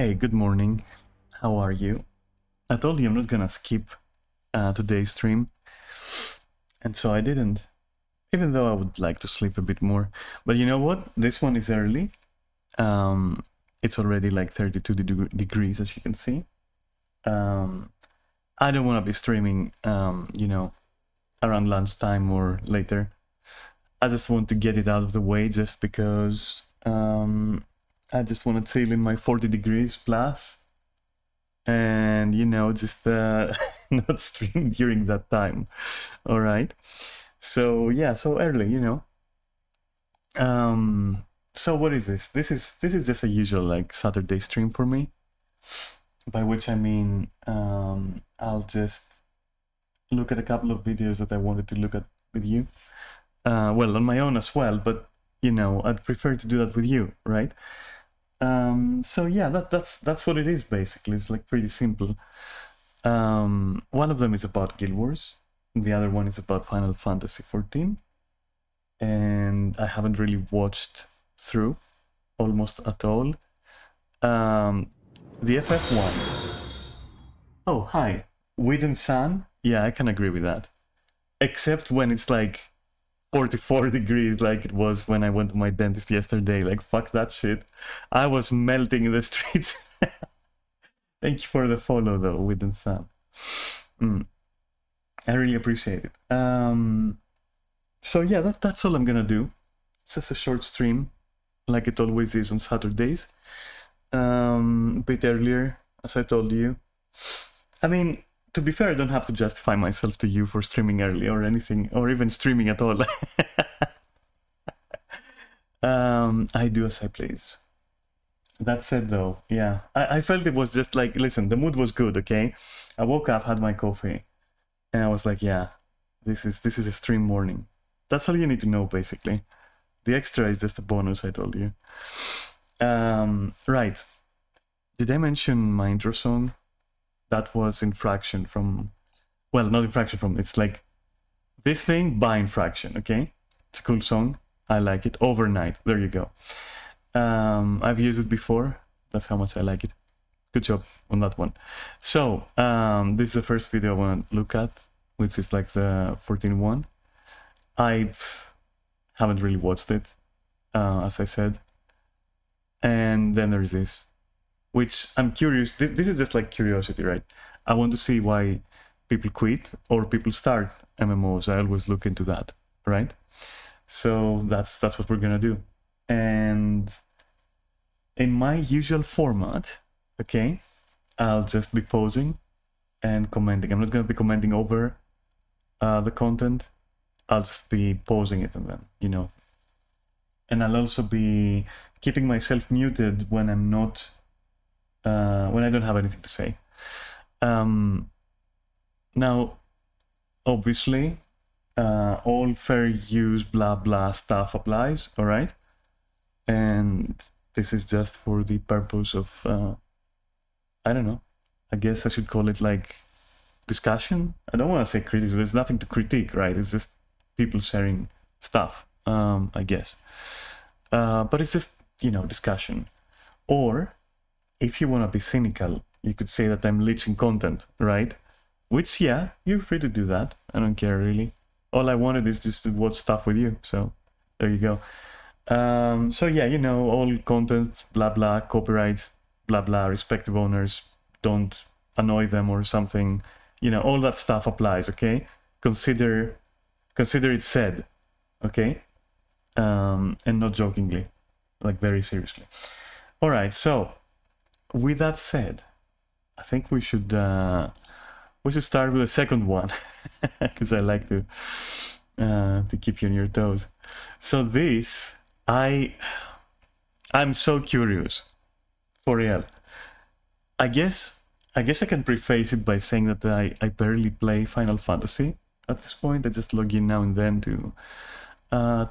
Hey, good morning. How are you? I told you I'm not gonna skip today's stream, and so I didn't, even though I would like to sleep a bit more. But you know what? This one is early. It's already like 32 degrees, as you can see. I don't want to be streaming, around lunchtime or later. I just want to get it out of the way just because I just want to chill in my 40 degrees plus. And just not stream during that time. All right, so yeah, so early, so what is this? This is just a usual like Saturday stream for me, by which I mean I'll just look at a couple of videos that I wanted to look at with you, well, on my own as well, but I'd prefer to do that with you, right? So yeah, that's what it is basically. It's like pretty simple. One of them is about Guild Wars, the other one is about Final Fantasy XIV, and I haven't really watched through almost at all. The FF one. Oh, hi. Wind and Sun? Yeah, I can agree with that. Except when it's like 44 degrees like it was when I went to my dentist yesterday. Like, fuck that shit. I was melting in the streets. Thank you for the follow, though, Wind and Sun. I really appreciate it. So yeah, that's all I'm gonna do. It's just a short stream, like it always is on Saturdays. A bit earlier, as I told you. I mean, to be fair, I don't have to justify myself to you for streaming early or anything, or even streaming at all. I do as I please. That said, though, yeah, I felt it was just like, listen, the mood was good, okay? I woke up, had my coffee, and I was like, yeah, this is a stream morning. That's all you need to know, basically. The extra is just a bonus, I told you. Right. Did I mention my intro song? That was Infraction from... Well, not Infraction from... It's like this thing by Infraction, okay? It's a cool song. I like it. Overnight. There you go. I've used it before. That's how much I like it. Good job on that one. So, this is the first video I want to look at, which is like the 14 one. I haven't really watched it, as I said. And then there's this, which I'm curious. This is just like curiosity, right? I want to see why people quit or people start MMOs. I always look into that, right? So that's what we're gonna do. And in my usual format, okay, I'll just be posing and commenting. I'm not gonna be commenting over the content. I'll just be posing it and then, and I'll also be keeping myself muted when I'm not, when I don't have anything to say. Now, obviously, all fair use blah blah stuff applies, all right? And this is just for the purpose of, I don't know, I guess I should call it like discussion. I don't want to say criticism. There's nothing to critique, right? It's just people sharing stuff, I guess. But it's just, discussion. Or if you want to be cynical, you could say that I'm leeching content, right? Which, yeah, you're free to do that. I don't care, really. All I wanted is just to watch stuff with you. So there you go. So yeah, all content, blah, blah, copyright, blah, blah, respective owners, don't annoy them or something. All that stuff applies, okay? Consider it said, okay? And not jokingly, like very seriously. All right, so with that said, I think we should start with the second one, because I like to keep you on your toes. So this, I'm so curious, for real. I guess I can preface it by saying that I barely play Final Fantasy at this point. I just log in now and then to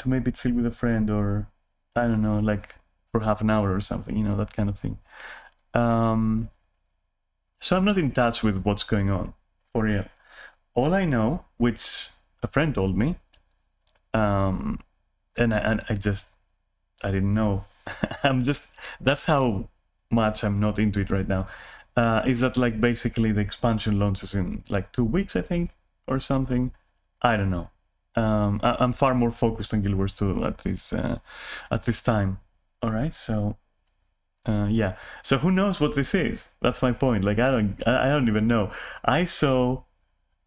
maybe chill with a friend, or I don't know, like for half an hour or something, that kind of thing. So I'm not in touch with what's going on, for real. All I know, which a friend told me, and I didn't know. That's how much I'm not into it right now, is that like basically the expansion launches in like 2 weeks, I think, or something. I don't know. I'm far more focused on Guild Wars 2 at this time. All right, so yeah. So who knows what this is? That's my point. Like I don't even know. I saw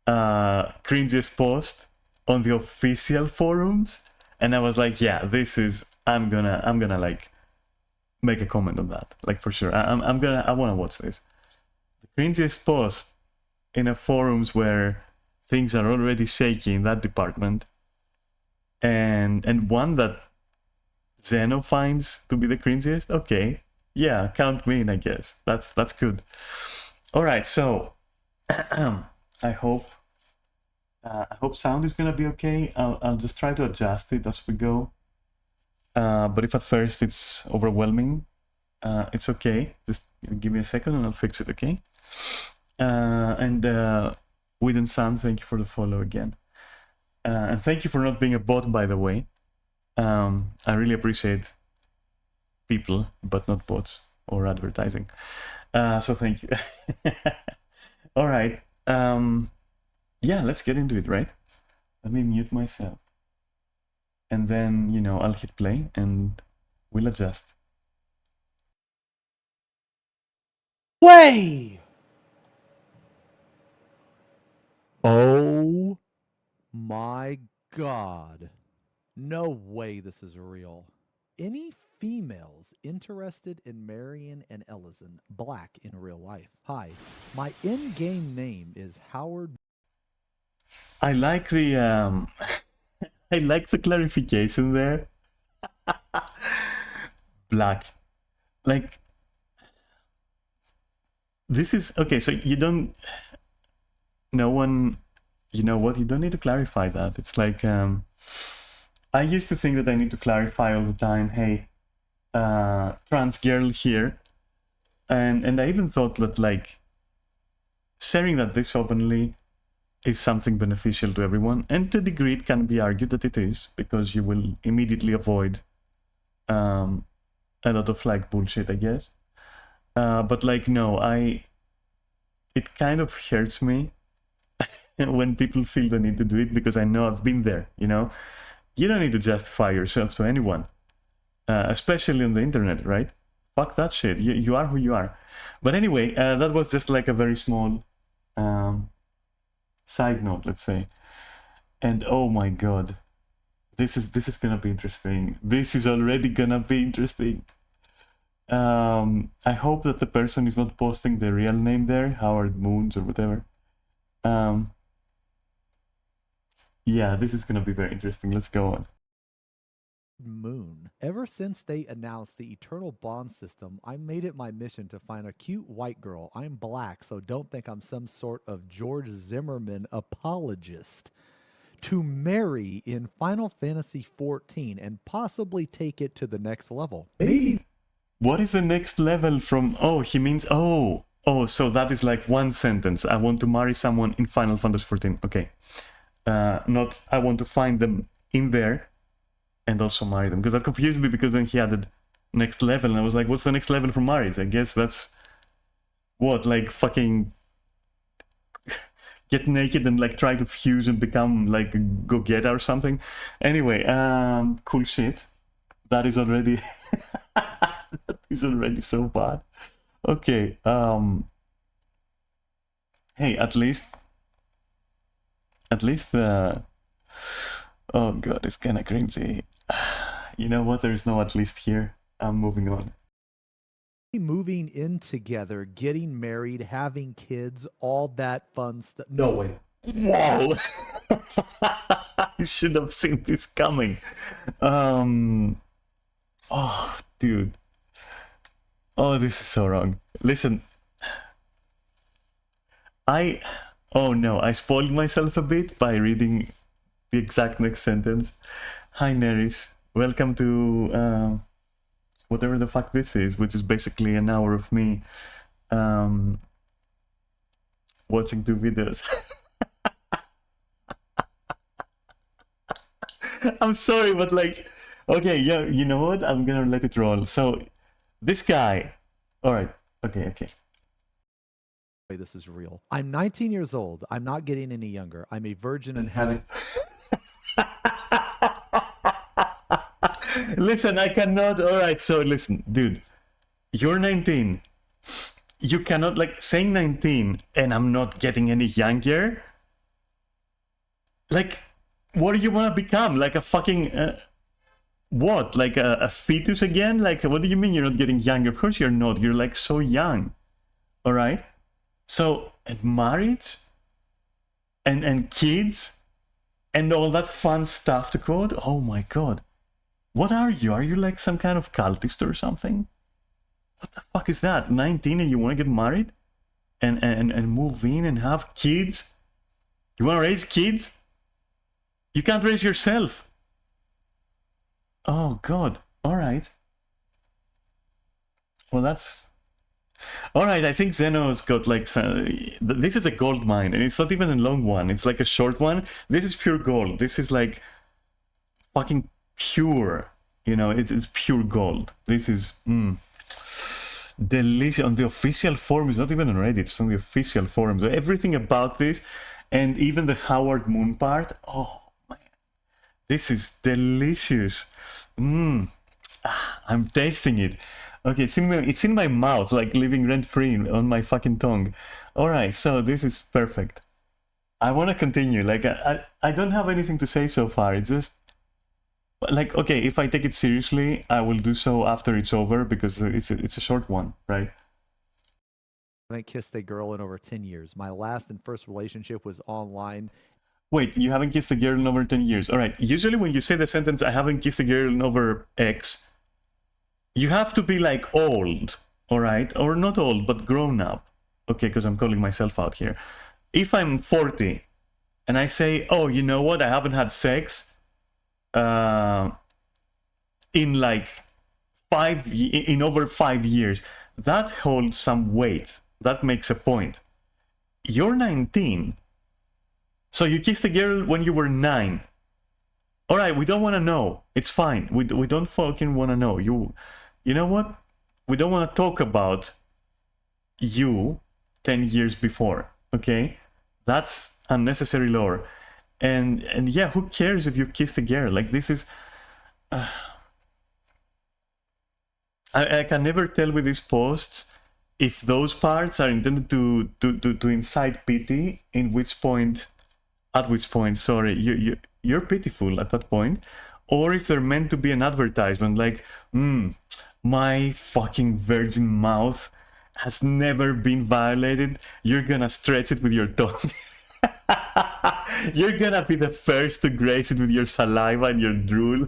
Cringe's post on the official forums, and I was like, yeah, this is. I'm gonna like make a comment on that, like for sure. I want to watch this. The cringiest post in a forums where things are already shaky in that department, and one that Zeno finds to be the cringiest. Okay, yeah, count me in, I guess. That's good. All right, so I hope sound is gonna be okay. I'll just try to adjust it as we go. But if at first it's overwhelming, it's okay. Just give me a second and I'll fix it, okay? And Wid and Sam, thank you for the follow again. And thank you for not being a bot, by the way. I really appreciate people, but not bots or advertising. So thank you. All right. Yeah, let's get into it, right? Let me mute myself. And then, you know, I'll hit play and we'll adjust. Way! Oh my god. No way this is real. Any females interested in Marion and Ellison Black in real life? Hi, my in-game name is Howard. I like the I like the clarification there. Black. Like this is okay, so you don't no one you know what, you don't need to clarify that. It's like I used to think that I need to clarify all the time, hey, trans girl here. And I even thought that like sharing that this openly is something beneficial to everyone, and to a degree it can be argued that it is, because you will immediately avoid a lot of like bullshit, I guess. But like no, it kind of hurts me when people feel the need to do it, because I know I've been there, you know? You don't need to justify yourself to anyone, especially on the internet, right? Fuck that shit. You are who you are. But anyway, that was just like a very small side note, let's say. And oh my god, this is gonna be interesting. This is already gonna be interesting. I hope that the person is not posting the real name there, Howard Moons or whatever. Yeah, this is gonna be very interesting. Let's go on. Moon. Ever since they announced the Eternal Bond system, I made it my mission to find a cute white girl. I'm black, so don't think I'm some sort of George Zimmerman apologist. To marry in Final Fantasy XIV and possibly take it to the next level. Maybe. What is the next level from? Oh, he means oh, so that is like one sentence. I want to marry someone in Final Fantasy XIV. Okay, not I want to find them in there and also marry them, because that confused me, because then he added next level and I was like, what's the next level from marriage? I guess that's what, like fucking get naked and like try to fuse and become like a go-getter or something. Anyway, cool shit. That is already that is already so bad. Okay, hey, at least oh god, it's kinda cringy. You know what, there's no at least here. I'm moving on. moving in together, getting married, having kids, all that fun stuff. No way. Whoa! I should have seen this coming. Oh, dude. Oh, this is so wrong. Listen. Oh no, I spoiled myself a bit by reading the exact next sentence. Hi, Neris. Welcome to whatever the fuck this is, which is basically an hour of me watching 2 videos. I'm sorry, but like, okay, yeah, you know what? I'm gonna let it roll. So, this guy All right. Okay. This is real. I'm 19 years old. I'm not getting any younger. I'm a virgin and haven't. Listen, I cannot. All right. So listen, dude, you're 19. You cannot like saying 19 and I'm not getting any younger. Like, what do you want to become? Like a fucking what? Like a fetus again? Like, what do you mean you're not getting younger? Of course you're not. You're like so young. All right. So, and marriage and kids and all that fun stuff to code. Oh my god. What are you? Are you like some kind of cultist or something? What the fuck is that? 19 and you want to get married? And move in and have kids? You want to raise kids? You can't raise yourself. Oh god. All right. Well, that's... All right, I think Zeno's got like some... This is a gold mine, and it's not even a long one. It's like a short one. This is pure gold. This is like fucking pure. You know, it's pure gold. This is delicious. On the official forum, it's not even on Reddit. It's on the official forum. So everything about this, and even the Howard Moon part. Oh man, this is delicious. I'm tasting it. Okay, it's in my mouth, like living rent-free on my fucking tongue. Alright, so this is perfect. I want to continue. Like, I don't have anything to say so far. It's just... Like, okay, if I take it seriously, I will do so after it's over, because it's a short one, right? I haven't kissed a girl in over 10 years. My last and first relationship was online. Wait, you haven't kissed a girl in over 10 years. Alright, usually when you say the sentence, I haven't kissed a girl in over X, you have to be like old, all right? Or not old, but grown up. Okay, because I'm calling myself out here. If I'm 40 and I say, oh, you know what? I haven't had sex in like over 5 years. That holds some weight. That makes a point. You're 19. So you kissed a girl when you were 9. All right, we don't want to know. It's fine. We don't fucking want to know. You know what? We don't want to talk about you 10 years before, okay? That's unnecessary lore. And yeah, who cares if you kissed a girl? Like, this is... I can never tell with these posts if those parts are intended to incite pity, at which point, sorry, you're pitiful at that point, or if they're meant to be an advertisement, like, my fucking virgin mouth has never been violated. You're gonna stretch it with your tongue. You're gonna be the first to grace it with your saliva and your drool.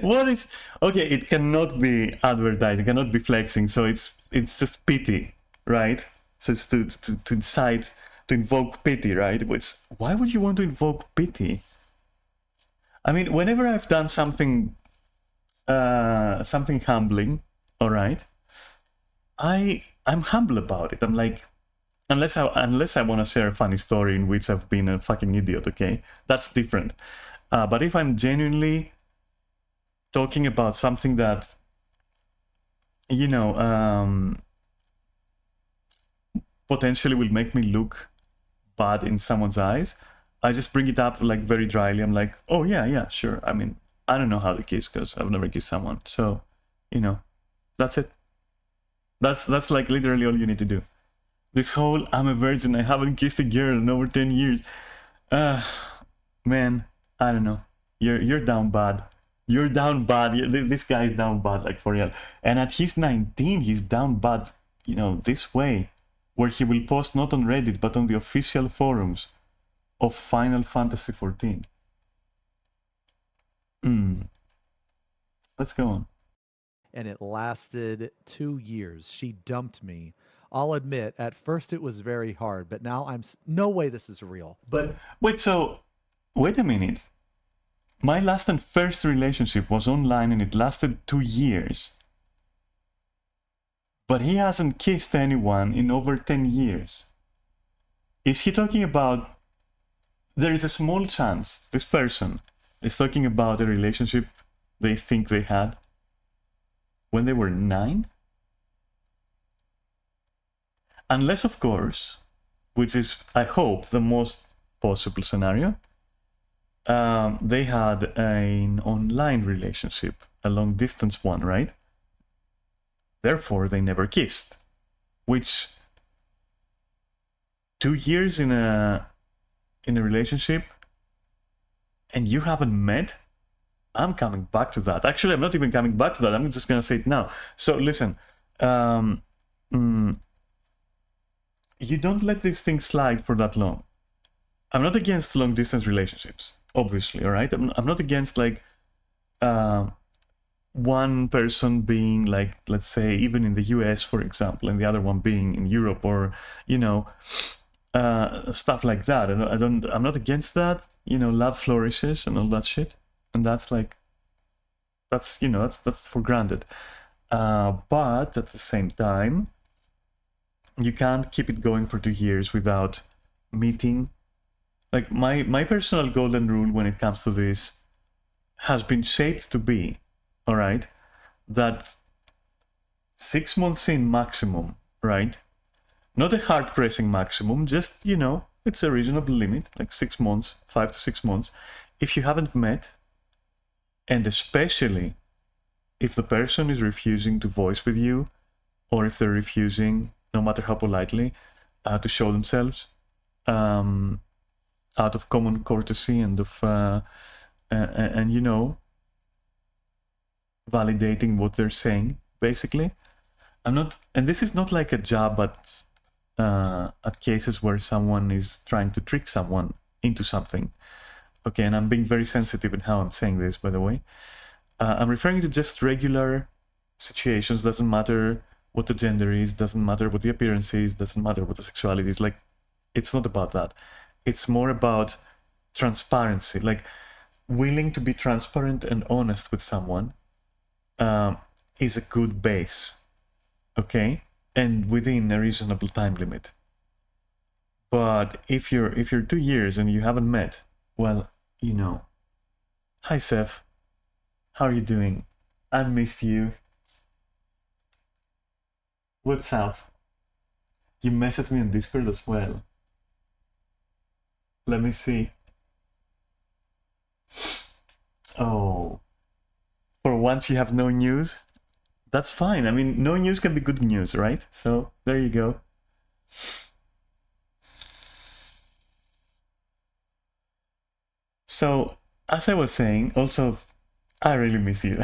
What is... Okay, it cannot be advertising, it cannot be flexing, so it's just pity, right? So it's to incite, to invoke pity, right? Which, why would you want to invoke pity? I mean, whenever I've done something humbling, all right, I'm humble about it. I'm like, unless I want to share a funny story in which I've been a fucking idiot, okay, that's different. But if I'm genuinely talking about something that, you know, potentially will make me look bad in someone's eyes, I just bring it up like very dryly. I'm like, oh yeah, sure. I mean, I don't know how to kiss because I've never kissed someone. So, you know, that's it. That's like literally all you need to do. This whole, I'm a virgin, I haven't kissed a girl in over 10 years. Man, I don't know. You're down bad. You're down bad. This guy's down bad, like, for real. And at his 19, he's down bad, you know, this way, where he will post not on Reddit, but on the official forums of Final Fantasy XIV. Let's go on. And it lasted 2 years. She dumped me. I'll admit, at first it was very hard, but now no way this is real. But wait, so, wait a minute. My last and first relationship was online and it lasted 2 years. But he hasn't kissed anyone in over 10 years. Is he talking about... There is a small chance this person is talking about a relationship they think they had when they were 9? Unless, of course, which is, I hope, the most possible scenario, they had an online relationship, a long distance one, right? Therefore, they never kissed, which 2 years in a relationship and you haven't met, I'm coming back to that. Actually, I'm not even coming back to that. I'm just gonna say it now. So listen, you don't let these things slide for that long. I'm not against long distance relationships, obviously, all right? I'm not against like one person being like, let's say, even in the US, for example, and the other one being in Europe, or, you know, stuff like that. I'm not against that. You know, love flourishes and all that shit, and that's like, that's, you know, that's for granted. But at the same time, you can't keep it going for 2 years without meeting. Like my personal golden rule when it comes to this has been shaped to be, all right, that 6 months in maximum, right? Not a hard pressing maximum, just, you know, it's a reasonable limit, like 6 months, 5 to 6 months. If you haven't met, and especially if the person is refusing to voice with you, or if they're refusing, no matter how politely, to show themselves, out of common courtesy and of, and you know, validating what they're saying, basically. I'm not, and this is not like a jab at cases where someone is trying to trick someone into something. Okay, and I'm being very sensitive in how I'm saying this, by the way. I'm referring to just regular situations. Doesn't matter what the gender is, doesn't matter what the appearance is, doesn't matter what the sexuality is. Like, it's not about that. It's more about transparency, like willing to be transparent and honest with someone is a good base, okay, and within a reasonable time limit. But if you're 2 years and you haven't met, well, you know, hi Seth, how are you doing? I missed you. What's up? You messaged me on Discord as well. Let me see. Oh, for once you have no news? That's fine. I mean, no news can be good news, right? So there you go. So, as I was saying, also, I really miss you.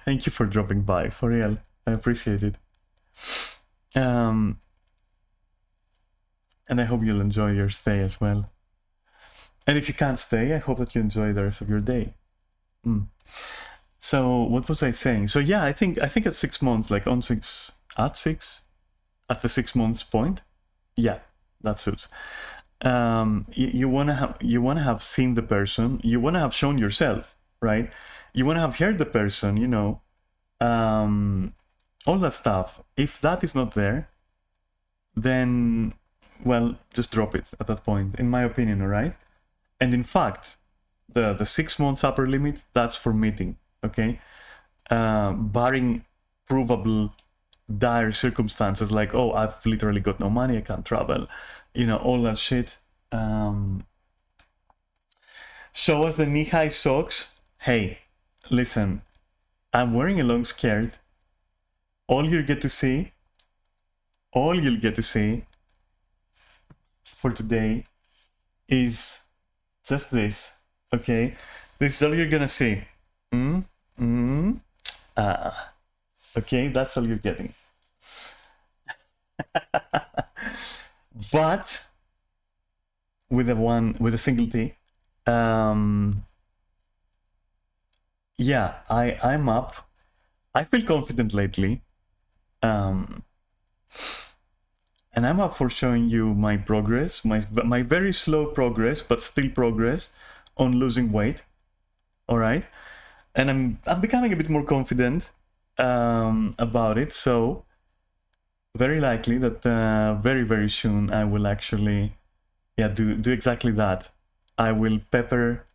Thank you for dropping by, for real. I appreciate it. And I hope you'll enjoy your stay as well. And if you can't stay, I hope that you enjoy the rest of your day. So what was I saying? So yeah, I think at 6 months, like at the 6 months point, yeah, that suits. You wanna have seen the person, you wanna have shown yourself, right? You wanna have heard the person, you know, all that stuff. If that is not there, then, well, just drop it at that point, in my opinion, all right? And in fact, the 6 months upper limit, that's for meeting, okay? Barring provable dire circumstances like, oh, I've literally got no money, I can't travel, you know, all that shit. Show us the knee-high socks. Hey, listen, I'm wearing a long skirt. All you'll get to see for today is just this, okay? This is all you're gonna see. Okay, that's all you're getting. But with a single T. Yeah, I'm up. I feel confident lately. And I'm up for showing you my progress, my very slow progress, but still progress on losing weight. All right, and I'm becoming a bit more confident about it. So very likely that very soon I will actually, yeah, do exactly that. I will pepper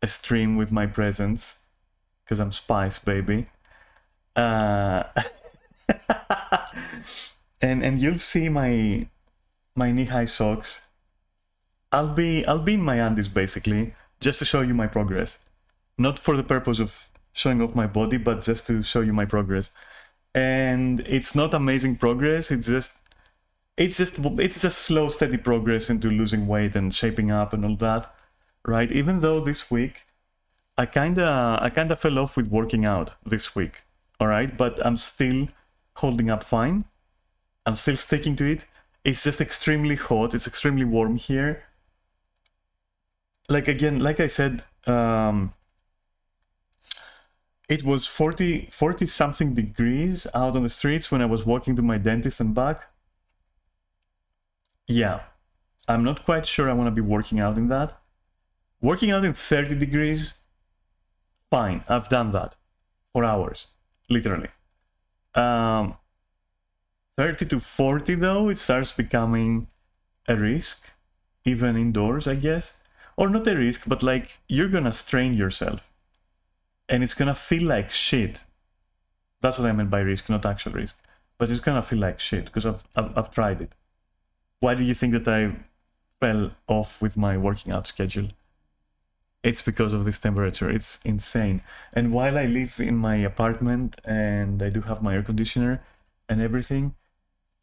a stream with my presence because I'm Spice, baby. and you'll see my knee-high socks. I'll be in my undies basically, just to show you my progress. Not for the purpose of showing off my body, but just to show you my progress. And it's not amazing progress, it's just slow, steady progress into losing weight and shaping up and all that, right? Even though this week I kinda fell off with working out this week, all right? But I'm still holding up fine. I'm still sticking to it. It's just extremely hot. It's extremely warm here. Like again, like I said, it was 40 something degrees out on the streets when I was walking to my dentist and back. Yeah, I'm not quite sure I want to be working out in that. Working out in 30 degrees, fine. I've done that for hours, literally. 30 to 40 though, it starts becoming a risk, even indoors, I guess. Or not a risk, but like you're gonna strain yourself. And it's gonna feel like shit. That's what I meant by risk, not actual risk. But it's gonna feel like shit, because I've tried it. Why do you think that I fell off with my working out schedule? It's because of this temperature. It's insane. And while I live in my apartment and I do have my air conditioner and everything,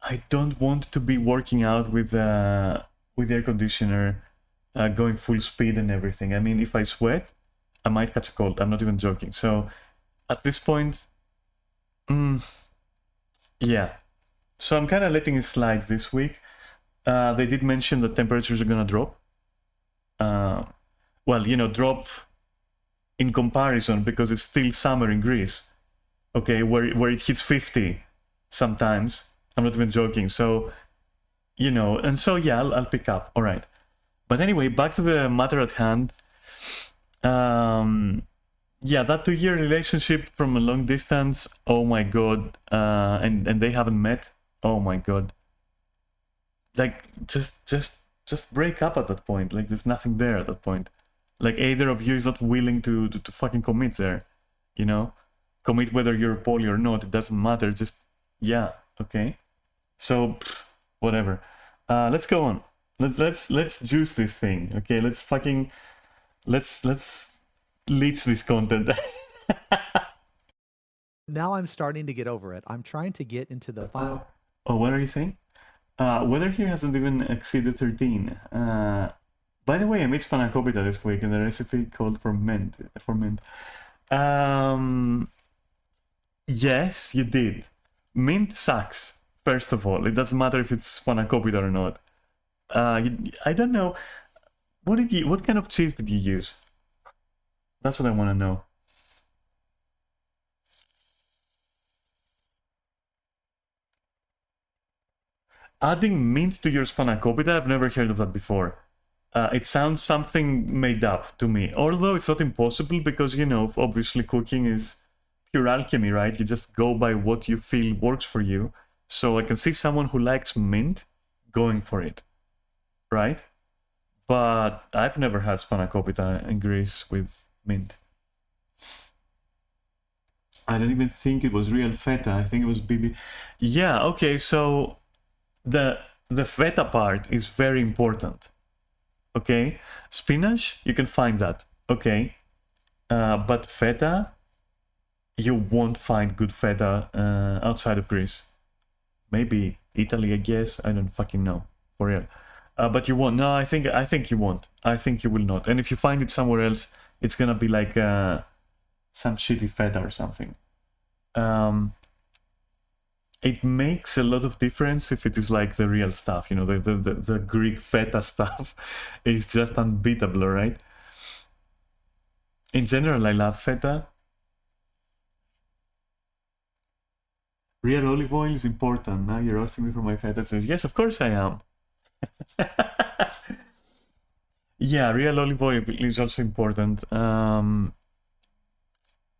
I don't want to be working out with air conditioner going full speed and everything. I mean, if I sweat, I might catch a cold. I'm not even joking. So at this point, yeah. So I'm kind of letting it slide this week. They did mention that temperatures are gonna drop. Well, you know, drop in comparison because it's still summer in Greece. Okay, where it hits 50 sometimes. I'm not even joking. So, you know, and so yeah, I'll pick up. All right. But anyway, back to the matter at hand. Yeah, that 2-year relationship from a long distance. Oh my god. And they haven't met. Oh my god. Like just break up at that point. Like there's nothing there at that point. Like either of you is not willing to fucking commit there. You know? Commit whether you're poly or not. It doesn't matter. Just yeah, okay. So whatever. Let's go on. Let's juice this thing. Okay, let's leech this content. Now I'm starting to get over it. I'm trying to get into the final. Oh, what are you saying? Weather here hasn't even exceeded 13. By the way, I made spanakopita this week, and the recipe called for mint. Yes, you did. Mint sucks. First of all, it doesn't matter if it's spanakopita or not. I don't know. What kind of cheese did you use? That's what I want to know. Adding mint to your spanakopita, I've never heard of that before. It sounds something made up to me. Although it's not impossible because, you know, obviously cooking is pure alchemy, right? You just go by what you feel works for you. So I can see someone who likes mint going for it, right? But I've never had spanakopita in Greece with mint. I don't even think it was real feta. I think it was BB. Yeah, okay, so the feta part is very important. Okay, spinach, you can find that. Okay, but feta, you won't find good feta outside of Greece. Maybe Italy, I guess. I don't fucking know, for real. But you won't. No, I think you won't. I think you will not. And if you find it somewhere else, it's gonna be like some shitty feta or something. It makes a lot of difference if it is like the real stuff, you know, the Greek feta stuff is just unbeatable, right? In general, I love feta. Real olive oil is important. Now you're roasting me for my feta. Says, yes, of course I am. Yeah, real olive oil is also important.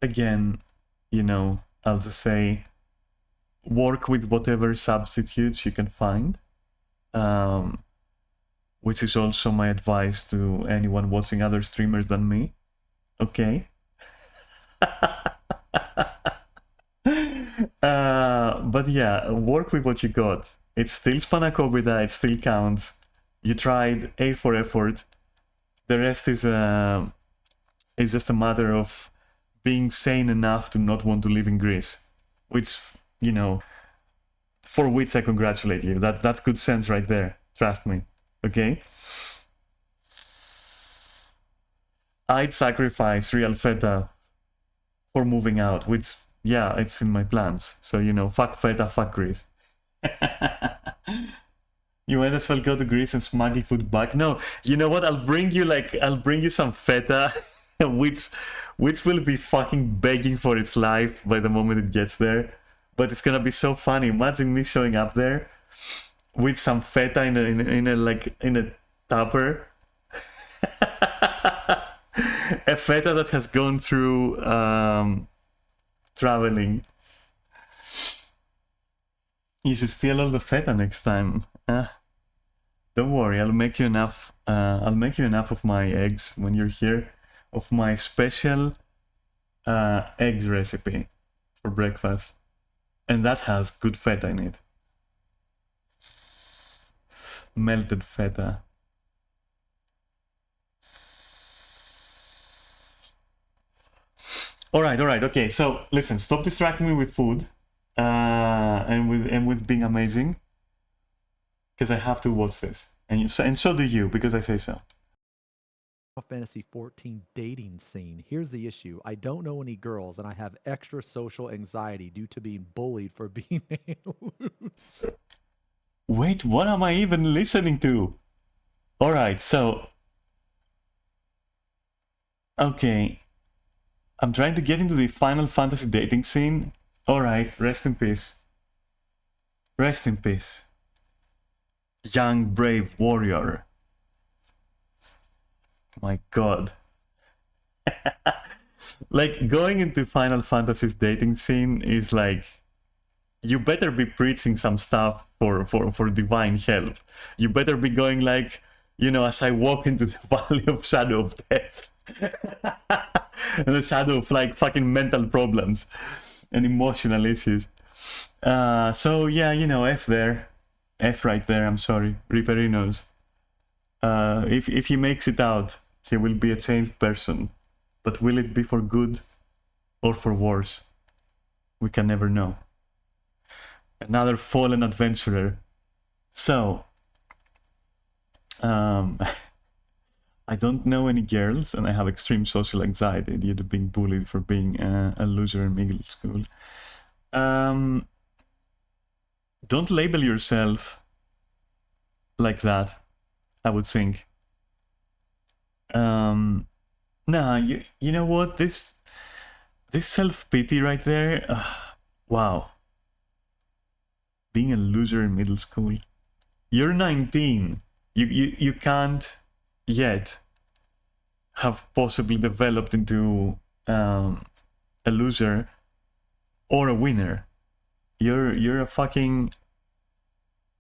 Again, you know, I'll just say work with whatever substitutes you can find, which is also my advice to anyone watching other streamers than me. Okay. But yeah, work with what you got. It's still spanakopita, it still counts. You tried, A for effort. The rest is just a matter of being sane enough to not want to live in Greece, which, you know, for which I congratulate you. That's good sense right there. Trust me. Okay? I'd sacrifice real feta for moving out, which, yeah, it's in my plans. So, you know, fuck feta, fuck Greece. You might as well go to Greece and smuggle food back. No, you know what? I'll bring you some feta, which will be fucking begging for its life by the moment it gets there. But it's gonna be so funny. Imagine me showing up there with some feta in a tupper. A feta that has gone through traveling. You should steal all the feta next time. Don't worry, I'll make you enough. I'll make you enough of my eggs when you're here, of my special eggs recipe for breakfast, and that has good feta in it. Melted feta. All right. Okay. So listen, stop distracting me with food, and with being amazing, because I have to watch this, and so do you, because I say so. Fantasy 14 dating scene. Here's the issue. I don't know any girls and I have extra social anxiety due to being bullied for being loose. Wait, what am I even listening to? All right, so okay, I'm trying to get into the Final Fantasy dating scene. All right, rest in peace. Rest in peace, young brave warrior. My god. Like, going into Final Fantasy's dating scene is like, you better be preaching some stuff for divine help. You better be going like, you know, as I walk into the valley of shadow of death. And the shadow of like fucking mental problems and emotional issues. So yeah, you know, F there. F right there, I'm sorry. Riperinos. If he makes it out, he will be a changed person. But will it be for good or for worse? We can never know. Another fallen adventurer. So, I don't know any girls, and I have extreme social anxiety due to being bullied for being a loser in middle school. Don't label yourself like that, I would think. Nah, you know what? This self-pity right there, wow. Being a loser in middle school. You're 19. You can't yet have possibly developed into a loser or a winner. You're a fucking...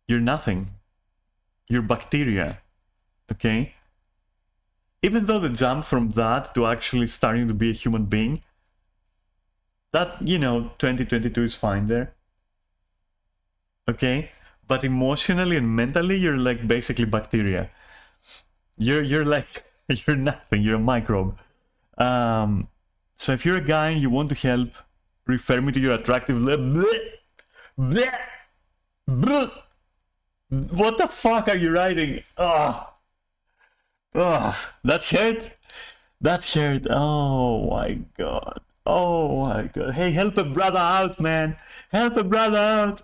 You're nothing. You're bacteria. Okay? Even though the jump from that to actually starting to be a human being, that, you know, 2022 is fine there. Okay? But emotionally and mentally, you're like basically bacteria. You're like, you're nothing, you're a microbe. So if you're a guy and you want to help, refer me to your attractive... What the fuck are you writing? That hurt? That hurt. Oh my god. Oh my god. Hey, help a brother out, man. Help a brother out.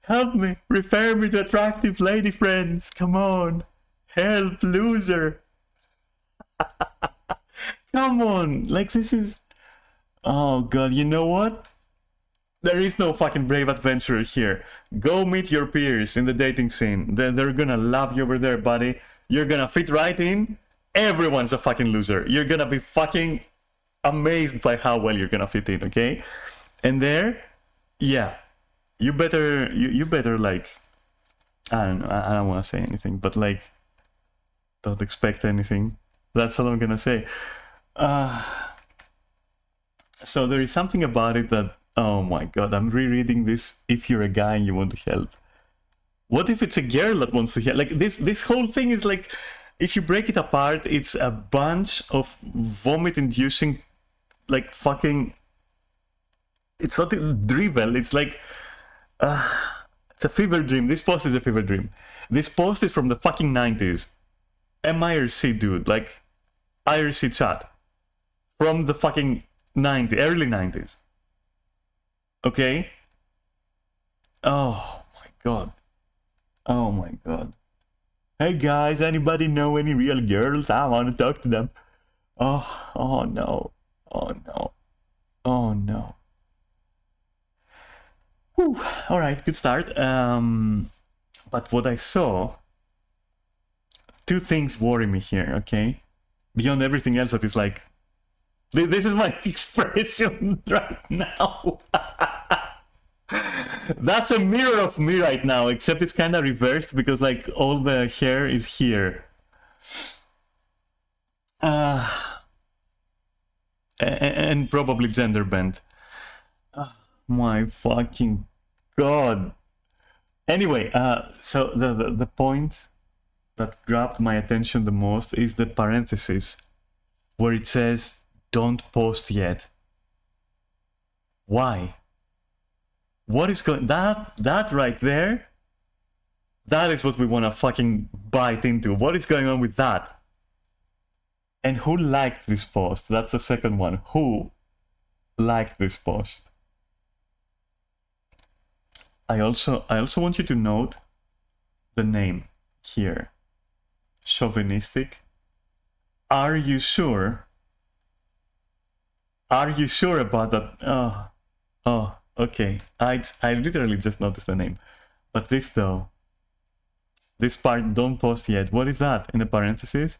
Help me. Refer me to attractive lady friends. Come on. Help, loser. Come on. Like, this is... Oh god, you know what? There is no fucking brave adventurer here. Go meet your peers in the dating scene. They're gonna love you over there, buddy. You're gonna fit right in. Everyone's a fucking loser. You're gonna be fucking amazed by how well you're gonna fit in, okay? And there, yeah, you better like, I don't know, I don't want to say anything, but like, don't expect anything. That's all I'm gonna say. So there is something about it that Oh my god, I'm rereading this. If you're a guy and you want to help. What if it's a girl that wants to help? Like this whole thing is like, if you break it apart, it's a bunch of vomit-inducing, like fucking. It's not drivel. It's like, it's a fever dream. This post is a fever dream. This post is from the fucking 90s. MIRC, dude, like IRC chat from the fucking early 90s. Okay. Oh my god. Oh my god. Hey guys, anybody know any real girls? I want to talk to them. Oh no. Oh no. Oh no. Whew. All right, good start. But what I saw, two things worry me here, okay? Beyond everything else that is like, this is my expression right now. That's a mirror of me right now, except it's kind of reversed because like all the hair is here. And probably gender bent. My fucking god. Anyway, so the point that grabbed my attention the most is the parenthesis where it says, don't post yet. Why? What is going... That right there, that is what we want to fucking bite into. What is going on with that? And who liked this post? That's the second one. Who liked this post? I also want you to note the name here. Chauvinistic. Are you sure? Are you sure about that? Oh, okay. I literally just noticed the name. But this though, this part, don't post yet. What is that in the parentheses?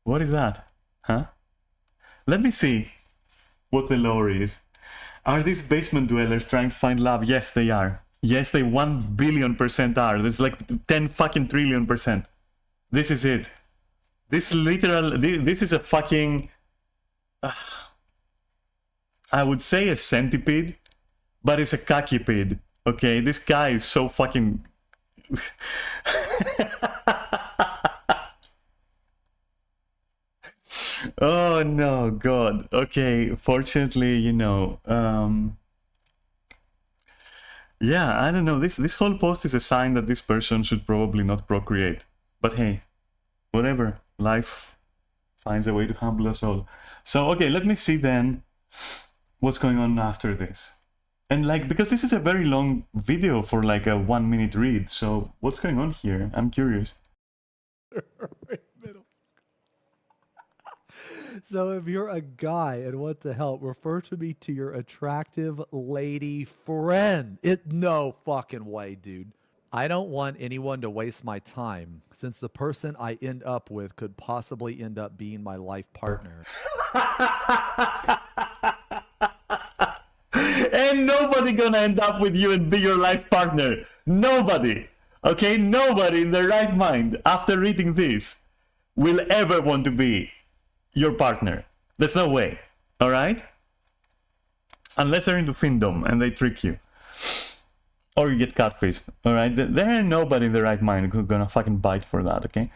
What is that? Huh? Let me see what the lore is. Are these basement dwellers trying to find love? Yes, they are. Yes, they 1 billion% are. There's like 10 fucking trillion%. This is it. This literal... This is a fucking... I would say a centipede, but it's a kakipede. Okay, this guy is so fucking... Oh no, god. Okay, fortunately, you know, yeah, I don't know. This whole post is a sign that this person should probably not procreate. But hey, whatever. Life finds a way to humble us all. So, okay, let me see then what's going on after this. And like, because this is a very long video for like a 1 minute read, so what's going on here? I'm curious. So if you're a guy and want to help, refer to me to your attractive lady friend. No fucking way, dude. I don't want anyone to waste my time, since the person I end up with could possibly end up being my life partner. Ain't nobody gonna end up with you and be your life partner. Nobody. Okay? Nobody in their right mind, after reading this, will ever want to be your partner. There's no way. Alright? Unless they're into findom and they trick you. Or you get catfished. Alright? There ain't nobody in the right mind who's gonna fucking bite for that, okay?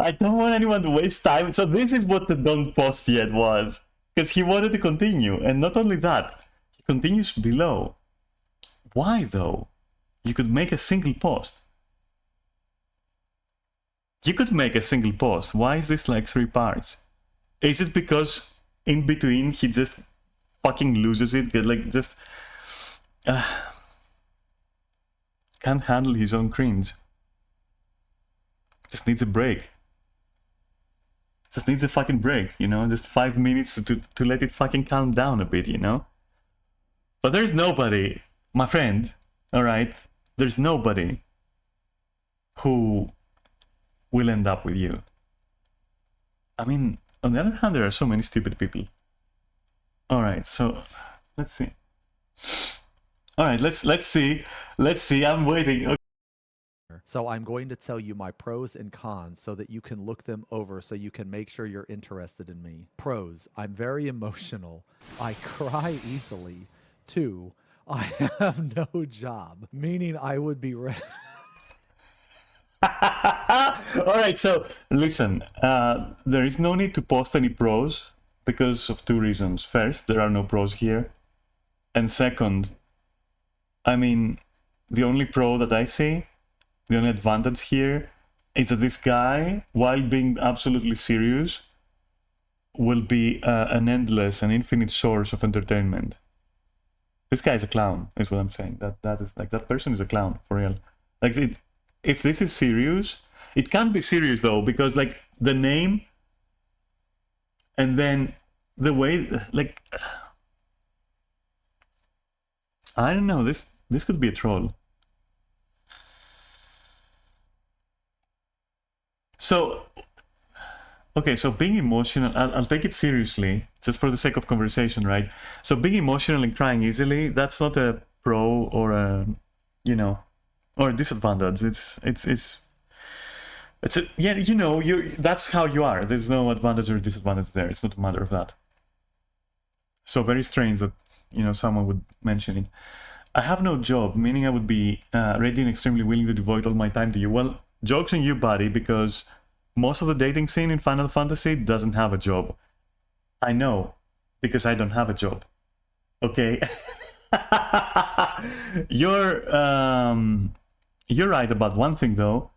I don't want anyone to waste time. So this is what the don't post yet was. Because he wanted to continue. And not only that, he continues below. Why though? You could make a single post. You could make a single post. Why is this like 3 parts? Is it because in between he just fucking loses it? Like just... can't handle his own cringe. Just needs a break. Just needs a fucking break, you know? Just 5 minutes to let it fucking calm down a bit, you know? But there's nobody, my friend, alright? There's nobody who will end up with you. I mean, on the other hand, there are so many stupid people. Alright, so let's see. Alright, let's see. I'm waiting. Okay. So I'm going to tell you my pros and cons so that you can look them over so you can make sure you're interested in me. Pros, I'm very emotional. I cry easily. 2, I have no job, meaning I would be ready. All right, so listen, there is no need to post any pros because of 2 reasons. First, there are no pros here. And second, I mean, the only pro that I see, the only advantage here is that this guy, while being absolutely serious, will be an endless and infinite source of entertainment. This guy is a clown, is what I'm saying. That is like, that person is a clown for real. Like, if this is serious, it can't be serious though, because like the name and then the way, like, I don't know, this could be a troll. So, okay, so being emotional, I'll take it seriously, just for the sake of conversation, right? So being emotional and crying easily, that's not a pro or a, you know, or a disadvantage. It's a, yeah, you know, that's how you are. There's no advantage or disadvantage there. It's not a matter of that. So very strange that, you know, someone would mention it. I have no job, meaning I would be ready and extremely willing to devote all my time to you. Well, joke's on you, buddy, because most of the dating scene in Final Fantasy doesn't have a job. I know, because I don't have a job. Okay? You're right about one thing, though.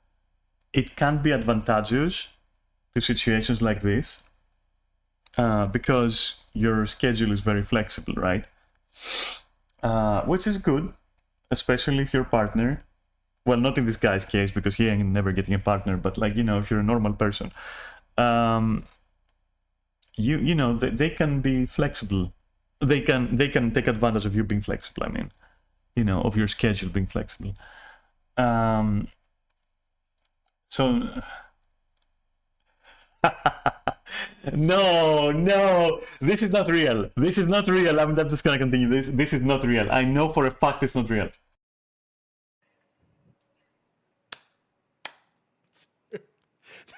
It can be advantageous to situations like this because your schedule is very flexible, right? Which is good, especially if your partner, well, not in this guy's case because he ain't never getting a partner, but like, you know, if you're a normal person, you know, they can be flexible. They can take advantage of you being flexible. I mean, you know, of your schedule being flexible. So no, this is not real. This is not real. I'm just gonna continue. This is not real. I know for a fact it's not real.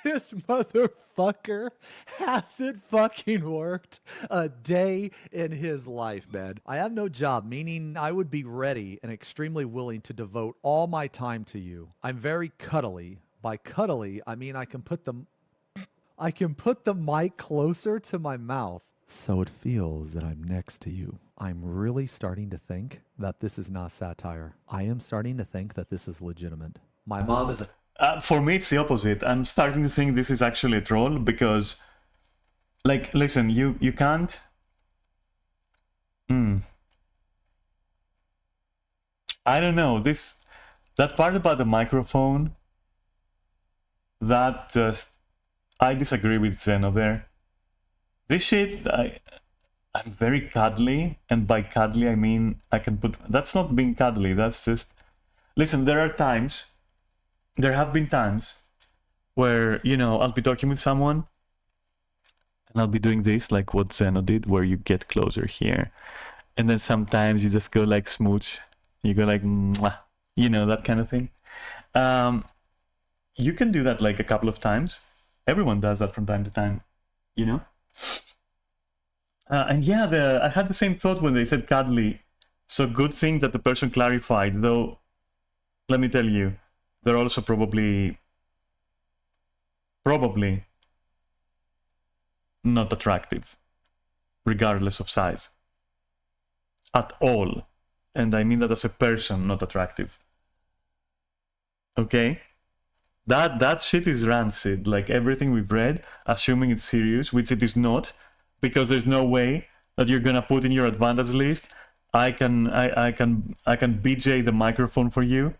This motherfucker hasn't fucking worked a day in his life, man. I have no job, meaning I would be ready and extremely willing to devote all my time to you. I'm very cuddly. By cuddly, I mean I can put the mic closer to my mouth so it feels that I'm next to you. I'm really starting to think that this is not satire. I am starting to think that this is legitimate. My mom is a For me, it's the opposite. I'm starting to think this is actually a troll because, like, listen, you can't. I don't know, that part about the microphone, that just, I disagree with Zeno there. This shit, I'm very cuddly, and by cuddly I mean I can put, that's not being cuddly, that's just, listen, there have been times where, you know, I'll be talking with someone and I'll be doing this, like what Zeno did, where you get closer here. And then sometimes you just go like smooch. You go like, mwah, you know, that kind of thing. You can do that like a couple of times. Everyone does that from time to time, you know? And yeah, I had the same thought when they said cuddly. So good thing that the person clarified, though, let me tell you, they're also probably not attractive, regardless of size. At all. And I mean that as a person, not attractive. Okay? That shit is rancid. Like everything we've read, assuming it's serious, which it is not, because there's no way that you're gonna put in your advantage list, I can BJ the microphone for you.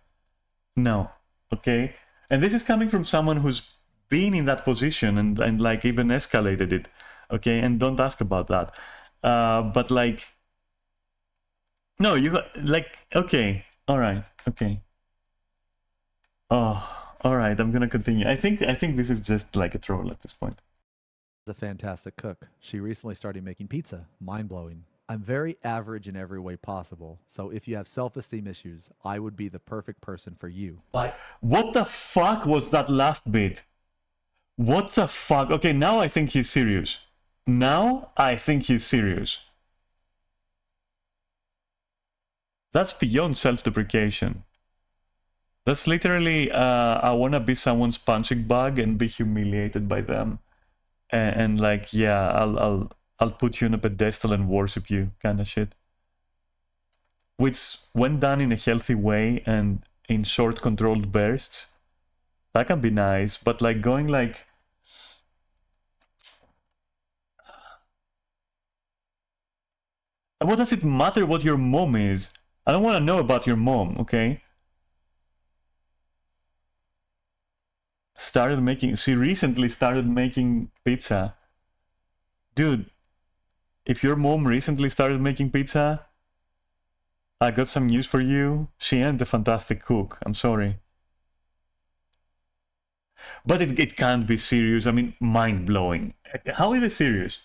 No. Okay? And this is coming from someone who's been in that position and like even escalated it. Okay? And don't ask about that. But like, no, you like, okay, all right, okay. Oh, all right, I'm gonna continue. I think this is just like a troll at this point. fantastic cook. She recently started making pizza. Mind blowing. I'm very average in every way possible. So if you have self-esteem issues, I would be the perfect person for you. But What the fuck was that last bit? What the fuck? Okay, now I think he's serious. Now I think he's serious. That's beyond self-deprecation. That's literally, I want to be someone's punching bag and be humiliated by them. And like, yeah, I'll put you on a pedestal and worship you, kind of shit. Which, when done in a healthy way and in short, controlled bursts, that can be nice. But like going like, what does it matter what your mom is? I don't want to know about your mom, okay? She recently started making pizza. Dude, if your mom recently started making pizza, I got some news for you. She ain't a fantastic cook. I'm sorry. But it can't be serious. I mean, mind-blowing. How is it serious?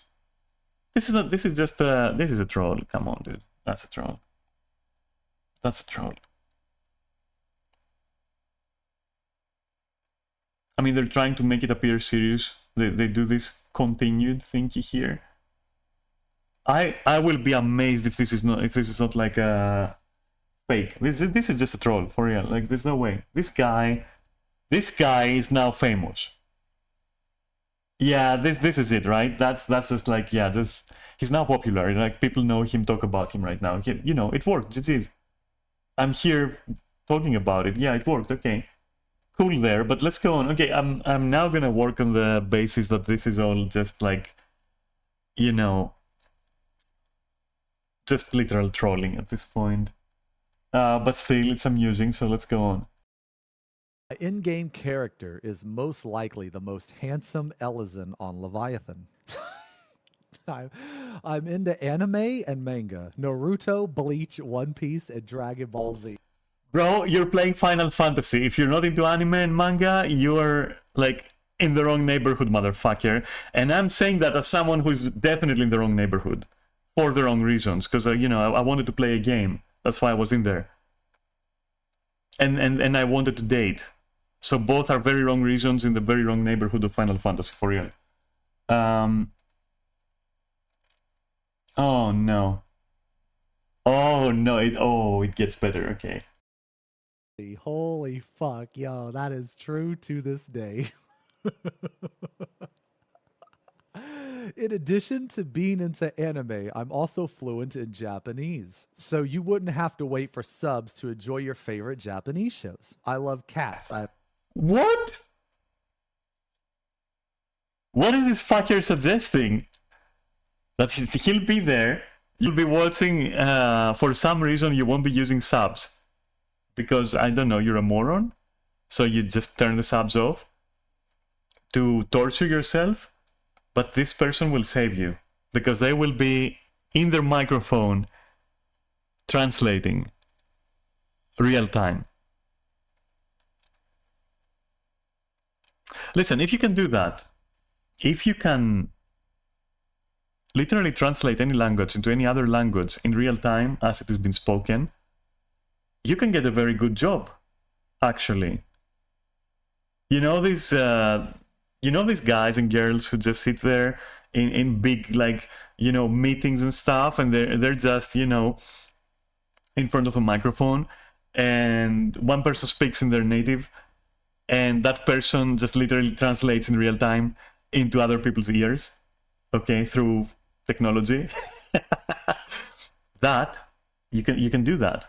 This is just this is a troll. Come on, dude. That's a troll. That's a troll. I mean, they're trying to make it appear serious. They do this continued thingy here. I will be amazed if this is not like a fake. This is just a troll for real. Like, there's no way. This guy is now famous. Yeah, this is it, right? That's just like, yeah, just he's now popular. Like, people know him, talk about him right now. You know, it worked. It is. I'm here talking about it. Yeah, it worked. Okay, cool there. But let's go on. Okay, I'm now gonna work on the basis that this is all just like, you know, just literal trolling at this point. But still, it's amusing. So let's go on. my in-game character is most likely the most handsome Elysian on Leviathan. I'm into anime and manga. Naruto, Bleach, One Piece, and Dragon Ball Z. Bro, you're playing Final Fantasy. If you're not into anime and manga, you're like in the wrong neighborhood, motherfucker. And I'm saying that as someone who's definitely in the wrong neighborhood for the wrong reasons. Because, you know, I wanted to play a game. That's why I was in there. And I wanted to date. So both are very wrong reasons in the very wrong neighborhood of Final Fantasy, for real. Oh no. Oh no, it gets better, okay. Holy fuck, yo, that is true to this day. In addition to being into anime, I'm also fluent in Japanese. So you wouldn't have to wait for subs to enjoy your favorite Japanese shows. I love cats. What? What is this fucker suggesting? That he'll be there, you'll be watching, for some reason you won't be using subs. Because, I don't know, you're a moron? So you just turn the subs off to torture yourself? But this person will save you. Because they will be in their microphone translating real time. Listen, if you can do that, if you can literally translate any language into any other language in real time as it has been spoken, you can get a very good job, actually. You know these guys and girls who just sit there in big, like, you know, meetings and stuff, and they're just, you know, in front of a microphone, and one person speaks in their native, and that person just literally translates in real time into other people's ears, okay, through technology. That you can do that.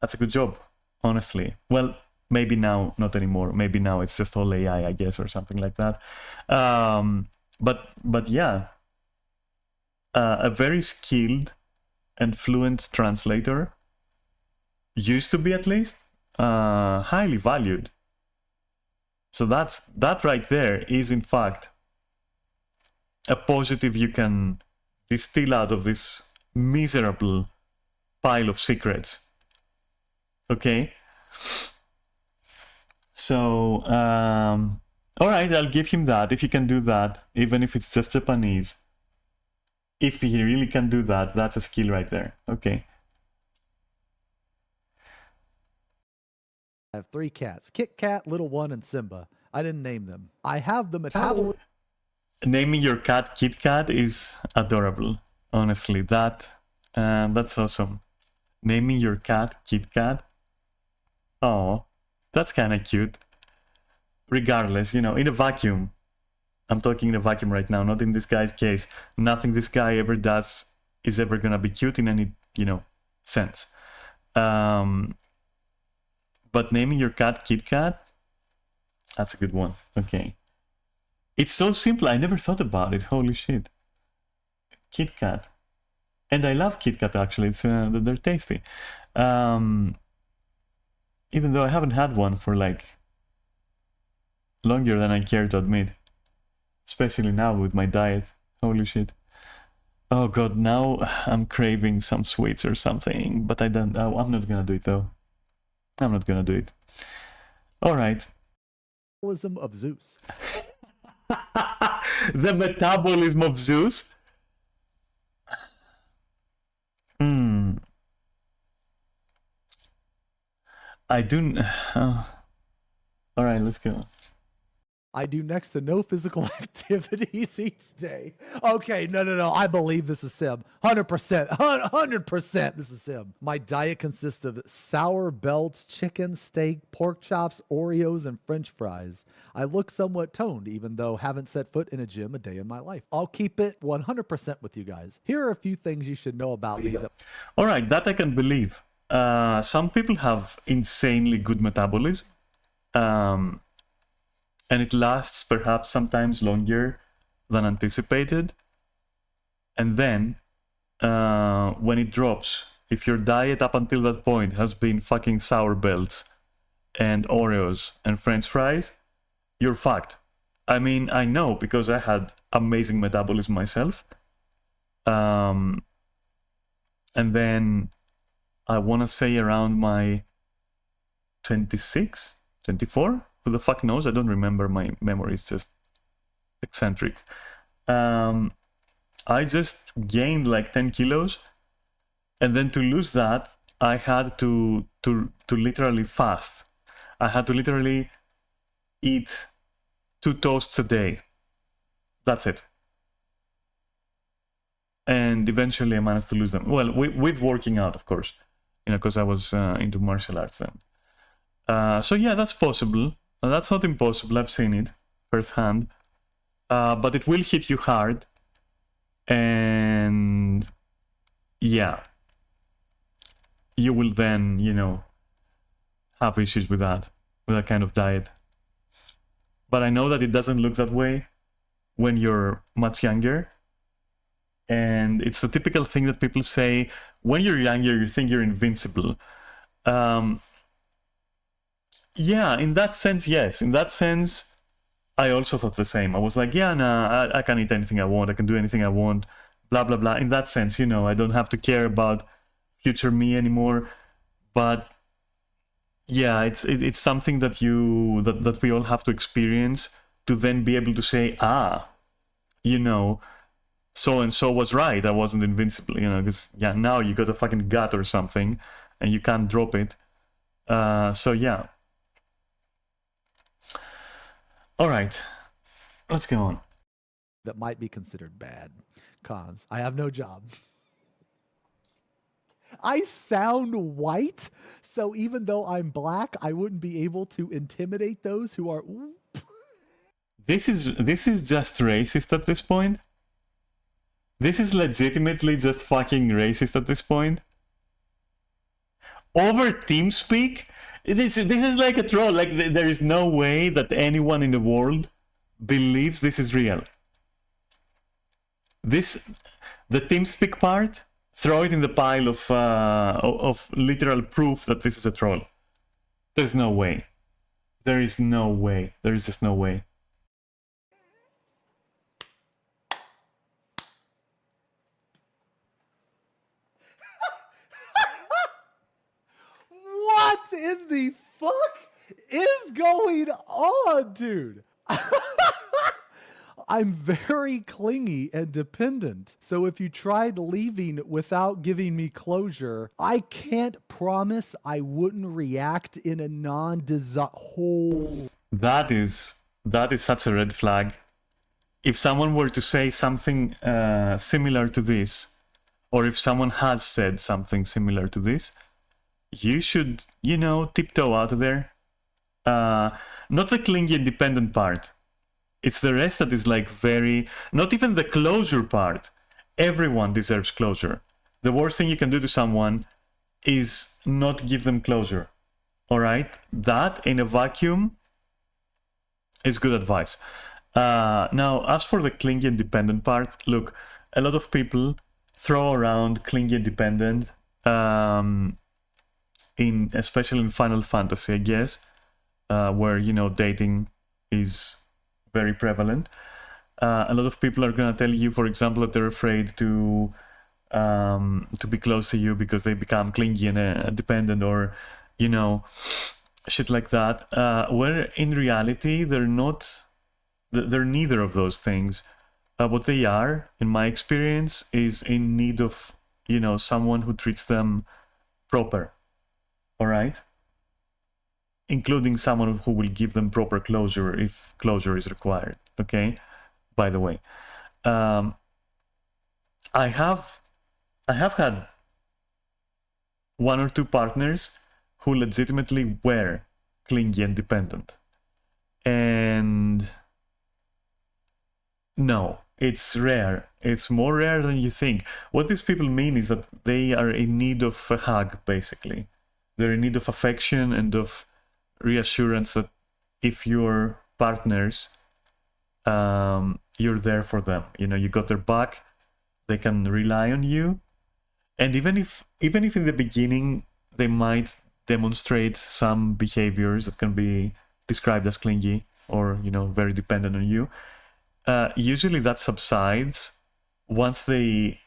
That's a good job, honestly. Well, maybe now not anymore. Maybe now it's just all AI, I guess, or something like that. But yeah, a very skilled and fluent translator used to be, at least, highly valued. So that right there is, in fact, a positive you can distill out of this miserable pile of secrets. Okay? So, alright, I'll give him that, if he can do that, even if it's just Japanese. If he really can do that, that's a skill right there. Okay. I have 3 cats: Kit Kat, Little One, and Simba. I didn't name them. I have the metabolism. Naming your cat Kit Kat is adorable. Honestly, that's awesome. Naming your cat Kit Kat. Oh, that's kind of cute. Regardless, in a vacuum. I'm talking in a vacuum right now, not in this guy's case. Nothing this guy ever does is ever gonna be cute in any, sense. But naming your cat Kit Kat, that's a good one. Okay. It's so simple. I never thought about it. Holy shit. Kit Kat. And I love Kit Kat, actually. It's they're tasty. Even though I haven't had one for like longer than I care to admit. Especially now with my diet. Holy shit. Oh god, now I'm craving some sweets or something. But I'm not gonna do it though. I'm not gonna do it. Alright. Of Zeus. The metabolism of Zeus? I do... Alright, let's go. I do next to no physical activities each day. Okay, no. I believe this is Sim. 100%. 100% this is Sim. My diet consists of sour belts, chicken, steak, pork chops, Oreos, and French fries. I look somewhat toned, even though haven't set foot in a gym a day in my life. I'll keep it 100% with you guys. Here are a few things you should know about me. All right, that I can believe. Some people have insanely good metabolism. And it lasts perhaps sometimes longer than anticipated. And then, when it drops, if your diet up until that point has been fucking sour belts and Oreos and French fries, you're fucked. I mean, I know because I had amazing metabolism myself. And then I want to say around my 26, 24? Who the fuck knows? I don't remember. My memory is just eccentric. I just gained like 10 kilos. And then to lose that, I had to literally fast. I had to literally eat 2 toasts a day. That's it. And eventually I managed to lose them. Well, with working out, of course. Because I was into martial arts then. So yeah, that's possible. That's not impossible. I've seen it firsthand. But it will hit you hard. And yeah. You will then, have issues with that kind of diet. But I know that it doesn't look that way when you're much younger. And it's the typical thing that people say, when you're younger, you think you're invincible. Yeah, in that sense, yes. In that sense, I also thought the same. I was like, yeah, nah, I can eat anything I want. I can do anything I want. Blah, blah, blah. In that sense, I don't have to care about future me anymore. But yeah, it's something that that we all have to experience to then be able to say, so and so was right. I wasn't invincible, because yeah, now you got a fucking gut or something, and you can't drop it. So yeah. All right, let's go on. That might be considered bad. Cons: I have no job. I sound white, so even though I'm black, I wouldn't be able to intimidate those who are. This is just racist at this point. This is legitimately just fucking racist at this point. Over TeamSpeak? This is like a troll. Like, there is no way that anyone in the world believes this is real. The TeamSpeak part, throw it in the pile of literal proof that this is a troll. There's no way. There is no way. There is just no way. What in the fuck is going on, dude? I'm very clingy and dependent. So if you tried leaving without giving me closure, I can't promise I wouldn't react in a non-desirable. That is such a red flag. If someone were to say something similar to this, or if someone has said something similar to this, you should, tiptoe out of there. Not the clingy and dependent part. It's the rest that is like not even the closure part. Everyone deserves closure. The worst thing you can do to someone is not give them closure. All right? That in a vacuum is good advice. Now, as for the clingy and dependent part, look, a lot of people throw around clingy and dependent, especially in Final Fantasy, I guess, where, dating is very prevalent. A lot of people are going to tell you, for example, that they're afraid to be close to you because they become clingy and dependent, or, shit like that. Where in reality, they're neither of those things. What they are, in my experience, is in need of, someone who treats them proper. All right? Including someone who will give them proper closure if closure is required. Okay? By the way. I have had one or two partners who legitimately were clingy and dependent. And no, it's rare. It's more rare than you think. What these people mean is that they are in need of a hug, basically. They're in need of affection and of reassurance that if you're partners, you're there for them. You got their back. They can rely on you. And even if in the beginning they might demonstrate some behaviors that can be described as clingy or, very dependent on you, usually that subsides once they're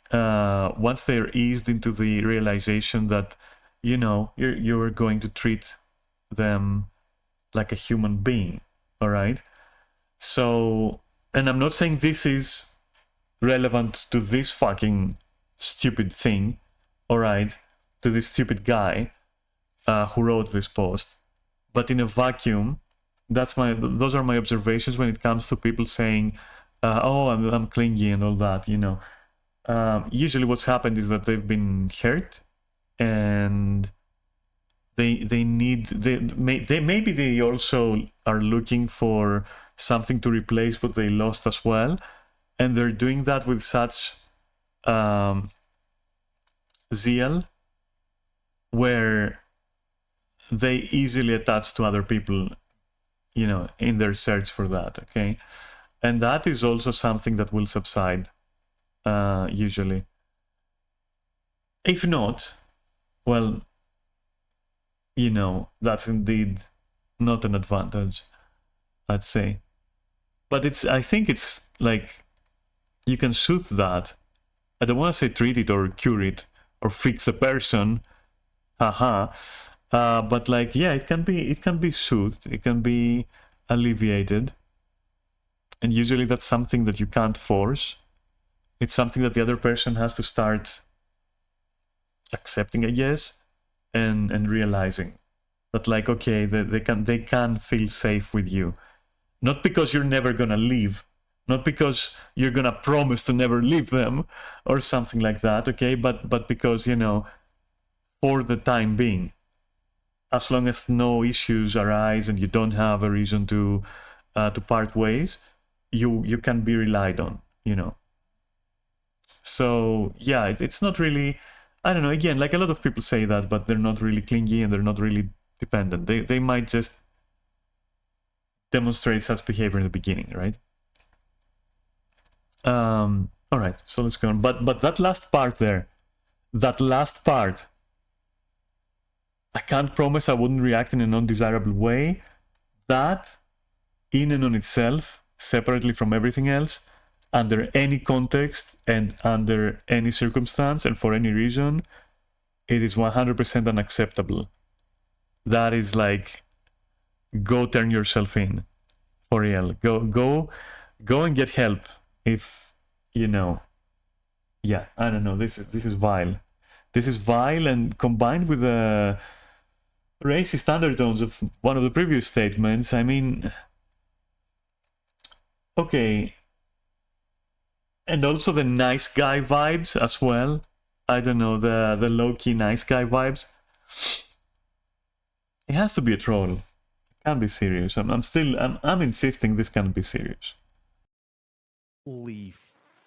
eased into the realization that, you're going to treat them like a human being. All right? So, and I'm not saying this is relevant to this fucking stupid thing, all right, to this stupid guy who wrote this post, but in a vacuum, those are my observations when it comes to people saying, "Oh, I'm clingy" and all that. Usually, what's happened is that they've been hurt, and maybe they also are looking for something to replace what they lost as well. And they're doing that with such zeal, where they easily attach to other people, in their search for that, okay? And that is also something that will subside, usually. If not, well, that's indeed not an advantage, I'd say. But I think it's like, you can soothe that. I don't want to say treat it or cure it or fix the person, but like, yeah, it can be soothed, it can be alleviated, and usually that's something that you can't force. It's something that the other person has to start accepting, I guess, and realizing that, like, okay, they can feel safe with you, not because you're never gonna leave. Not because you're gonna promise to never leave them or something like that, okay? But because, for the time being, as long as no issues arise and you don't have a reason to part ways, you can be relied on, So yeah, it's not really, I don't know. Again, like, a lot of people say that, but they're not really clingy and they're not really dependent. They might just demonstrate such behavior in the beginning, right? All right, so let's go on. But that last part, I can't promise I wouldn't react in a non-desirable way. That, in and on itself, separately from everything else, under any context and under any circumstance and for any reason, it is 100% unacceptable. That is like, go turn yourself in, for real. Go Go and get help if you know. Yeah, I don't know. This is vile. This is vile, and combined with the racist undertones of one of the previous statements, I mean, okay. And also the nice guy vibes as well. I don't know, the low-key nice guy vibes. It has to be a troll. It can't be serious. I'm insisting this can't be serious. Holy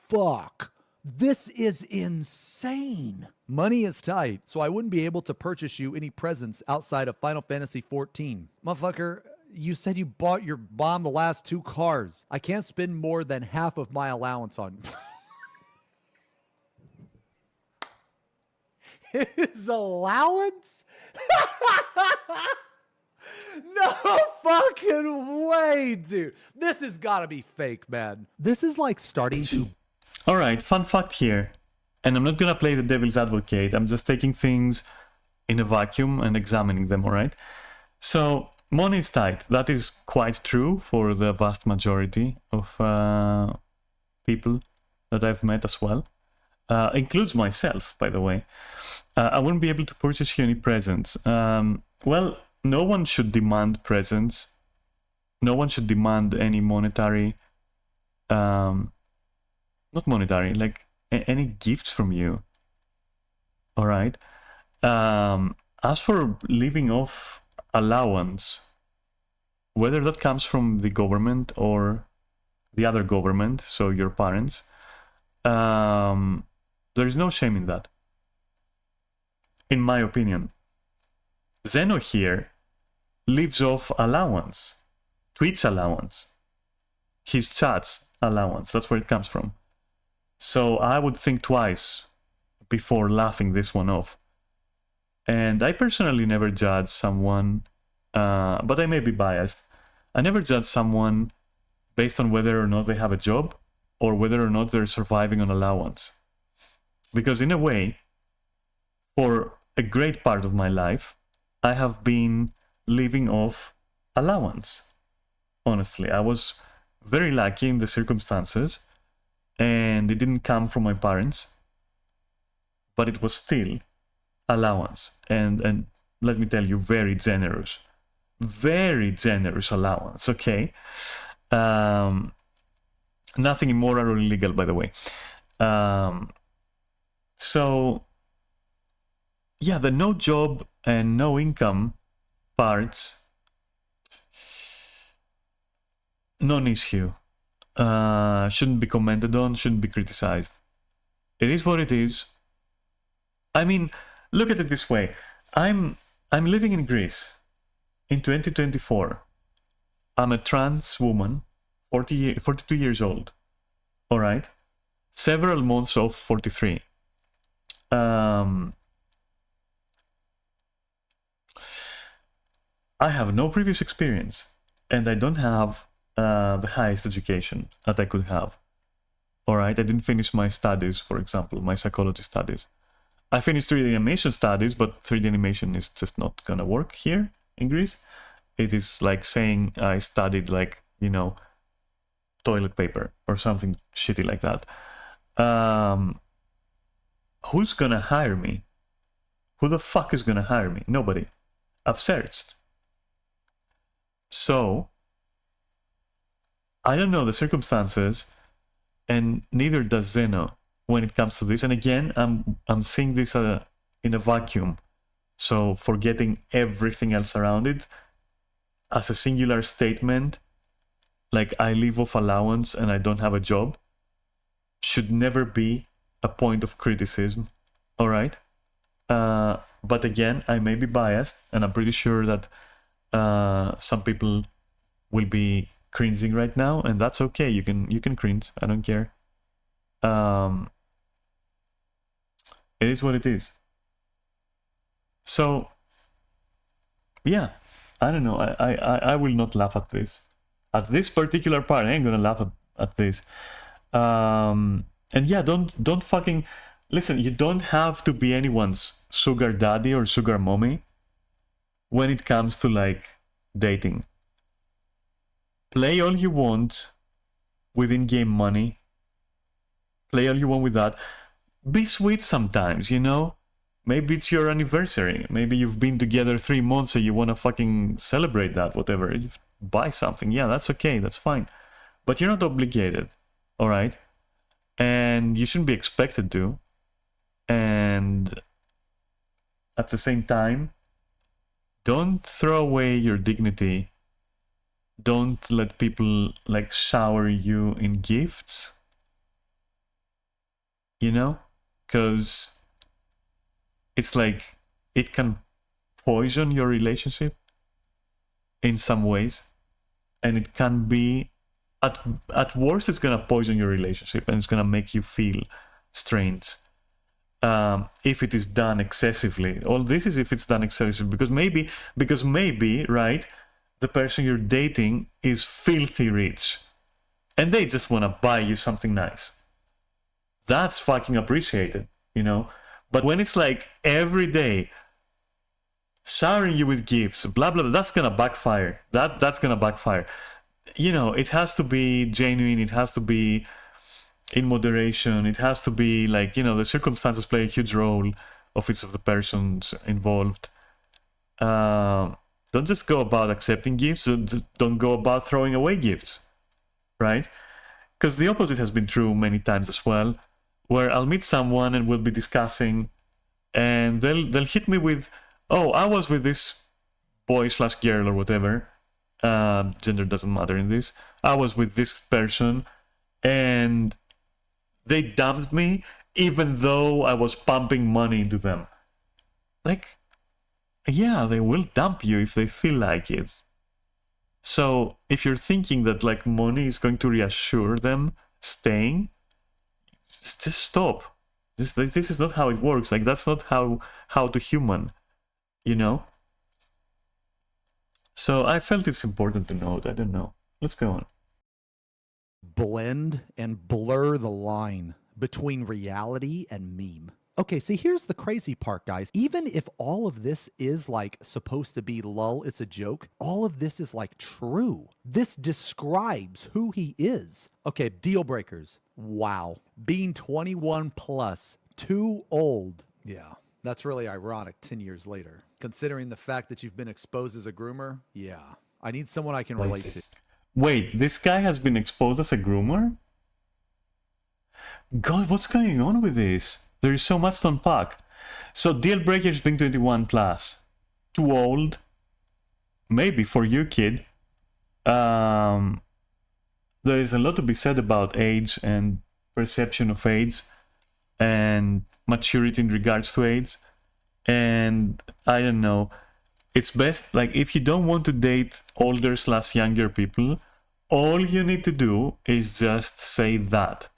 fuck. This is insane. Money is tight, so I wouldn't be able to purchase you any presents outside of Final Fantasy XIV. Motherfucker, you said you bought your mom the last 2 cars. I can't spend more than half of my allowance on his allowance? No fucking way, dude. This has got to be fake, man. This is like starting to... Alright, fun fact here. And I'm not gonna play the devil's advocate. I'm just taking things in a vacuum and examining them, alright? So, money is tight. That is quite true for the vast majority of people that I've met as well. Includes myself, by the way. I wouldn't be able to purchase you any presents. Well, no one should demand presents. No one should demand any monetary... not monetary, like any gifts from you. Alright? As for living off allowance, whether that comes from the government or the other government, so your parents, there is no shame in that. In my opinion. Zeno here lives off allowance. Twitch allowance. His chat's allowance. That's where it comes from. So I would think twice before laughing this one off. And I personally never judge someone, but I may be biased. I never judge someone based on whether or not they have a job or whether or not they're surviving on allowance. Because in a way, for a great part of my life, I have been living off allowance. Honestly, I was very lucky in the circumstances, and it didn't come from my parents, but it was still allowance. And let me tell you, very generous allowance, okay? Nothing immoral or illegal, by the way. So, yeah, the no job and no income parts, non-issue. Shouldn't be commented on, shouldn't be criticized. It is what it is. I mean, look at it this way. I'm living in Greece in 2024. I'm a trans woman, 42 years old. All right? Several months off 43. I have no previous experience, and I don't have the highest education that I could have. All right, I didn't finish my studies, for example, my psychology studies. I finished 3D animation studies, but 3D animation is just not gonna work here in Greece. It is like saying I studied, like, you know, toilet paper or something shitty like that. Who's gonna hire me? Who the fuck is gonna hire me? Nobody. I've searched. So, I don't know the circumstances, and neither does Zeno when it comes to this. And again, I'm seeing this in a vacuum. So forgetting everything else around it, as a singular statement, like I live off allowance and I don't have a job, should never be a point of criticism. All right? But again, I may be biased, and I'm pretty sure that some people will be cringing right now, and that's okay. You can cringe. I don't care. It is what it is. So yeah, I don't know. I will not laugh at this. At this particular part, I ain't gonna laugh at this. And yeah, don't fucking listen. You don't have to be anyone's sugar daddy or sugar mommy when it comes to like dating. Play all you want, with in-game money. Play all you want with that. Be sweet sometimes, you know? Maybe it's your anniversary. Maybe you've been together 3 months, so you want to fucking celebrate that, whatever. You buy something. Yeah, that's okay. That's fine. But you're not obligated, all right? And you shouldn't be expected to. And at the same time, don't throw away your dignity. Don't let people like shower you in gifts. You know? Because it's like it can poison your relationship in some ways. And it can be, at worst, it's going to poison your relationship and it's going to make you feel strange. If it is done excessively. All this is if it's done excessively, because maybe, right, the person you're dating is filthy rich and they just want to buy you something nice. That's fucking appreciated, you know? But when it's like every day showering you with gifts, blah, blah, blah, that's gonna backfire. That's gonna backfire. You know, it has to be genuine, it has to be in moderation, it has to be like, you know, the circumstances play a huge role of each of the persons involved. Don't just go about accepting gifts, don't go about throwing away gifts, right? Because the opposite has been true many times as well, where I'll meet someone and we'll be discussing and they'll hit me with, oh, I was with this boy/girl or whatever, gender doesn't matter in this, I was with this person and they dumped me even though I was pumping money into them. Like, yeah, they will dump you if they feel like it. So if you're thinking that like money is going to reassure them staying, just stop. This is not how it works. Like, that's not how to human, you know? So I felt it's important to note. I don't know. Let's go on. Blend and blur the line between reality and meme. Okay, see, here's the crazy part, guys. Even if all of this is like supposed to be lol, it's a joke, all of this is like true. This describes who he is. Okay, deal breakers. Wow. Being 21 plus, too old. Yeah, that's really ironic 10 years later. Considering the fact that you've been exposed as a groomer, yeah. I need someone I can relate to. Wait, this guy has been exposed as a groomer? God, what's going on with this? There is so much to unpack. So deal breakers being 21 plus. Too old? Maybe for you, kid. There is a lot to be said about age and perception of age and maturity in regards to age. And I don't know. It's best, like, if you don't want to date older/younger people, all you need to do is just say that.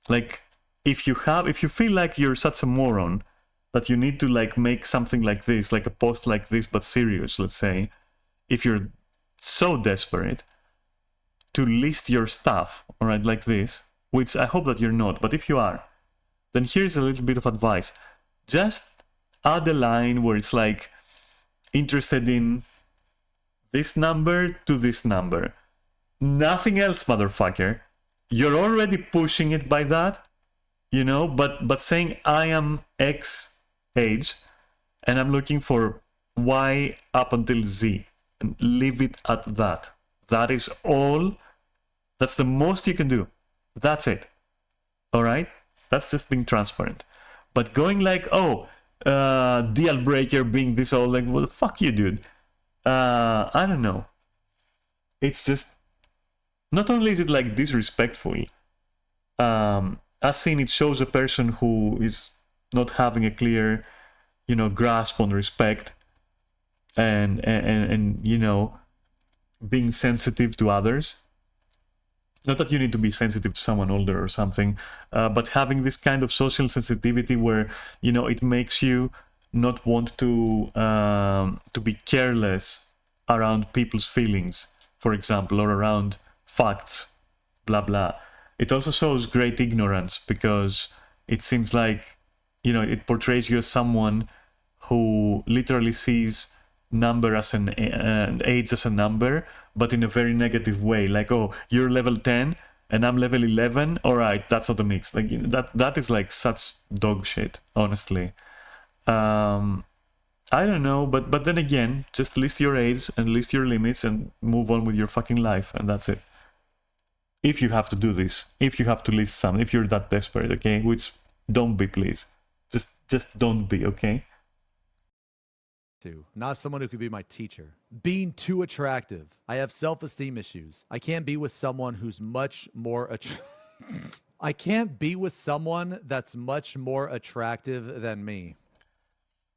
Like, if you feel like you're such a moron that you need to like make something like this, like a post like this but serious, let's say, if you're so desperate to list your stuff, all right, like this, which I hope that you're not, but if you are, then here's a little bit of advice. Just add a line where it's like, interested in this number to this number. Nothing else, motherfucker. You're already pushing it by that, you know, but saying I am X age and I'm looking for Y up until Z, and leave it at that. That is all. That's the most you can do. That's it. All right? That's just being transparent. But going like, oh, deal breaker being this old, like, well, fuck you, dude. I don't know. It's just, not only is it like disrespectful, as seen, it shows a person who is not having a clear, you know, grasp on respect and you know, being sensitive to others. Not that you need to be sensitive to someone older or something, but having this kind of social sensitivity where, you know, it makes you not want to be careless around people's feelings, for example, or around facts, blah blah. It also shows great ignorance, because it seems like, you know, it portrays you as someone who literally sees number as and age as a number, but in a very negative way. Like, oh, you're level 10 and I'm level 11, all right, that's not a mix. Like that is like such dog shit, honestly. I don't know, but then again, just list your age and list your limits and move on with your fucking life, and that's it. If you have to do this, if you have to list some, if you're that desperate, okay? Which don't be, please. Just don't be, okay? Not someone who could be my teacher. Being too attractive. I have self-esteem issues. I can't be with someone who's much more I can't be with someone that's much more attractive than me.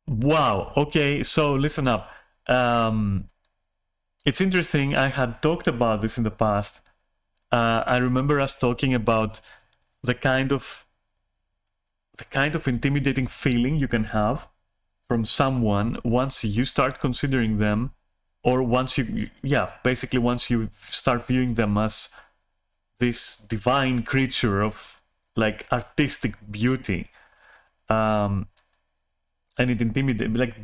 Wow. Okay, so listen up. It's interesting. I had talked about this in the past. I remember us talking about the kind of intimidating feeling you can have from someone once you start considering them, or once you start viewing them as this divine creature of like artistic beauty. And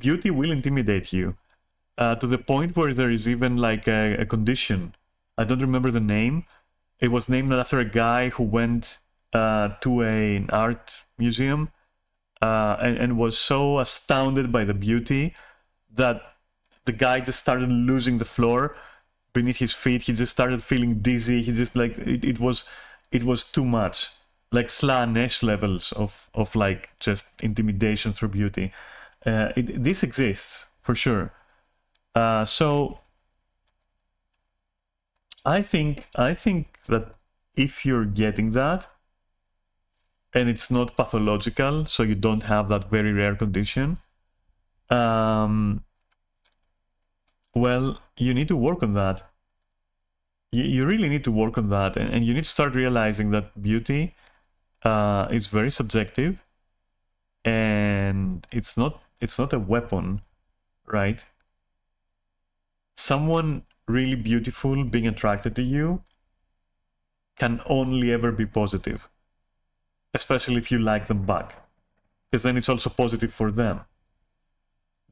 beauty will intimidate you to the point where there is even like a condition. I don't remember the name. It was named after a guy who went to an art museum and was so astounded by the beauty that the guy just started losing the floor beneath his feet. He just started feeling dizzy. He just like it was too much, like Slanesh levels of like just intimidation through beauty. This exists for sure. So I think that if you're getting that, and it's not pathological, so you don't have that very rare condition, well, you need to work on that. You really need to work on that, and you need to start realizing that beauty is very subjective, and it's not a weapon, right? Someone really beautiful being attracted to you can only ever be positive, especially if you like them back, because then it's also positive for them.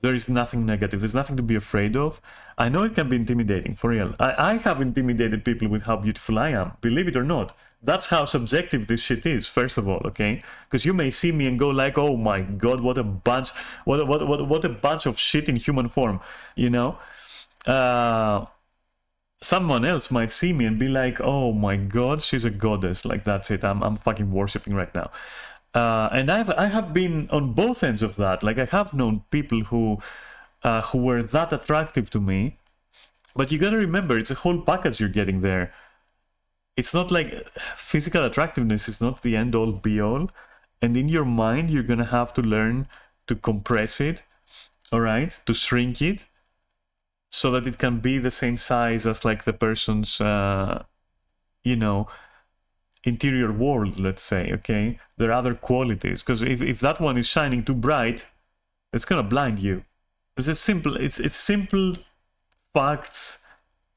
There is nothing negative. There's nothing to be afraid of. I know it can be intimidating, for real. I have intimidated people with how beautiful I am, believe it or not. That's how subjective this shit is, first of all, okay? Because you may see me and go like, oh my god, what a bunch of shit in human form, you know? Someone else might see me and be like, oh my god, she's a goddess. Like, that's it. I'm fucking worshipping right now. And I have been on both ends of that. Like, I have known people who were that attractive to me. But you gotta remember, it's a whole package you're getting there. It's not like physical attractiveness is not the end-all, be-all. And in your mind, you're gonna have to learn to compress it, all right? To shrink it, so that it can be the same size as like the person's, interior world, let's say, okay? There are other qualities, because if that one is shining too bright, it's gonna blind you. It's simple facts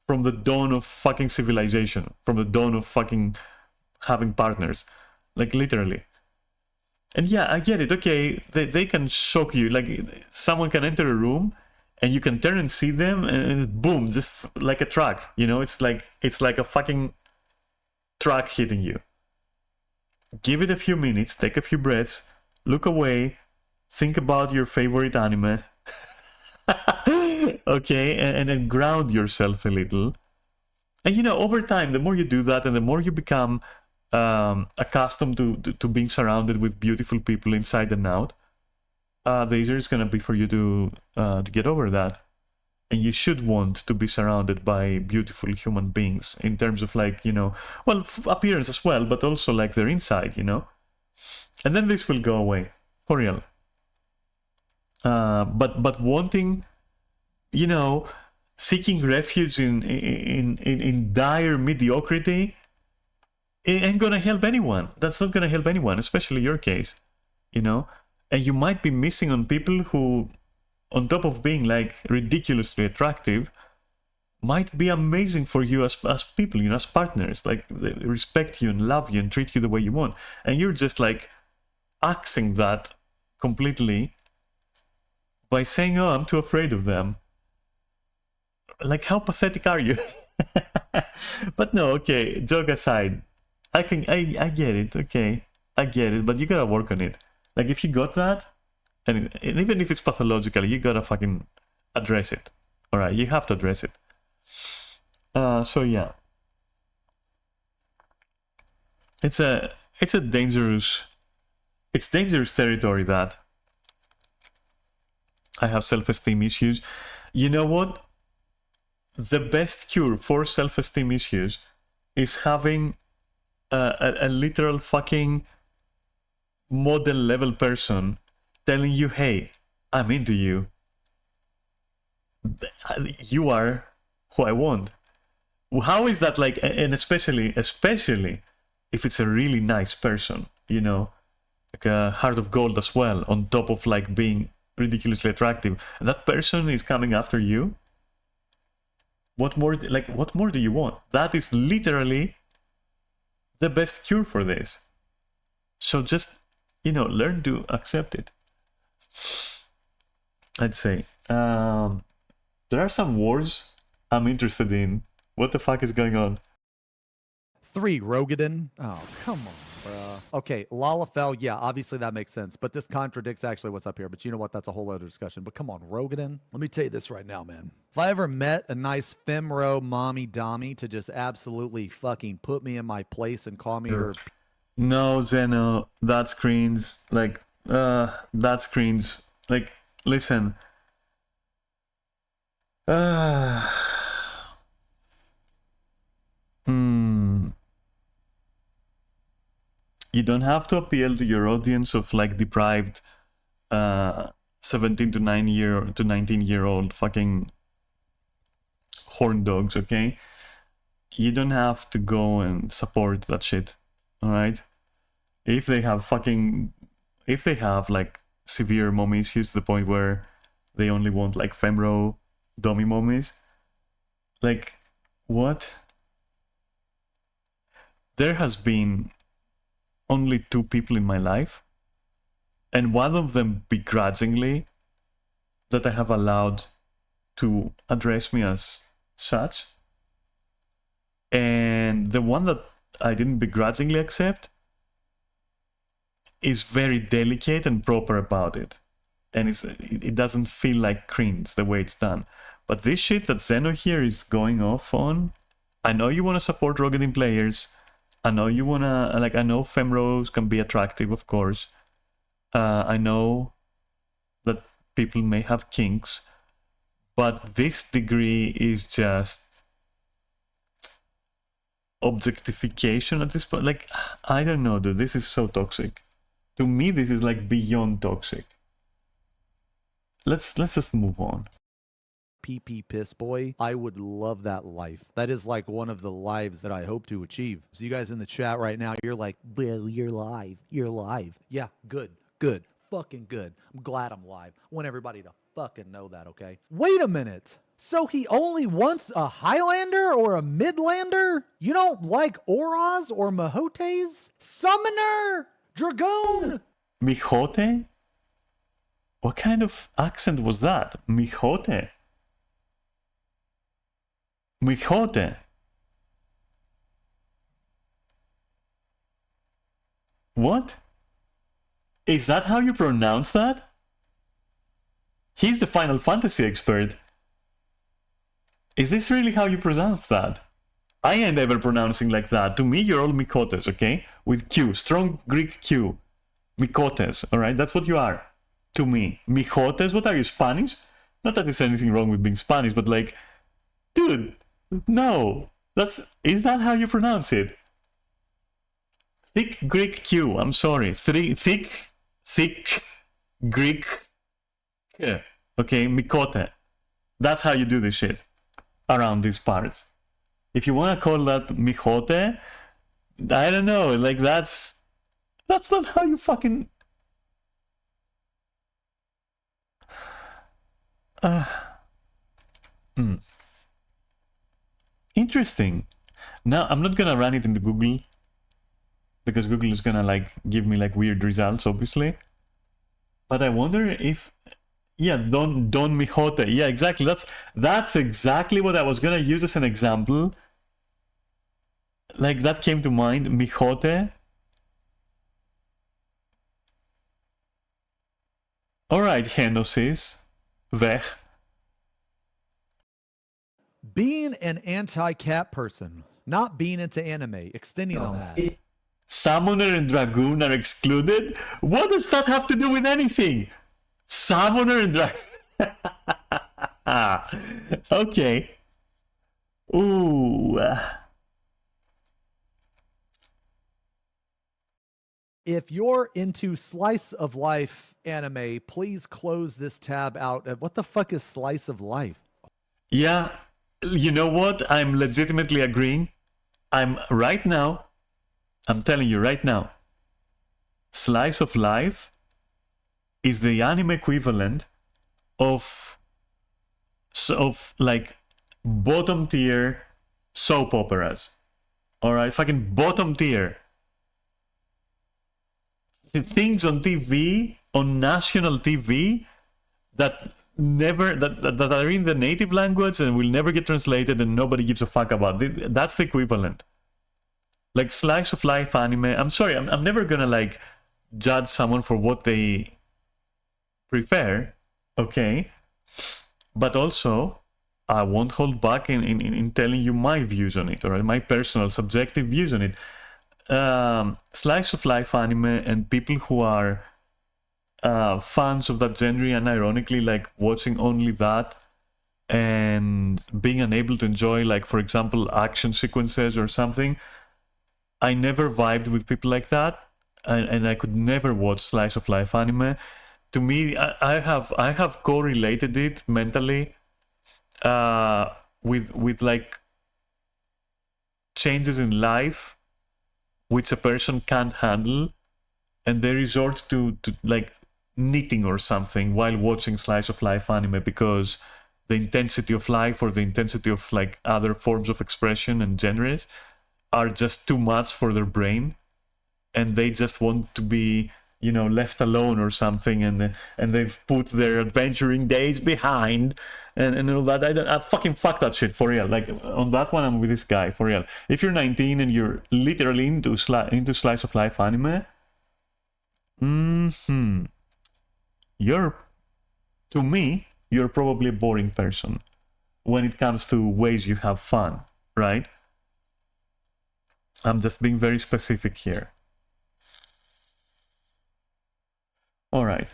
from the dawn of fucking civilization, from the dawn of fucking having partners, like literally. And yeah, I get it, okay, they can shock you, like someone can enter a room and you can turn and see them and boom, just like a truck, you know? It's like a fucking truck hitting you. Give it a few minutes, take a few breaths, look away, think about your favorite anime, okay, and then ground yourself a little. And over time, the more you do that and the more you become accustomed to being surrounded with beautiful people inside and out, the easier it's going to be for you to get over that. And you should want to be surrounded by beautiful human beings in terms of like, appearance as well, but also like their inside, And then this will go away, for real. But wanting, seeking refuge in dire mediocrity, it ain't gonna help anyone. That's not gonna help anyone, especially your case, And you might be missing on people who, on top of being like ridiculously attractive, might be amazing for you as people, as partners. Like, they respect you and love you and treat you the way you want. And you're just like axing that completely by saying, oh, I'm too afraid of them. Like, how pathetic are you? But no, okay, joke aside. I get it, okay. I get it, but you gotta work on it. Like, if you got that, and even if it's pathological, you gotta fucking address it. Alright, you have to address it. So yeah. It's dangerous territory that I have self-esteem issues. You know what? The best cure for self-esteem issues is having a literal fucking model level person telling you, hey, I'm into you. You are who I want. How is that like, and especially if it's a really nice person, you know, like a heart of gold as well, on top of like being ridiculously attractive. And that person is coming after you. What more do you want? That is literally the best cure for this. So just, you know, learn to accept it. I'd say. There are some wars I'm interested in. What the fuck is going on? 3, Rogadin. Oh, come on, bruh. Okay, Lalafell, yeah, obviously that makes sense, but this contradicts actually what's up here. But you know what? That's a whole other discussion. But come on, Rogadin. Let me tell you this right now, man. If I ever met a nice femro mommy dommy to just absolutely fucking put me in my place and call me her... No, Zeno, that's cringe. Like, that's cringe. Like, listen. You don't have to appeal to your audience of like deprived 17 to 19-year-old fucking horn dogs, okay? You don't have to go and support that shit, alright? If they have like severe mommy issues to the point where they only want like femro dummy mommies, like, what? There has been only 2 people in my life, and one of them begrudgingly, that I have allowed to address me as such, and the one that I didn't begrudgingly accept is very delicate and proper about it, and it doesn't feel like cringe the way it's done. But this shit that Zeno here is going off on, I know you want to support Rogadin players, I know you wanna, like, I know femros can be attractive, of course. I know that people may have kinks, but this degree is just objectification at this point. Like, I don't know, dude, this is so toxic. To me, this is like beyond toxic. Let's just move on. PP piss boy, I would love that life. That is like one of the lives that I hope to achieve. So you guys in the chat right now, you're like, well, you're live. You're live. Yeah, good. Fucking good. I'm glad I'm live. I want everybody to fucking know that, okay? Wait a minute. So he only wants a Highlander or a Midlander? You don't like Auras or Mahotes? Summoner! Dragoon! Mijote? What kind of accent was that? Mijote? Mijote. What? Is that how you pronounce that? He's the Final Fantasy expert. Is this really how you pronounce that? I ain't ever pronouncing like that. To me, you're all Mikotes, okay? With Q, strong Greek Q. Mikotes, alright? That's what you are. To me. Mijotes, what are you, Spanish? Not that there's anything wrong with being Spanish, but like, dude, no. Is that how you pronounce it? Thick Greek Q, I'm sorry. Thick Greek K. Okay, Mikote. That's how you do this shit around these parts. If you want to call that Mijote, I don't know, like that's not how you fucking... Interesting. Now, I'm not gonna run it into Google, because Google is gonna like give me like weird results, obviously. But I wonder if... Yeah, Don Mijote. Yeah, exactly. That's exactly what I was gonna use as an example. Like, that came to mind. Mijote. Alright, Henosis. Weg. Being an anti-cat person, not being into anime, extending on that. Summoner and Dragoon are excluded? What does that have to do with anything? Summoner and Dragoon. Okay. Ooh. If you're into slice of life anime, please close this tab out. What the fuck is slice of life? Yeah. You know what? I'm legitimately agreeing. I'm telling you right now, slice of life is the anime equivalent of like bottom tier soap operas. All right, fucking bottom tier. The things on TV, on national TV, that are in the native language and will never get translated and nobody gives a fuck about. That's the equivalent. Like slice of life anime. I'm sorry, I'm never gonna like judge someone for what they prefer, okay? But also, I won't hold back in telling you my views on it, or my personal subjective views on it. Slice of life anime and people who are fans of that genre and ironically like watching only that and being unable to enjoy, like, for example, action sequences or something. I never vibed with people like that, and I could never watch slice of life anime. To me, I have correlated it mentally with like changes in life which a person can't handle, and they resort to like knitting or something while watching slice of life anime because the intensity of life or the intensity of like other forms of expression and genres are just too much for their brain, and they just want to be, you know, left alone or something, and they've put their adventuring days behind and all that. I fucking fuck that shit, for real. Like, on that one, I'm with this guy, for real. If you're 19 and you're literally into slice of life anime, to me, you're probably a boring person when it comes to ways you have fun, right? I'm just being very specific here. All right.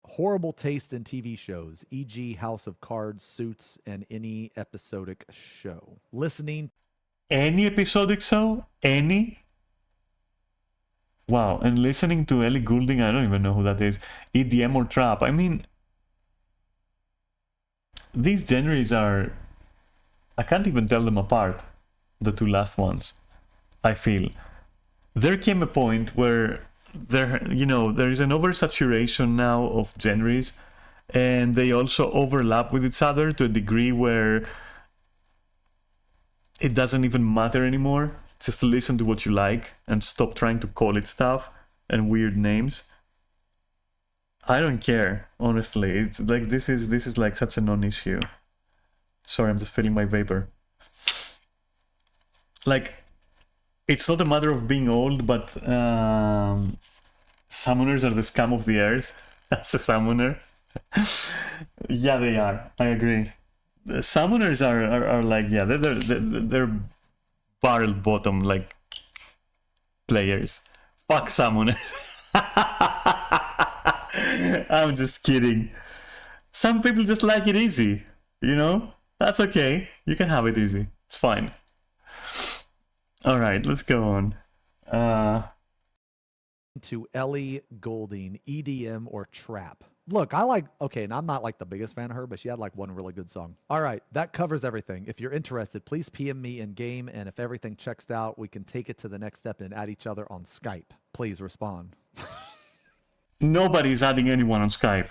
Horrible taste in TV shows, e.g. House of Cards, Suits, and any episodic show. Listening. Any episodic show? Any? Wow, and listening to Ellie Goulding, I don't even know who that is. EDM or trap? I mean, these genres are... I can't even tell them apart, the two last ones, I feel. There came a point where there is an oversaturation now of genres, and they also overlap with each other to a degree where it doesn't even matter anymore. Just listen to what you like and stop trying to call it stuff and weird names. I don't care, honestly. It's like this is like such a non-issue. Sorry, I'm just filling my vapor. Like, it's not a matter of being old, but summoners are the scum of the earth. As a summoner. Yeah, they are. I agree. The summoners are like, yeah, they're barrel bottom like players. Fuck summoners. I'm just kidding. Some people just like it easy, you know? That's okay. You can have it easy. It's fine. All right, let's go on. To Ellie Goulding, EDM or trap. Look, and I'm not like the biggest fan of her, but she had like one really good song. All right, that covers everything. If you're interested, please PM me in game, and if everything checks out, we can take it to the next step and add each other on Skype. Please respond. Nobody's adding anyone on Skype.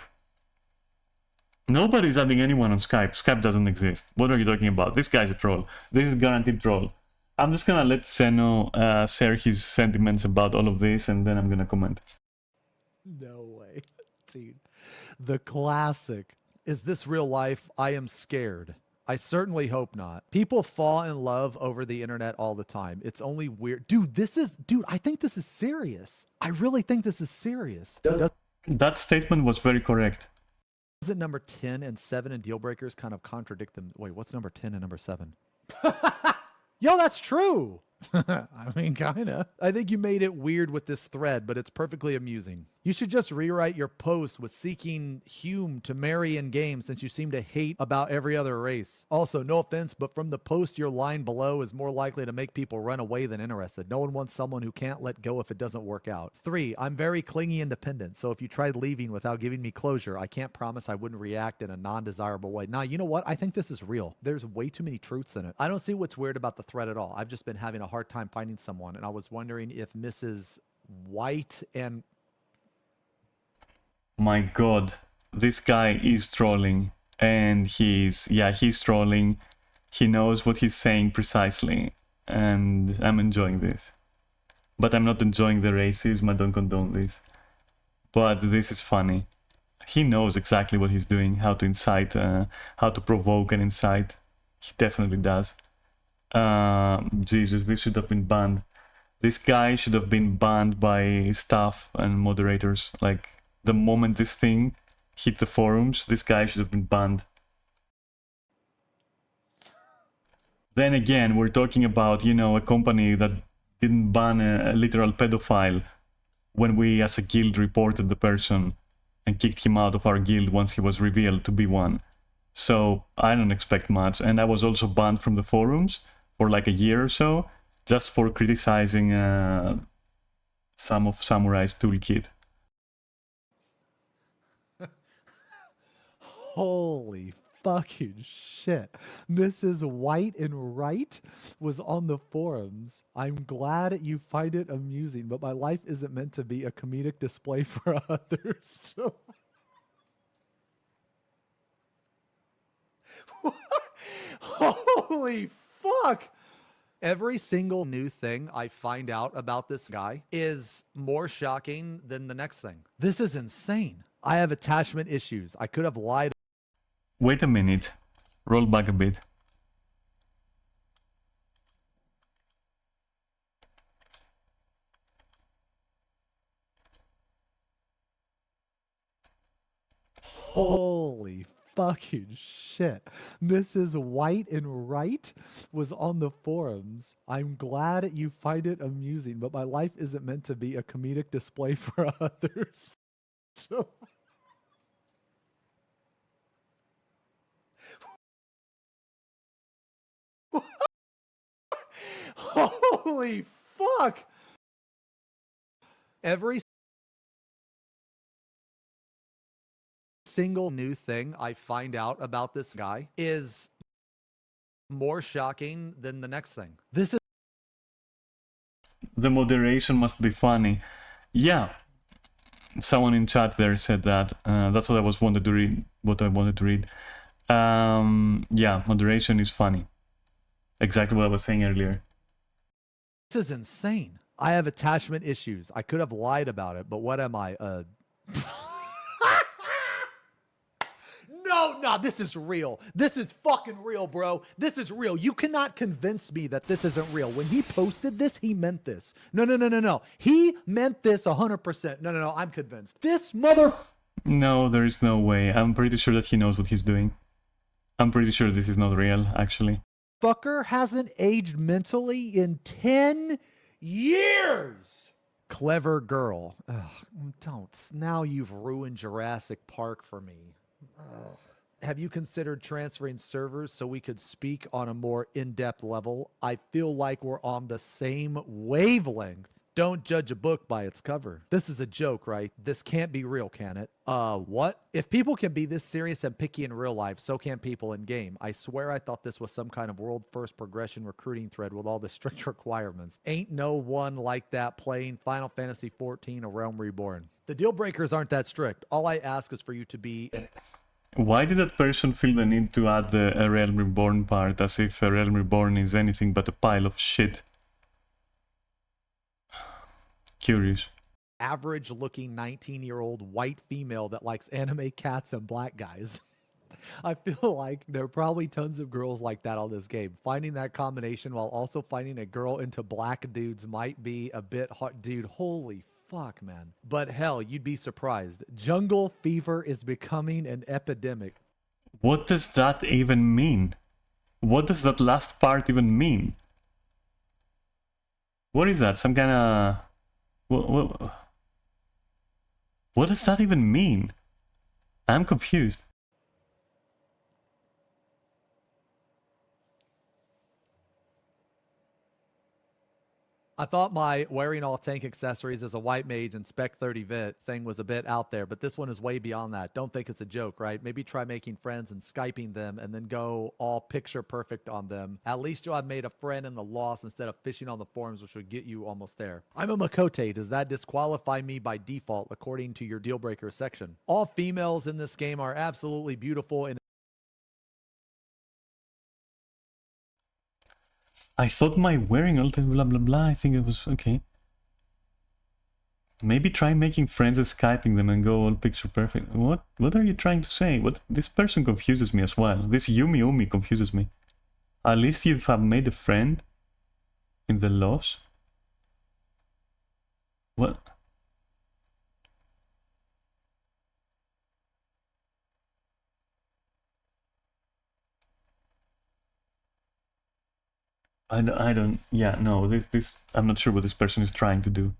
Nobody's adding anyone on Skype. Skype doesn't exist. What are you talking about? This guy's a troll. This is guaranteed troll. I'm just gonna let Zeno share his sentiments about all of this, and then I'm gonna comment. No way. Dude. The classic. Is this real life? I am scared. I certainly hope not. People fall in love over the internet all the time. It's only weird. Dude, I think this is serious. I really think this is serious. That statement was very correct. Doesn't number 10 and 7 in deal breakers kind of contradict them? Wait, what's number 10 and number 7? Yo, that's true. I mean, kind of. I think you made it weird with this thread, but it's perfectly amusing. You should just rewrite your post with seeking Hume to marry in game, since you seem to hate about every other race. Also, no offense, but from the post, your line below is more likely to make people run away than interested. No one wants someone who can't let go if it doesn't work out. 3, I'm very clingy and dependent, so if you tried leaving without giving me closure, I can't promise I wouldn't react in a non-desirable way. Nah, you know what? I think this is real. There's way too many truths in it. I don't see what's weird about the thread at all. I've just been having a hard time finding someone, and I was wondering if Mrs. White and... My god, this guy is trolling, and he's trolling. He knows what he's saying precisely, and I'm enjoying this. But I'm not enjoying the racism, I don't condone this. But this is funny. He knows exactly what he's doing, how to incite, how to provoke and incite. He definitely does. Jesus, this should have been banned. This guy should have been banned by staff and moderators. Like, the moment this thing hit the forums, this guy should have been banned. Then again, we're talking about, you know, a company that didn't ban a literal pedophile when we as a guild reported the person and kicked him out of our guild once he was revealed to be one. So I don't expect much. And I was also banned from the forums for like a year or so, just for criticizing some of Samurai's toolkit. Holy fucking shit. Mrs. White and Wright was on the forums. I'm glad you find it amusing, but my life isn't meant to be a comedic display for others. Holy fuck. Every single new thing I find out about this guy is more shocking than the next thing. This is insane. I have attachment issues. I could have lied. Wait a minute. Roll back a bit. Holy fucking shit. Mrs. White and Wright was on the forums. I'm glad you find it amusing, but my life isn't meant to be a comedic display for others. Holy fuck. Every single new thing I find out about this guy is more shocking than the next thing. This is... The moderation must be funny. Yeah. Someone in chat there said that. That's what I wanted to read. Yeah, moderation is funny. Exactly what I was saying earlier. This is insane. I have attachment issues. I could have lied about it, but what am I? No, this is real. This is fucking real, bro. This is real. You cannot convince me that this isn't real. When he posted this, he meant this. No. He meant this 100%. No, I'm convinced. This mother... No, there is no way. I'm pretty sure that he knows what he's doing. I'm pretty sure this is not real, actually. Fucker hasn't aged mentally in 10 years. Clever girl. Ugh, don't. Now you've ruined Jurassic Park for me. Ugh. Have you considered transferring servers so we could speak on a more in-depth level? I feel like we're on the same wavelength. Don't judge a book by its cover. This is a joke, right? This can't be real, can it? What? If people can be this serious and picky in real life, so can people in game. I swear I thought this was some kind of world first progression recruiting thread with all the strict requirements. Ain't no one like that playing Final Fantasy XIV: A Realm Reborn. The deal breakers aren't that strict. All I ask is for you to be... Why did that person feel the need to add the A Realm Reborn part, as if A Realm Reborn is anything but a pile of shit? Curious. Average looking 19-year-old white female that likes anime cats and black guys. I feel like there are probably tons of girls like that on this game. Finding that combination while also finding a girl into black dudes might be a bit hard. Dude, holy fuck, man. But hell, you'd be surprised. Jungle fever is becoming an epidemic. What does that even mean? What does that last part even mean? What is that? Some kind of... What does that even mean? I'm confused. I thought my wearing all tank accessories as a white mage and spec 30 vit thing was a bit out there, but this one is way beyond that. Don't think it's a joke, right? Maybe try making friends and Skyping them and then go all picture perfect on them. At least you'll have made a friend in the loss instead of fishing on the forums, which would get you almost there. I'm a Makote. Does that disqualify me by default according to your deal breaker section? All females in this game are absolutely beautiful and I thought my wearing all blah blah blah, I think it was okay. Maybe try making friends and Skyping them and go all picture perfect. What are you trying to say? What? This person confuses me as well. This Yumi Umi confuses me. At least you have made a friend in the loss. What? I don't, yeah, no, this, I'm not sure what this person is trying to do.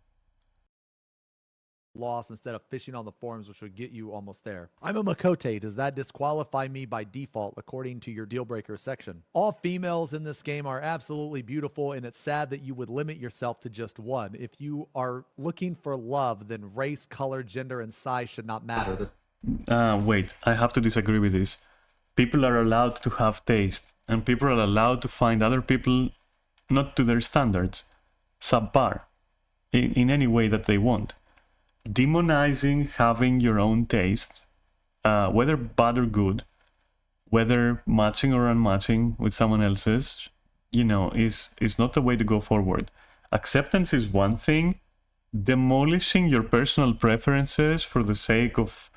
loss instead of fishing on the forums, which would get you almost there. I'm a Makote. Does that disqualify me by default according to your deal breaker section? All females in this game are absolutely beautiful, and it's sad that you would limit yourself to just one. If you are looking for love, then race, color, gender, and size should not matter. Wait, I have to disagree with this. People are allowed to have taste, and people are allowed to find other people not to their standards, subpar, in any way that they want. Demonizing having your own taste, whether bad or good, whether matching or unmatching with someone else's, is not the way to go forward. Acceptance is one thing. Demolishing your personal preferences for the sake of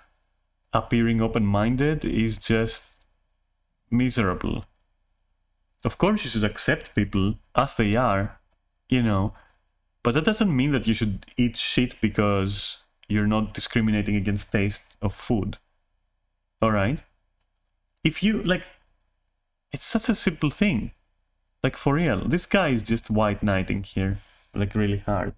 appearing open-minded is just miserable. Of course you should accept people as they are, but that doesn't mean that you should eat shit because you're not discriminating against taste of food. Alright? If you, it's such a simple thing. For real, this guy is just white knighting here, really hard.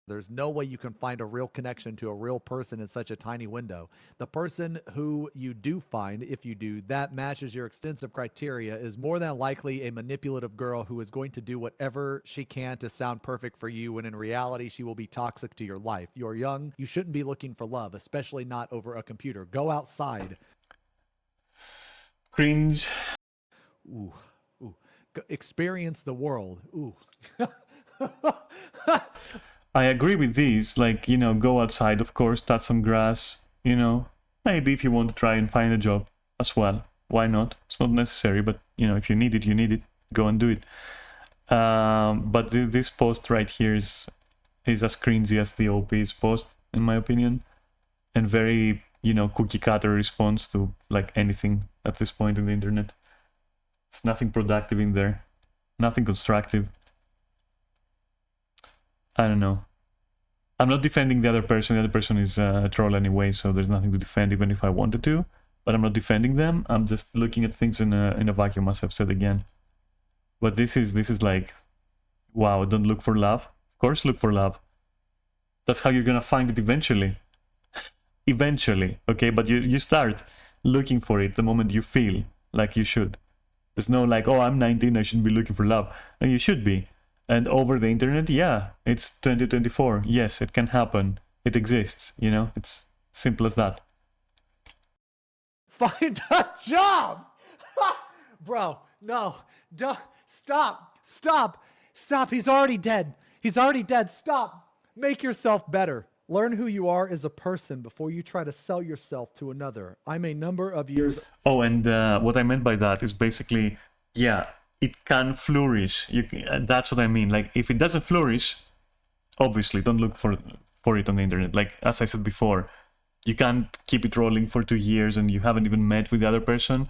There's no way you can find a real connection to a real person in such a tiny window. The person who you do find, if you do, that matches your extensive criteria is more than likely a manipulative girl who is going to do whatever she can to sound perfect for you, when in reality, she will be toxic to your life. You're young. You shouldn't be looking for love, especially not over a computer. Go outside. Cringe. Ooh. Experience the world. Ooh. I agree with these, go outside, of course, touch some grass, maybe if you want to try and find a job as well, why not? It's not necessary, but, if you need it, go and do it. But this post right here is as cringy as the OP's post, in my opinion, and very, cookie cutter response to, anything at this point in the internet. It's nothing productive in there, nothing constructive. I don't know. I'm not defending the other person. The other person is a troll anyway, so there's nothing to defend, even if I wanted to. But I'm not defending them. I'm just looking at things in a vacuum, as I've said again. But this is wow, don't look for love. Of course look for love. That's how you're gonna find it eventually. Eventually, okay? But you start looking for it the moment you feel like you should. There's no oh, I'm 19, I shouldn't be looking for love. And you should be. And over the internet, yeah, it's 2024. Yes, it can happen. It exists, It's simple as that. Find a job! Bro, no. Stop. He's already dead. Stop. Make yourself better. Learn who you are as a person before you try to sell yourself to another. I'm a number of years... Oh, and what I meant by that is basically, yeah, it can flourish. That's what I mean. If it doesn't flourish, obviously don't look for it on the internet. As I said before, You can't keep it rolling for 2 years and you haven't even met with the other person.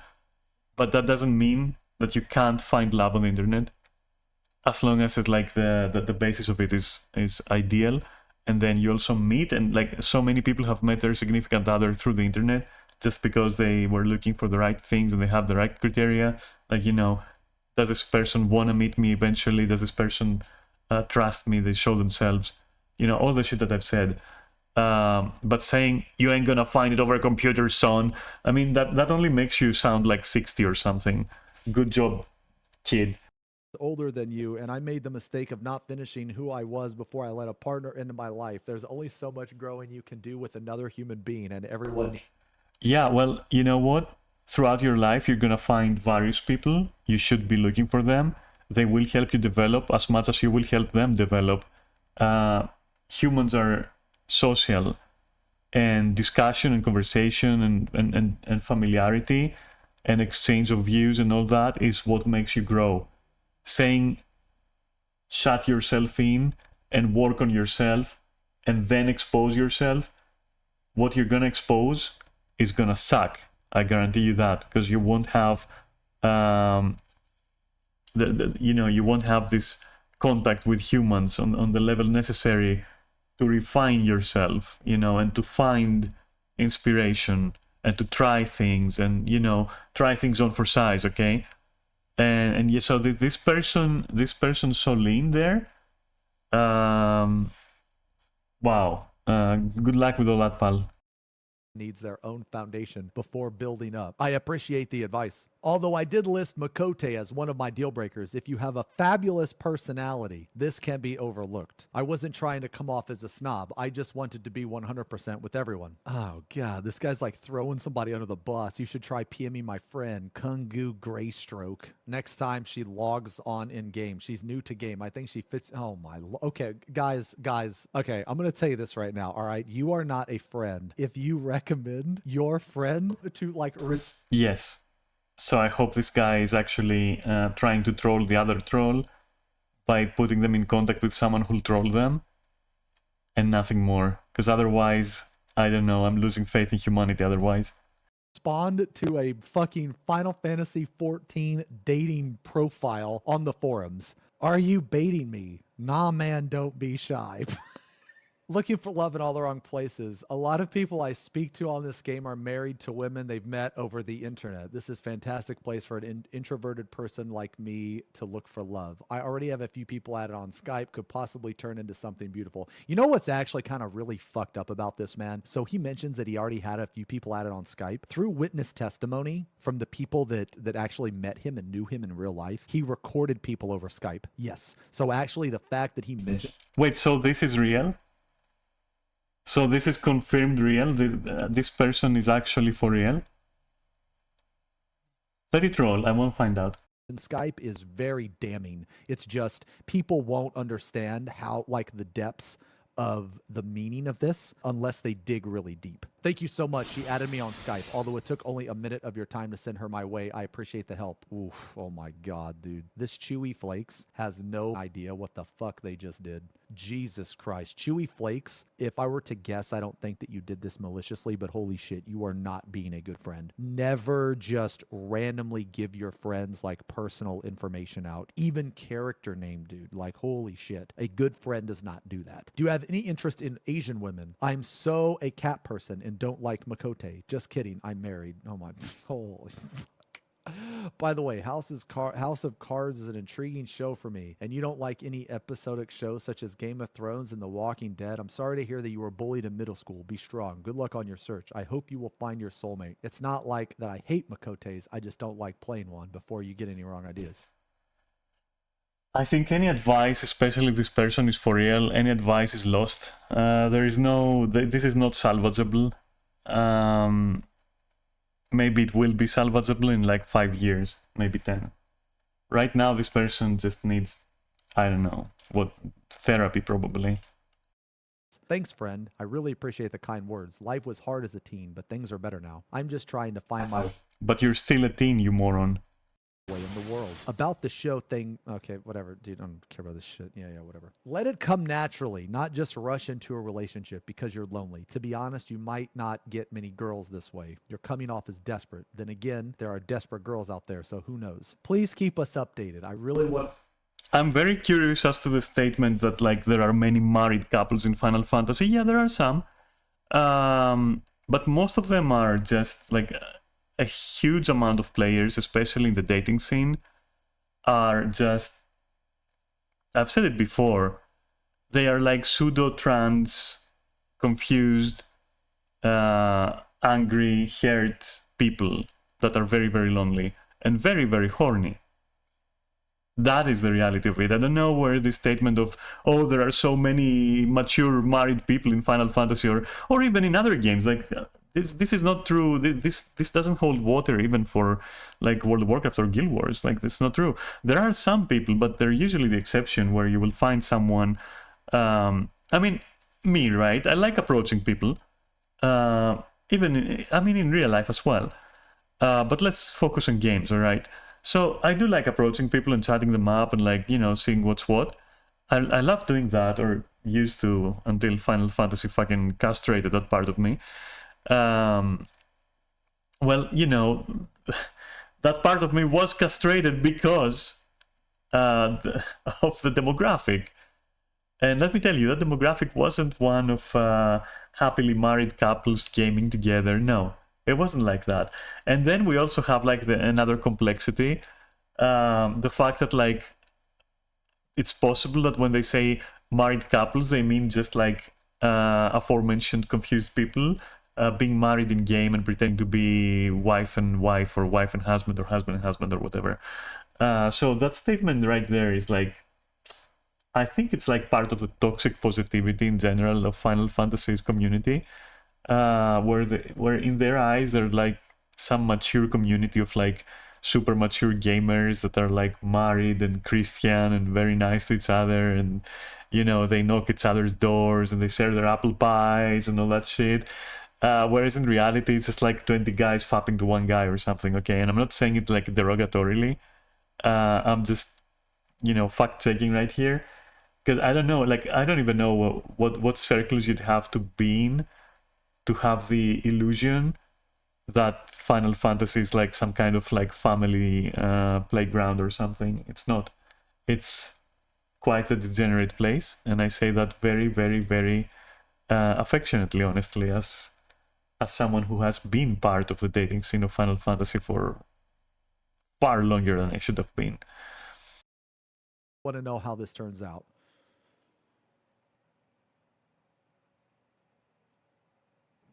But that doesn't mean that you can't find love on the internet, as long as it's like the basis of it is ideal. And then you also meet, and like so many people have met their significant other through the internet just because they were looking for the right things and they have the right criteria. Like, you know, does this person want to meet me eventually? Does this person trust me? They show themselves, you know, all the shit that I've said. But saying you ain't gonna find it over a computer, son, I mean, that only makes you sound like 60 or something. Good job, kid. Older than you, and I made the mistake of not finishing who I was before I let a partner into my life. There's only so much growing you can do with another human being, and everyone... Yeah, well, you know what? Throughout your life, you're gonna find various people. You should be looking for them. They will help you develop as much as you will help them develop. Humans are social, and discussion and conversation and familiarity and exchange of views and all that is what makes you grow. Saying shut yourself in and work on yourself and then expose yourself, what you're gonna expose is gonna suck. I guarantee you that, because you won't have you won't have this contact with humans on the level necessary to refine yourself, you know, and to find inspiration and to try things and, you know, try things on for size, okay? And yeah, so this person Solene there, wow, good luck with all that, pal. needs their own foundation before building up. I appreciate the advice. Although I did list Makote as one of my deal breakers. If you have a fabulous personality, this can be overlooked. I wasn't trying to come off as a snob. I just wanted to be 100% with everyone. Oh God, this guy's like throwing somebody under the bus. You should try PMing my friend, Kungu Greystroke. Next time she logs on in game. She's new to game. I think she fits. Oh my. Okay, guys. Okay, I'm going to tell you this right now. All right. You are not a friend. If you recommend your friend to like yes. So I hope this guy is actually trying to troll the other troll by putting them in contact with someone who'll troll them and nothing more. Because otherwise, I don't know, I'm losing faith in humanity otherwise. Respond to a fucking Final Fantasy XIV dating profile on the forums. Are you baiting me? Nah, man, don't be shy. Looking for love in all the wrong places. A lot of people I speak to on this game are married to women they've met over the internet. This is a fantastic place for an introverted person like me to look for love. I already have a few people added on Skype, could possibly turn into something beautiful. You know what's actually kind of really fucked up about this, man? So he mentions that he already had a few people added on Skype. Through witness testimony from the people that actually met him and knew him in real life, he recorded people over Skype. Yes. So actually the fact that he mentioned... Wait, so this is real? So this is confirmed real? This person is actually for real? Let it roll, I won't find out. And Skype is very damning. It's just people won't understand how, like, the depths of the meaning of this unless they dig really deep. Thank you so much. She added me on Skype. Although it took only a minute of your time to send her my way, I appreciate the help. Oof. Oh my God, dude. This Chewy Flakes has no idea what the fuck they just did. Jesus Christ. Chewy Flakes, if I were to guess, I don't think that you did this maliciously, but holy shit, you are not being a good friend. Never just randomly give your friends like personal information out. Even character name, dude. Like, holy shit. A good friend does not do that. Do you have any interest in Asian women? I'm so a cat person and don't like Makote. Just kidding. I'm married. Oh my. Holy fuck. By the way, House of Cards is an intriguing show for me, and you don't like any episodic shows such as Game of Thrones and The Walking Dead. I'm sorry to hear that you were bullied in middle school. Be strong. Good luck on your search. I hope you will find your soulmate. It's not like that I hate Makotes. I just don't like playing one before you get any wrong ideas. I think any advice, especially if this person is for real, any advice is lost. There is no... This is not salvageable. Maybe it will be salvageable in like 5 years, maybe 10. Right now, this person just needs, I don't know, what, therapy probably. Thanks, friend. I really appreciate the kind words. Life was hard as a teen, but things are better now. I'm just trying to find my... But you're still a teen, you moron. way in the world. About the show thing, okay, whatever, dude, I don't care about this shit. Yeah, whatever. Let it come naturally, not just rush into a relationship because you're lonely. To be honest, you might not get many girls this way. You're coming off as desperate. Then again, there are desperate girls out there, so who knows? Please keep us updated. I really want... I'm very curious as to the statement that like there are many married couples in Final Fantasy. Yeah, there are some. But most of them are just like a huge amount of players, especially in the dating scene, are just, I've said it before, they are like pseudo-trans, confused, angry, hurt people that are very, very lonely and very, very horny. That is the reality of it. I don't know where the statement of, oh, there are so many mature married people in Final Fantasy or even in other games, like this is not true. This doesn't hold water even for like World of Warcraft or Guild Wars. Like, this is not true. There are some people, but they're usually the exception, where you will find someone. I mean, me, right? I like approaching people, even in real life as well. But let's focus on games, all right? So I do like approaching people and chatting them up and like, seeing what's what. I love doing that, or used to, until Final Fantasy fucking castrated that part of me. Well, that part of me was castrated because of the demographic. And let me tell you, that demographic wasn't one of happily married couples gaming together. No, it wasn't like that. And then we also have like another complexity. The fact that like it's possible that when they say married couples, they mean just like aforementioned confused people being married in game and pretending to be wife and wife, or wife and husband, or husband and husband, or whatever. So that statement right there is like, I think it's like part of the toxic positivity in general of Final Fantasy's community, where in their eyes they're like some mature community of like super mature gamers that are like married and Christian and very nice to each other, and they knock each other's doors and they share their apple pies and all that shit. Whereas in reality it's just like 20 guys fapping to one guy or something. Okay, and I'm not saying it like derogatorily. I'm just fact checking right here. Because I don't know, like, I don't even know what circles you'd have to be in to have the illusion that Final Fantasy is like some kind of like family playground or something. It's not. It's quite a degenerate place, and I say that very, very, very affectionately, honestly, as someone who has been part of the dating scene of Final Fantasy for far longer than I should have been. Want to know how this turns out.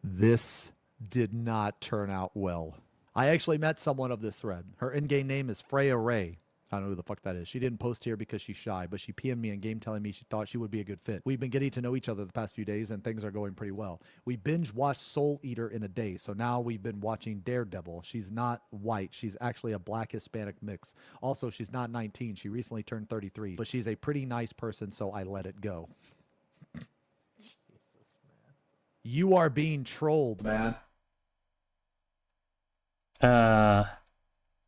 This did not turn out well. I actually met someone of this thread. Her in-game name is Freya Ray. I don't know who the fuck that is. She didn't post here because she's shy, but she PM'd me in game telling me she thought she would be a good fit. We've been getting to know each other the past few days, and things are going pretty well. We binge-watched Soul Eater in a day, so now we've been watching Daredevil. She's not white. She's actually a black-Hispanic mix. Also, she's not 19. She recently turned 33, but she's a pretty nice person, so I let it go. You are being trolled, man.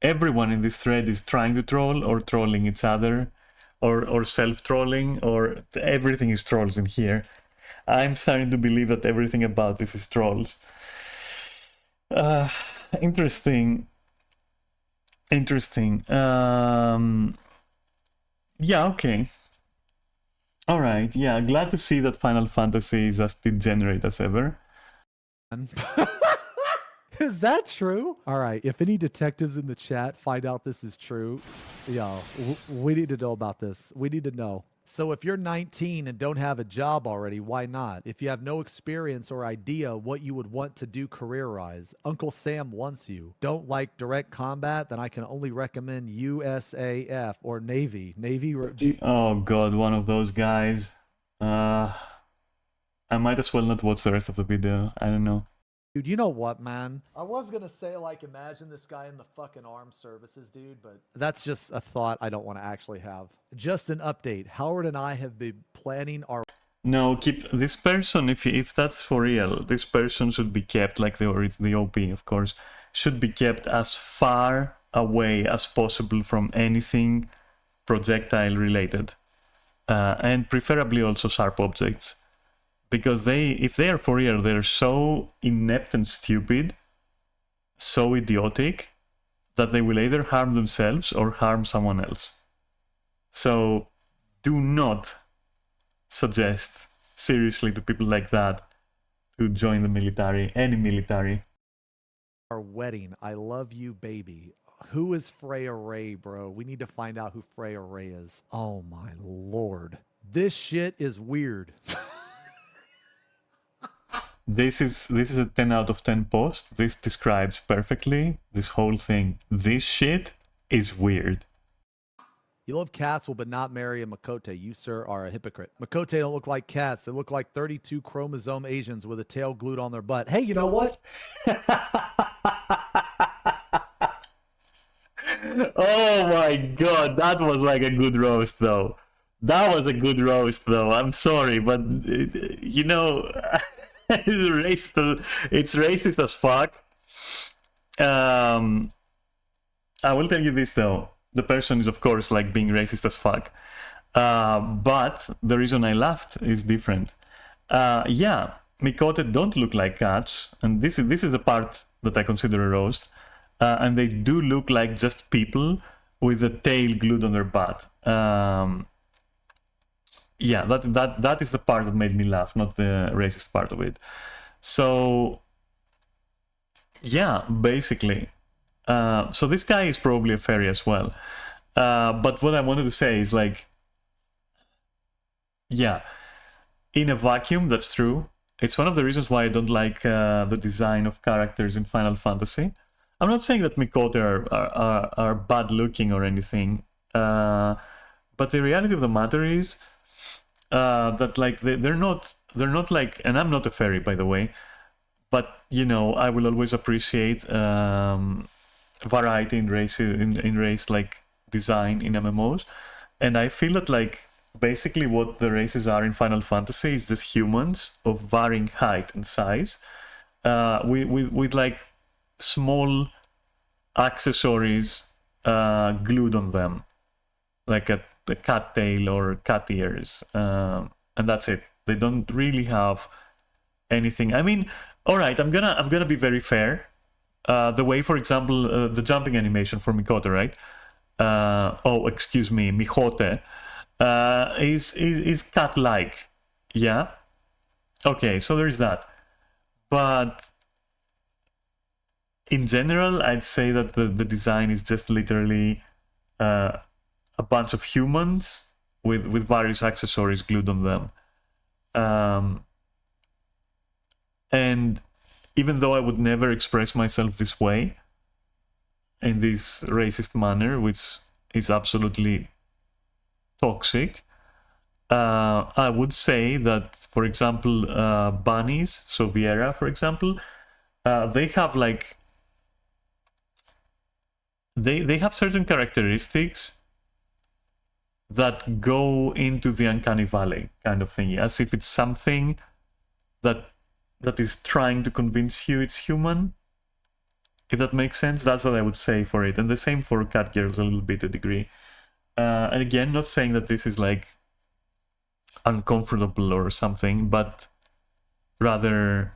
Everyone in this thread is trying to troll or trolling each other, or self-trolling, or everything is trolls in here. I'm starting to believe that everything about this is trolls. Interesting. Yeah, okay. All right, yeah, glad to see that Final Fantasy is as degenerate as ever. Is that true? All right, if any detectives in the chat find out this is true, we need to know about this. We need to know. So if you're 19 and don't have a job already, why not? If you have no experience or idea what you would want to do career-wise, Uncle Sam wants you. Don't like direct combat? Then I can only recommend USAF or Navy. Oh god, one of those guys. I might as well not watch the rest of the video. I don't know. Dude, you know what, man? I was gonna say, like, imagine this guy in the fucking armed services, dude, but that's just a thought I don't want to actually have. Just an update. Howard and I have been planning our... No, keep this person, if that's for real, this person should be kept, like the OP, of course, should be kept as far away as possible from anything projectile related, and preferably also sharp objects, because if they are for real, they're so inept and stupid, so idiotic, that they will either harm themselves or harm someone else. So do not suggest seriously to people like that to join the military, any military. Our wedding. I love you, baby. Who is Freya Ray, bro? We need to find out who Freya Ray is. Oh my lord. This shit is weird. This is a 10 out of 10 post. This describes perfectly this whole thing. This shit is weird. You love cats, but not marry a Makote. You, sir, are a hypocrite. Makote don't look like cats. They look like 32 chromosome Asians with a tail glued on their butt. Hey, you know what? Oh my god, that was like a good roast though. That was a good roast though. I'm sorry, but you know, it's racist as fuck. I will tell you this though. The person is of course like being racist as fuck. But the reason I laughed is different. Yeah, Mikote don't look like cats, and this is the part that I consider a roast. And they do look like just people with a tail glued on their butt. Yeah, that is the part that made me laugh, not the racist part of it. So yeah, basically. So this guy is probably a fairy as well. But what I wanted to say is like, yeah, in a vacuum, that's true. It's one of the reasons why I don't like the design of characters in Final Fantasy. I'm not saying that Mikote are bad looking or anything, but the reality of the matter is that like they're not like, and I'm not a fairy by the way, but you know I will always appreciate variety in race like design in MMOs, and I feel that like basically what the races are in Final Fantasy is just humans of varying height and size, with like small accessories glued on them, like a cat tail or cat ears, and that's it. They don't really have anything. I mean, all right, I'm gonna be very fair. The way, for example, the jumping animation for Mikote, right? Oh, excuse me, Mihote, is cat-like. Yeah. Okay, so there is that, but in general, I'd say that the design is just literally a bunch of humans with various accessories glued on them. And even though I would never express myself this way, in this racist manner, which is absolutely toxic, I would say that, for example, bunnies, so Viera, for example, they have like they have certain characteristics that go into the uncanny valley kind of thing, as if it's something that is trying to convince you it's human, if that makes sense. That's what I would say for it, and the same for cat girls a little bit to a degree. And again, not saying that this is like uncomfortable or something, but rather,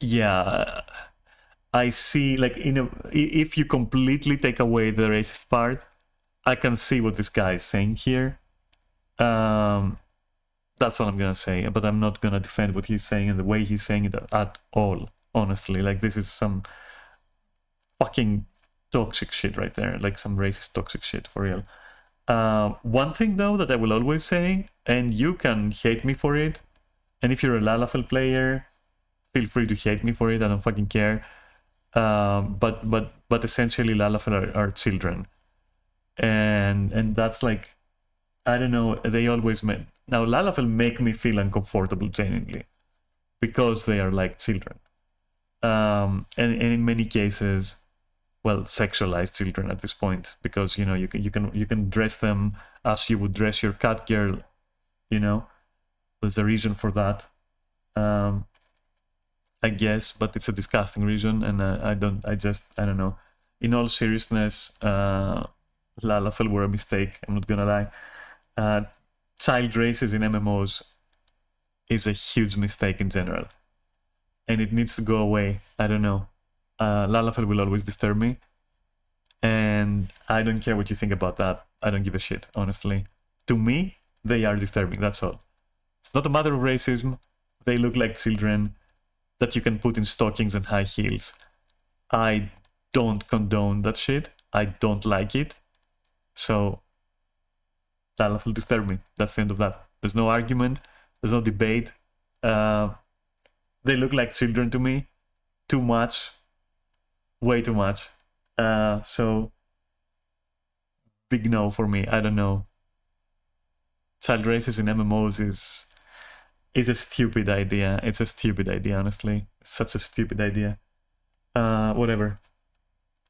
yeah, I see like if you completely take away the racist part, I can see what this guy is saying here. That's what I'm gonna say, but I'm not gonna defend what he's saying and the way he's saying it at all, honestly. Like, this is some fucking toxic shit right there, like some racist toxic shit for real. One thing though that I will always say, and you can hate me for it, and if you're a Lalafell player, feel free to hate me for it, I don't fucking care. But essentially Lalafell are children, and that's like, I don't know, they always now Lalafell make me feel uncomfortable genuinely because they are like children, and in many cases, well, sexualized children at this point, because you know you can dress them as you would dress your cat girl, you know. There's a reason for that, I guess, but it's a disgusting reason, and I don't know. in all seriousness, Lalafell were a mistake, I'm not gonna lie. Child races in MMOs is a huge mistake in general. And it needs to go away. I don't know. Lalafell will always disturb me. And I don't care what you think about that. I don't give a shit, honestly. To me, they are disturbing, that's all. It's not a matter of racism. They look like children that you can put in stockings and high heels. I don't condone that shit. I don't like it. So, that will disturb me. That's the end of that. There's no argument. There's no debate. They look like children to me. Too much. Way too much. So, big no for me. I don't know. Child races in MMOs is a stupid idea. It's a stupid idea, honestly. Such a stupid idea. Whatever.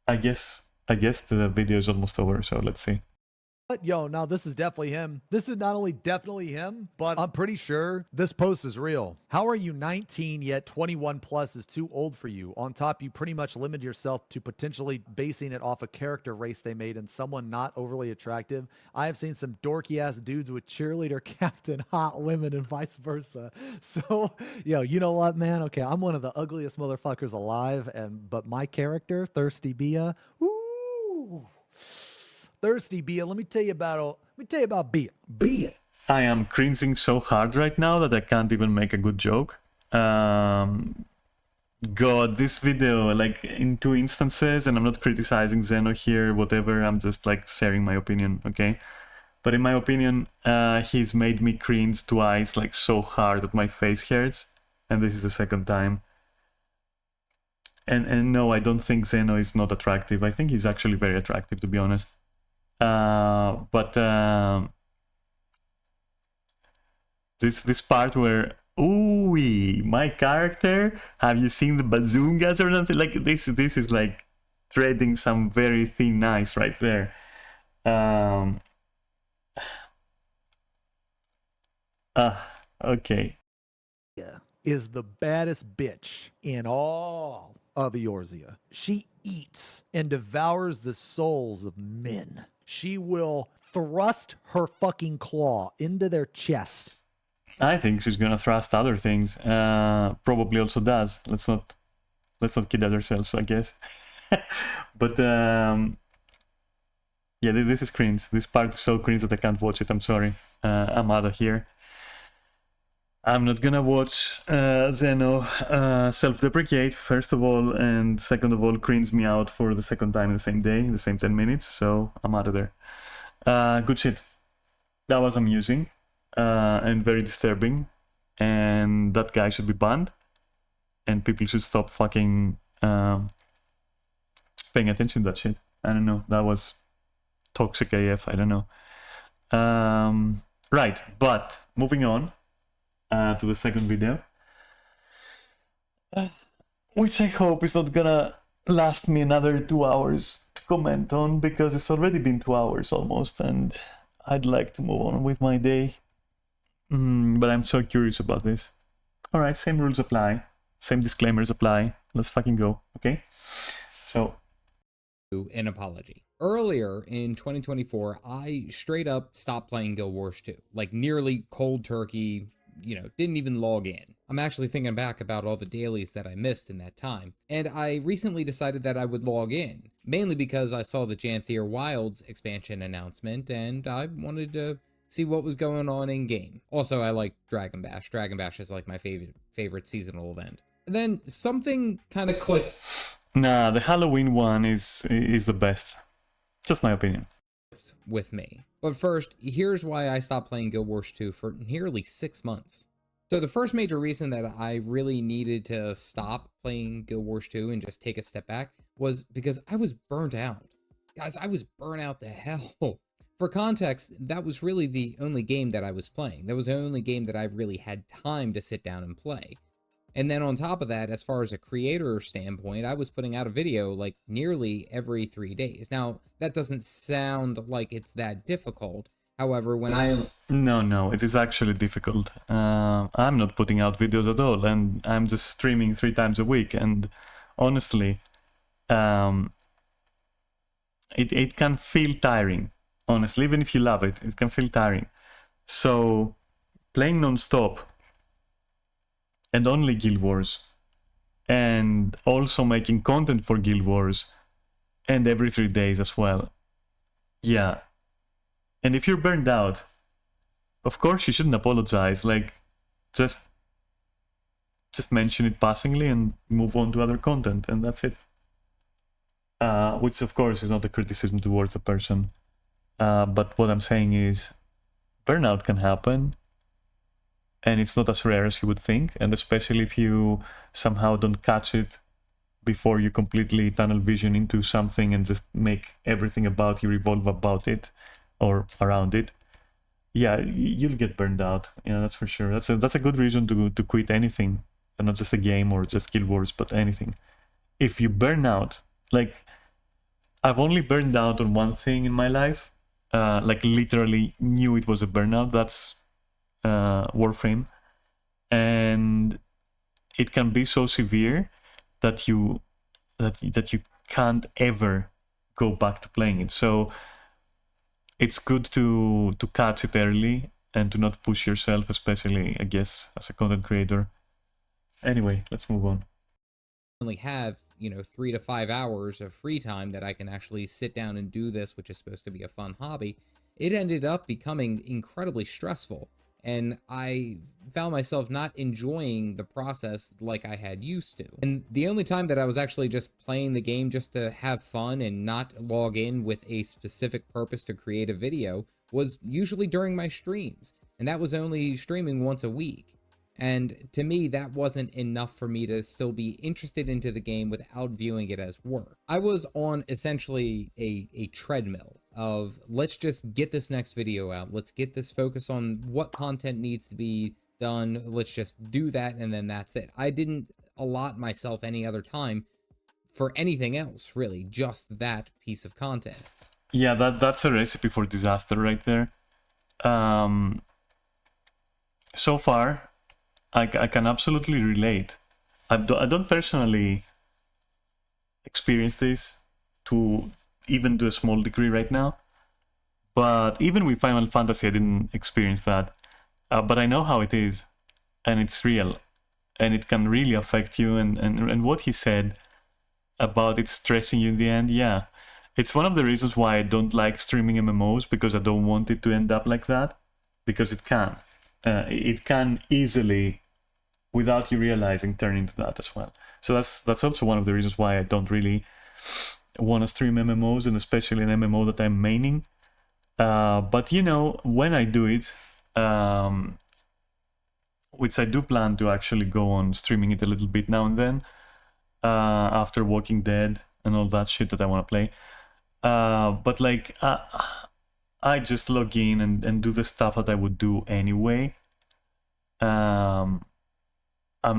I guess the video is almost over, so let's see. But yo, no, this is definitely him. This is not only definitely him, but I'm pretty sure this post is real. How are you 19 yet 21 plus is too old for you? On top, you pretty much limit yourself to potentially basing it off a character race they made and someone not overly attractive. I have seen some dorky ass dudes with cheerleader captain hot women and vice versa. So, yo, you know what, man? Okay, I'm one of the ugliest motherfuckers alive, but my character, Thirsty Bia, woo. Thirsty Bia, let me tell you about Bia. Bia. I am cringing so hard right now that I can't even make a good joke. God, this video, like in 2 instances, and I'm not criticizing Zeno here, whatever, I'm just like sharing my opinion, okay? But in my opinion, he's made me cringe twice, like so hard that my face hurts, and this is the second time. And no, I don't think Zeno is not attractive. I think he's actually very attractive, to be honest. This part where, ooh, my character, have you seen the bazungas or nothing? Like this is like treading some very thin ice right there. Okay. Is the baddest bitch in all of Eorzea. She eats and devours the souls of men. She will thrust her fucking claw into their chest. I think she's gonna thrust other things. Probably also does. Let's not kid ourselves, I guess. But yeah, this is cringe. This part is so cringe that I can't watch it. I'm sorry. I'm out of here. I'm not gonna watch Zeno self-deprecate, first of all, and second of all, cringe me out for the second time in the same day, the same 10 minutes, so I'm out of there. Good shit. That was amusing and very disturbing, and that guy should be banned, and people should stop fucking paying attention to that shit. I don't know, that was toxic AF, I don't know. Right, but moving on to the second video, which I hope is not gonna last me another 2 hours to comment on, because it's already been 2 hours almost, and I'd like to move on with my day. But I'm so curious about this. Alright, same rules apply, same disclaimers apply. Let's fucking go, okay? So, an apology. Earlier in 2024, I straight up stopped playing Guild Wars 2. Like nearly cold turkey, didn't even log in. I'm actually thinking back about all the dailies that I missed in that time, and I recently decided that I would log in, mainly because I saw the Janthier Wilds expansion announcement, and I wanted to see what was going on in game. Also, I like Dragon Bash. Dragon Bash is like my favorite seasonal event. And then something kind of clicked. Nah, the Halloween one is the best. Just my opinion. With me. But first, here's why I stopped playing Guild Wars 2 for nearly 6 months. So the first major reason that I really needed to stop playing Guild Wars 2 and just take a step back was because I was burnt out. Guys, I was burnt out to hell. For context, that was really the only game that I was playing. That was the only game that I really had time to sit down and play. And then on top of that, as far as a creator standpoint, I was putting out a video like nearly every 3 days. Now, that doesn't sound like it's that difficult. However, when No, it is actually difficult. I'm not putting out videos at all, and I'm just streaming 3 times a week. And honestly, it can feel tiring. Honestly, even if you love it, it can feel tiring. So playing non-stop and only Guild Wars, and also making content for Guild Wars, and every 3 days as well. Yeah. And if you're burned out, of course you shouldn't apologize. Like, just mention it passingly and move on to other content, and that's it. Which of course is not a criticism towards the person. But what I'm saying is, burnout can happen, and it's not as rare as you would think, and especially if you somehow don't catch it before you completely tunnel vision into something and just make everything about you revolve about it or around it. Yeah, you'll get burned out. Yeah, that's for sure. That's a good reason to quit anything, and not just a game or just Guild Wars, but anything. If you burn out, like, I've only burned out on one thing in my life, like literally knew it was a burnout. That's Warframe, and it can be so severe that you can't ever go back to playing it. So it's good to catch it early and to not push yourself, especially, I guess, as a content creator. Anyway, let's move on. Only have 3 to 5 hours of free time that I can actually sit down and do this, which is supposed to be a fun hobby. It ended up becoming incredibly stressful, and I found myself not enjoying the process like I had used to. And the only time that I was actually just playing the game just to have fun and not log in with a specific purpose to create a video was usually during my streams, and that was only streaming once a week. And to me, that wasn't enough for me to still be interested into the game without viewing it as work. I was on essentially a treadmill of, let's just get this next video out. Let's get this focus on what content needs to be done. Let's just do that, and then that's it. I didn't allot myself any other time for anything else, really, just that piece of content. Yeah, that's a recipe for disaster right there. So far, I can absolutely relate. I don't personally experience this to even to a small degree right now, but even with Final Fantasy, I didn't experience that. But I know how it is, and it's real, and it can really affect you. And what he said about it stressing you in the end, yeah, it's one of the reasons why I don't like streaming MMOs, because I don't want it to end up like that, because it can easily, without you realizing, turn into that as well. So that's also one of the reasons why I don't really want to stream MMOs, and especially an MMO that I'm maining. But when I do it, which I do plan to actually go on streaming it a little bit now and then, after Walking Dead and all that shit that I want to play. But like, I just log in and do the stuff that I would do anyway. I'm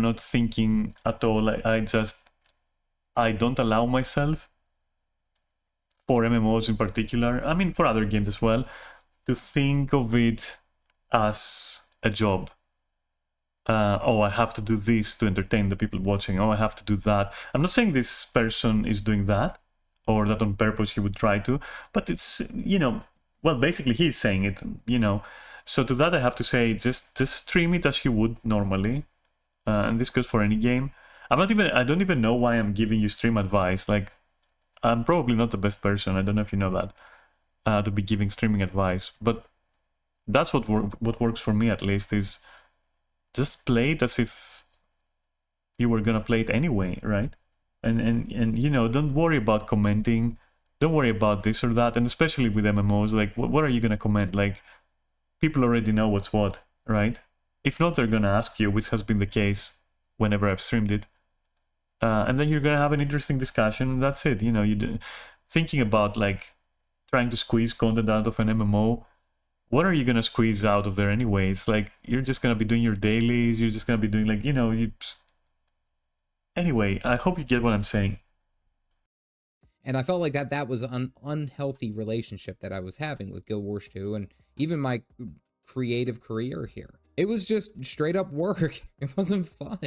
not thinking at all. I don't allow myself, for MMOs in particular, I mean for other games as well, to think of it as a job. Oh, I have to do this to entertain the people watching. Oh, I have to do that. I'm not saying this person is doing that, or that on purpose he would try to, but it's, well, basically he's saying it, So to that I have to say, just stream it as you would normally. And this goes for any game. I don't even know why I'm giving you stream advice. Like, I'm probably not the best person, I don't know if you know that, to be giving streaming advice. But that's what works for me, at least, is just play it as if you were gonna play it anyway, right? And don't worry about commenting. Don't worry about this or that. And especially with MMOs, like, what are you gonna comment? Like, people already know what's what, right? If not, they're gonna ask you, which has been the case whenever I've streamed it. And then you're gonna have an interesting discussion, and that's it. Thinking about, like, trying to squeeze content out of an MMO, what are you gonna squeeze out of there anyway? It's like, you're just gonna be doing your dailies, you're just gonna be doing, like, Anyway, I hope you get what I'm saying. And I felt like that was an unhealthy relationship that I was having with Guild Wars 2 and even my creative career here. It was just straight up work. It wasn't fun.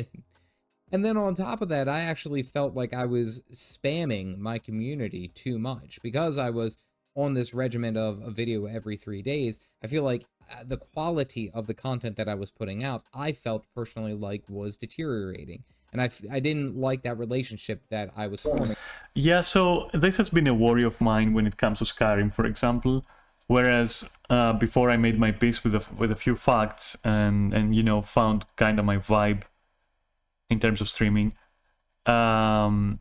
And then on top of that, I actually felt like I was spamming my community too much because I was on this regimen of a video every 3 days. I feel like the quality of the content that I was putting out, I felt personally like was deteriorating. And I didn't like that relationship that I was forming. Yeah, so this has been a worry of mine when it comes to Skyrim, for example. Whereas before I made my peace with a few facts and you know, found kind of my vibe in terms of streaming, I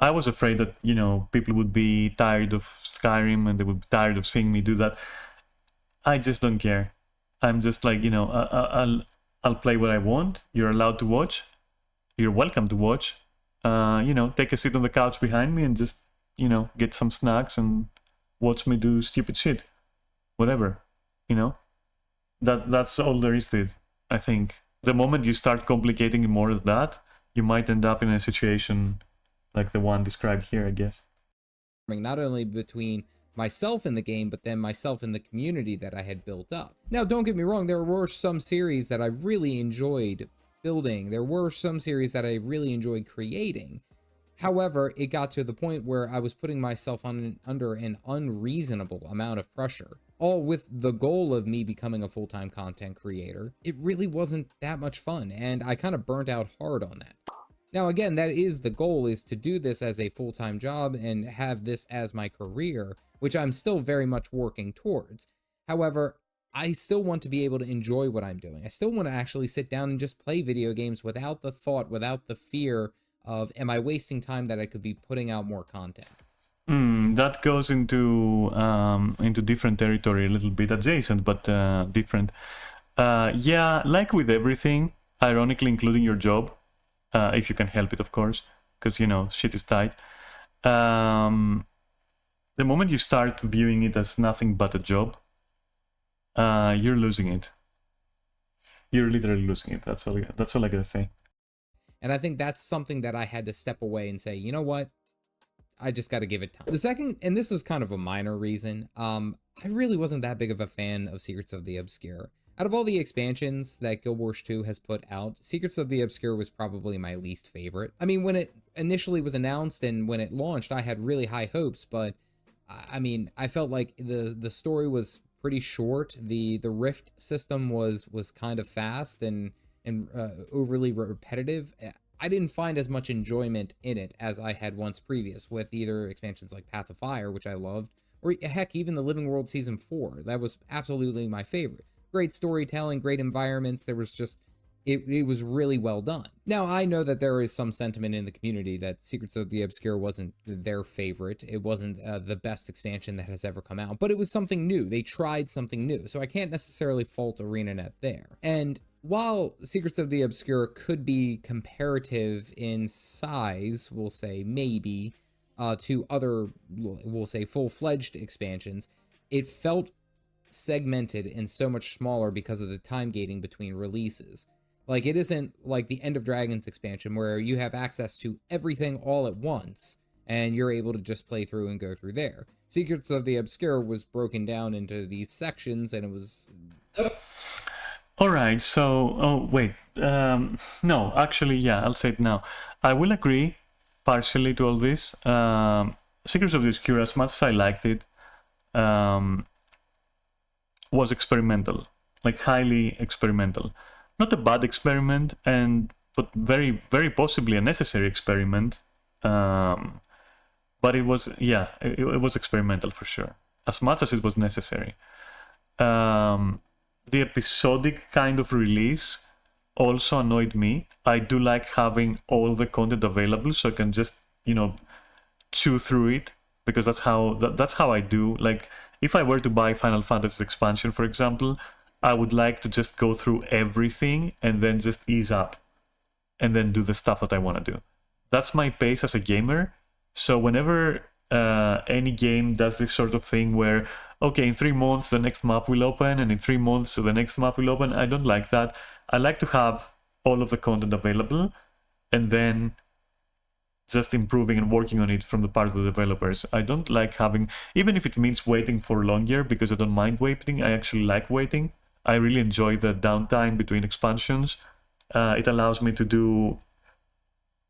was afraid that, you know, people would be tired of Skyrim and they would be tired of seeing me do that. I just don't care. I'm just like, you know, I'll play what I want. You're allowed to watch. You're welcome to watch. You know, take a seat on the couch behind me and just, you know, get some snacks and watch me do stupid shit. Whatever, you know. That's all there is to it, I think. The moment you start complicating it more than that, you might end up in a situation like the one described here, I guess. Not only between myself in the game, but then myself in the community that I had built up. Now, don't get me wrong, there were some series that I really enjoyed building. There were some series that I really enjoyed creating. However, it got to the point where I was putting myself under an unreasonable amount of pressure, all with the goal of me becoming a full-time content creator. It really wasn't that much fun, and I kind of burnt out hard on that. Now, again, that is the goal, is to do this as a full-time job and have this as my career, which I'm still very much working towards. However, I still want to be able to enjoy what I'm doing. I still want to actually sit down and just play video games without the thought, without the fear of, am I wasting time that I could be putting out more content? That goes into different territory, a little bit adjacent, but different. Yeah, like with everything, ironically, including your job, if you can help it, of course, because, you know, shit is tight. The moment you start viewing it as nothing but a job, you're losing it. You're literally losing it. That's all I gotta say. And I think that's something that I had to step away and say, you know what? I just got to give it time. The second, and this was kind of a minor reason, I really wasn't that big of a fan of Secrets of the Obscure. Out of all the expansions that Guild Wars 2 has put out, Secrets of the Obscure was probably my least favorite. I mean, when it initially was announced and when it launched, I had really high hopes, but I mean, I felt like the story was pretty short. The rift system was kind of fast and overly repetitive. I didn't find as much enjoyment in it as I had once previous with either expansions like Path of Fire, which I loved, or heck, even the Living World Season 4. That was absolutely my favorite. Great storytelling, great environments. There was just, it was really well done. Now, I know that there is some sentiment in the community that Secrets of the Obscure wasn't their favorite. It wasn't the best expansion that has ever come out, but it was something new. They tried something new, so I can't necessarily fault ArenaNet there. And while Secrets of the Obscure could be comparative in size, we'll say maybe, to other, we'll say full-fledged expansions, it felt segmented and so much smaller because of the time gating between releases. Like, it isn't like the End of Dragons expansion where you have access to everything all at once and you're able to just play through and go through there. Secrets of the Obscure was broken down into these sections and it was... All right, so, oh, wait, no, actually, yeah, I'll say it now. I will agree partially to all this. Secrets of the Obscure, as much as I liked it, was experimental, like highly experimental. Not a bad experiment, but very, very possibly a necessary experiment. But it was, yeah, it was experimental for sure, as much as it was necessary. The episodic kind of release also annoyed me. I do like having all the content available so I can just, you know, chew through it, because that's how I do. Like, if I were to buy Final Fantasy expansion, for example, I would like to just go through everything and then just ease up and then do the stuff that I want to do. That's my pace as a gamer. So whenever any game does this sort of thing where, okay, in 3 months the next map will open, and in 3 months the next map will open, I don't like that. I like to have all of the content available and then just improving and working on it from the part of the developers. I don't like having, even if it means waiting for longer, because I don't mind waiting, I actually like waiting. I really enjoy the downtime between expansions. It allows me to do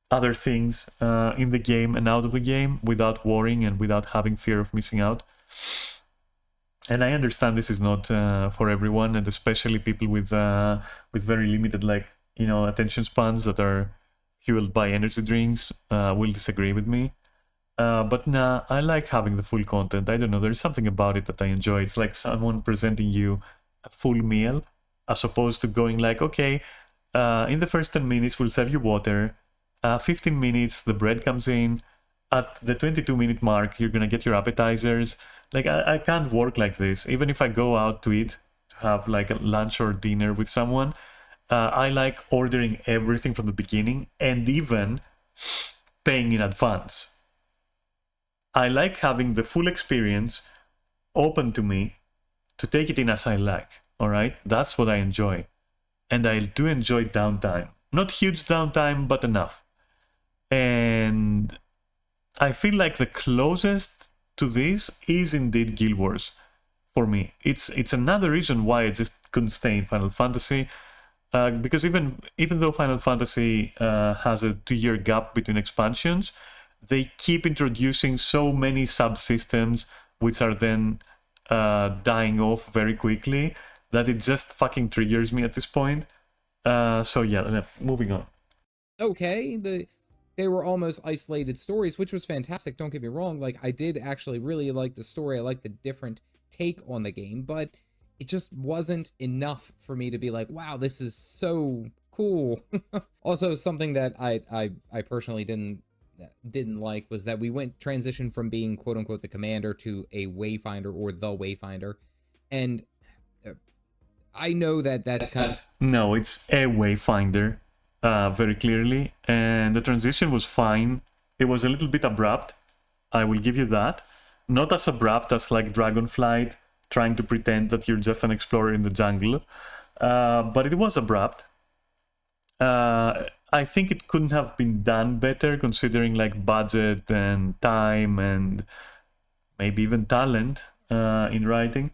other things in the game and out of the game without worrying and without having fear of missing out. And I understand this is not for everyone, and especially people with very limited, like, attention spans that are fueled by energy drinks will disagree with me. But nah, I like having the full content. I don't know, there's something about it that I enjoy. It's like someone presenting you a full meal, as opposed to going like, okay, in the first 10 minutes we'll serve you water, 15 minutes the bread comes in, at the 22-minute mark you're gonna get your appetizers. Like, I can't work like this. Even if I go out to eat, to have like a lunch or dinner with someone, I like ordering everything from the beginning and even paying in advance. I like having the full experience open to me to take it in as I like, all right? That's what I enjoy. And I do enjoy downtime. Not huge downtime, but enough. And I feel like the closest to this is indeed Guild Wars for me. It's another reason why I just couldn't stay in Final Fantasy. Because even though Final Fantasy has a 2-year gap between expansions, they keep introducing so many subsystems which are then dying off very quickly that it just fucking triggers me at this point. So yeah, moving on. Okay, they were almost isolated stories, which was fantastic, don't get me wrong. Like, I did actually really like the story. I like the different take on the game, but it just wasn't enough for me to be like, wow, this is so cool. Also, something that I personally didn't like was that we transitioned from being quote unquote the commander to a wayfinder, or the wayfinder. And I know that that's kind of... No, it's a wayfinder, very clearly, and the transition was fine. It was a little bit abrupt, I will give you that. Not as abrupt as like Dragonflight, trying to pretend that you're just an explorer in the jungle, but it was abrupt. I think it couldn't have been done better, considering like budget and time and maybe even talent in writing,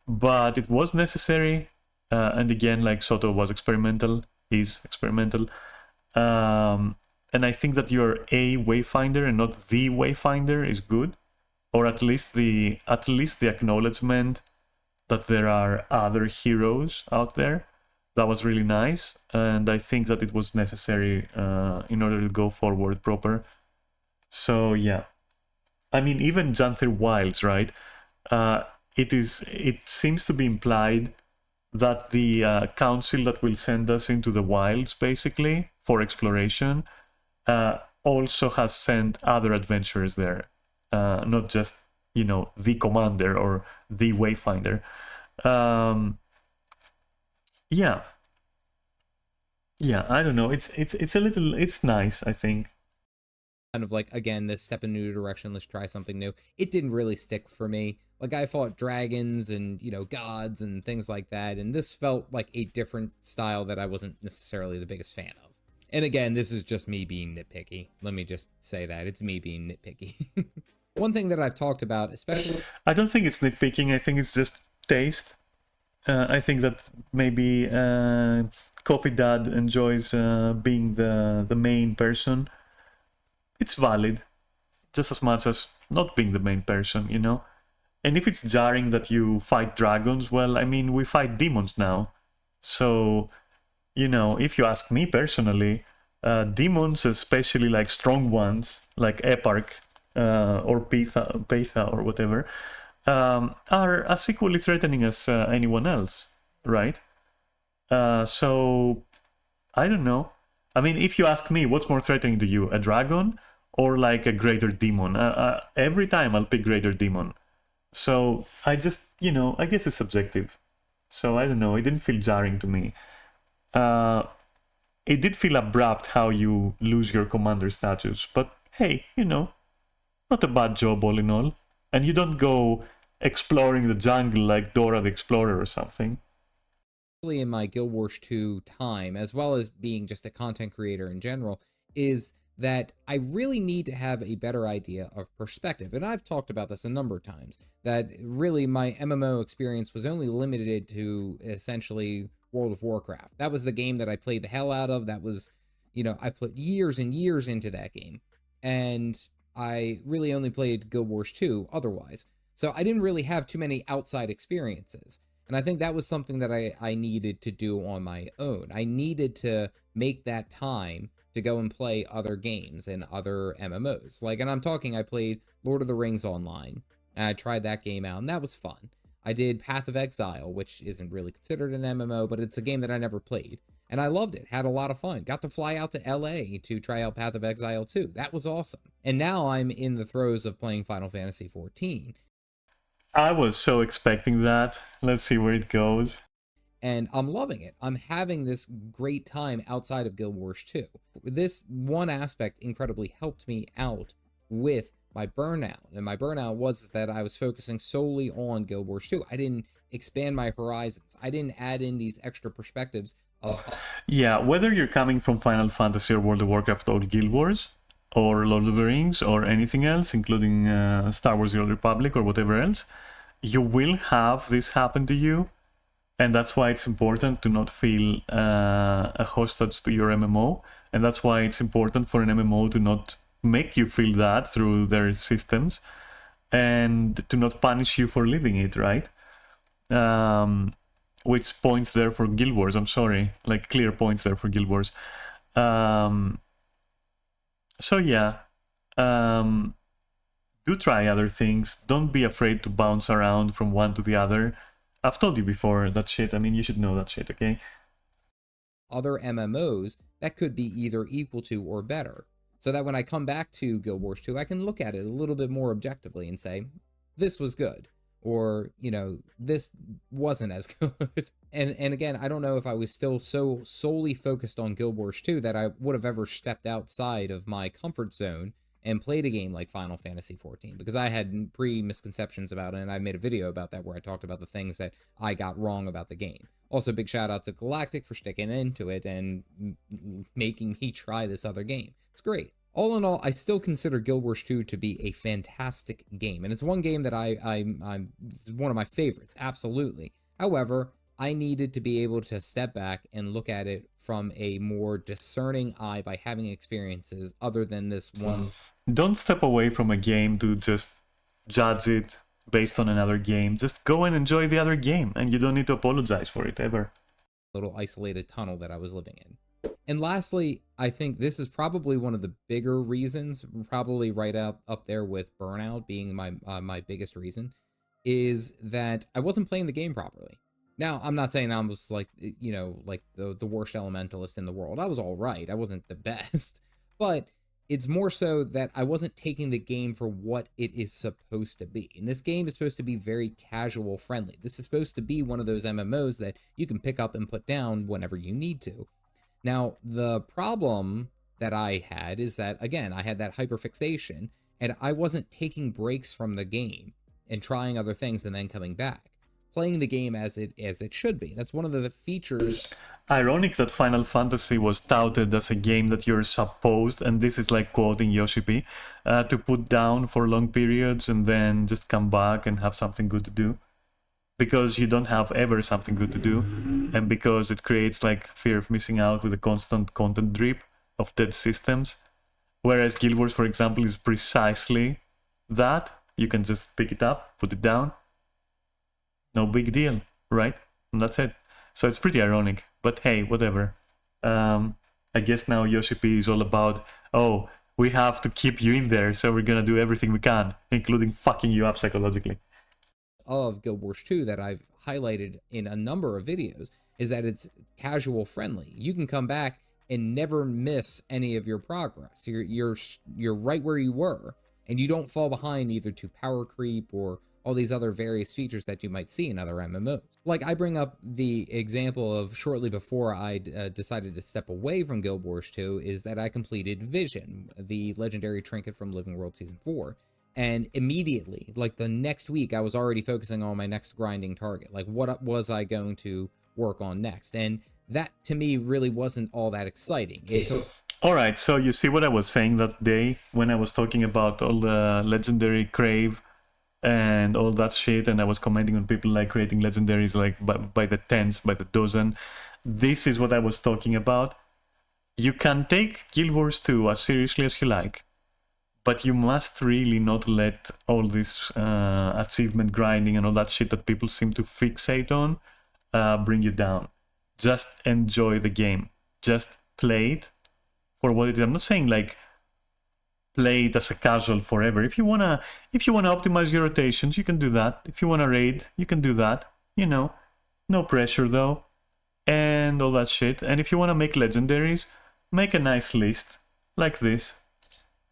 but it was necessary. And again, like Soto was experimental, is experimental. And I think that you're a wayfinder and not the wayfinder is good, or at least the acknowledgement that there are other heroes out there. That was really nice, and I think that it was necessary in order to go forward proper. So yeah, I mean, even Janther Wilds, right? It seems to be implied that the council that will send us into the wilds, basically, for exploration, also has sent other adventurers there, not just, the commander or the wayfinder. Yeah, I don't know. It's nice, I think. Kind of like, again, this step in a new direction, let's try something new. It didn't really stick for me. Like, I fought dragons and, gods and things like that, and this felt like a different style that I wasn't necessarily the biggest fan of. And again, this is just me being nitpicky. Let me just say that. It's me being nitpicky. One thing that I've talked about, especially... I don't think it's nitpicking, I think it's just taste. I think that maybe Coffee Dad enjoys being the main person. It's valid, just as much as not being the main person, And if it's jarring that you fight dragons, well, I mean, we fight demons now. So, if you ask me personally, demons, especially like strong ones, like Eparch or Petha or whatever, are as equally threatening as anyone else, right? So, I don't know. I mean, if you ask me, what's more threatening to you, a dragon or like a greater demon? Every time I'll pick greater demon. So I just, I guess it's subjective. So I don't know, it didn't feel jarring to me. It did feel abrupt how you lose your commander status, but hey, not a bad job all in all. And you don't go exploring the jungle like Dora the Explorer or something. In my Guild Wars 2 time, as well as being just a content creator in general, is that I really need to have a better idea of perspective. And I've talked about this a number of times, that really my MMO experience was only limited to essentially World of Warcraft. That was the game that I played the hell out of. That was You know, I put years and years into that game, and I really only played Guild Wars 2 otherwise. So I didn't really have too many outside experiences. And I think that was something that I needed to do on my own. I needed to make that time to go and play other games and other MMOs. Like, and I'm talking, I played Lord of the Rings Online, and I tried that game out, and that was fun. I did Path of Exile, which isn't really considered an MMO, but it's a game that I never played. And I loved it, had a lot of fun. Got to fly out to LA to try out Path of Exile 2. That was awesome. And now I'm in the throes of playing Final Fantasy XIV. I was so expecting that. Let's see where it goes. And I'm loving it. I'm having this great time outside of Guild Wars 2. This one aspect incredibly helped me out with my burnout. And my burnout was that I was focusing solely on Guild Wars 2. I didn't expand my horizons. I didn't add in these extra perspectives of... Yeah, whether you're coming from Final Fantasy or World of Warcraft or Guild Wars, or Lord of the Rings, or anything else, including Star Wars The Old Republic or whatever else, you will have this happen to you. And that's why it's important to not feel a hostage to your MMO. And that's why it's important for an MMO to not make you feel that through their systems and to not punish you for living it, right? Which points there for Guild Wars, I'm sorry. Like, clear points there for Guild Wars. So yeah, do try other things. Don't be afraid to bounce around from one to the other. I've told you before that shit. I mean, you should know that shit, okay? Other MMOs that could be either equal to or better. So that when I come back to Guild Wars 2, I can look at it a little bit more objectively and say, this was good. Or, you know, this wasn't as good. And again, I don't know if I was still so solely focused on Guild Wars 2 that I would have ever stepped outside of my comfort zone and played a game like Final Fantasy XIV, because I had pre-misconceptions about it, and I made a video about that where I talked about the things that I got wrong about the game. Also, big shout out to Galactic for sticking into it and making me try this other game. It's great. All in all, I still consider Guild Wars 2 to be a fantastic game, and it's one game that it's one of my favorites, absolutely. However, I needed to be able to step back and look at it from a more discerning eye by having experiences other than this one. Don't step away from a game to just judge it based on another game. Just go and enjoy the other game, and you don't need to apologize for it ever. Little isolated tunnel that I was living in. And lastly, I think this is probably one of the bigger reasons, probably right up there with burnout being my biggest reason, is that I wasn't playing the game properly. Now, I'm not saying I was like, you know, like the worst elementalist in the world. I was all right. I wasn't the best. But it's more so that I wasn't taking the game for what it is supposed to be. And this game is supposed to be very casual friendly. This is supposed to be one of those MMOs that you can pick up and put down whenever you need to. Now, the problem that I had is that, again, I had that hyperfixation, and I wasn't taking breaks from the game and trying other things and then coming back. Playing the game as it should be. That's one of the features. Ironic that Final Fantasy was touted as a game that you're supposed, and this is like quoting Yoshi P, to put down for long periods and then just come back and have something good to do. Because you don't have ever something good to do, and because it creates like fear of missing out with a constant content drip of dead systems. Whereas Guild Wars, for example, is precisely that. You can just pick it up, put it down. No big deal, right? And that's it. So it's pretty ironic, but hey, whatever. I guess now Yoshi P is all about, oh, we have to keep you in there, so we're gonna do everything we can, including fucking you up psychologically. Of Guild Wars 2 that I've highlighted in a number of videos is that it's casual friendly. You can come back and never miss any of your progress. You're right where you were, and you don't fall behind either to power creep or all these other various features that you might see in other MMOs. Like, I bring up the example of shortly before I decided to step away from Guild Wars 2 is that I completed Vision, the legendary trinket from Living World Season 4. And immediately, like the next week, I was already focusing on my next grinding target. Like, what was I going to work on next? And that, to me, really wasn't all that exciting. All right, so you see what I was saying that day when I was talking about all the legendary crave and all that shit, and I was commenting on people like creating legendaries like by the tens, by the dozen. This is what I was talking about. You can take Guild Wars 2 as seriously as you like, but you must really not let all this achievement grinding and all that shit that people seem to fixate on bring you down. Just enjoy the game. Just play it for what it is. I'm not saying like play it as a casual forever. If you wanna optimize your rotations, you can do that. If you wanna raid, you can do that. You know, no pressure though, and all that shit. And if you wanna make legendaries, make a nice list like this,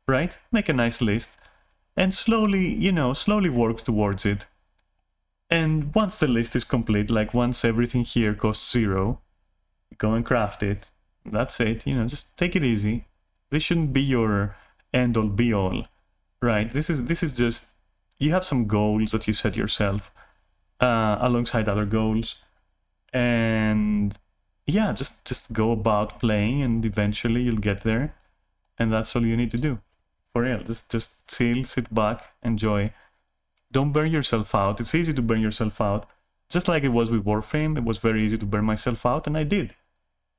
right? Make a nice list, and slowly work towards it. And once the list is complete, like once everything here costs 0, go and craft it. That's it. Just take it easy. This shouldn't be your end all be all, right? This is just, you have some goals that you set yourself alongside other goals, and yeah, just go about playing, and eventually you'll get there, and that's all you need to do. For real, just chill, sit back, enjoy. Don't burn yourself out. It's easy to burn yourself out, just like it was with Warframe. It was very easy to burn myself out, and I did,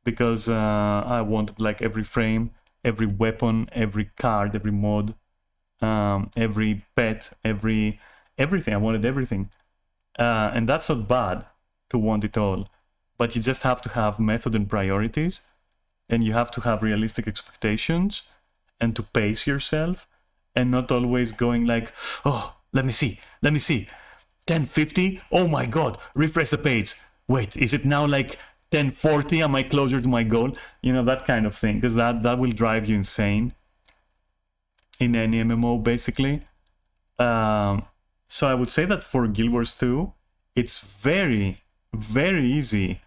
because I wanted like every frame, every weapon, every card, every mod, every pet, everything. I wanted everything, and that's not bad to want it all, but you just have to have method and priorities, and you have to have realistic expectations, and to pace yourself, and not always going like, oh, let me see, 1050, oh my god, refresh the page, wait, is it now like 1040, am I closer to my goal? That kind of thing, because that will drive you insane in any MMO, basically. So I would say that for Guild Wars 2, it's very, very easy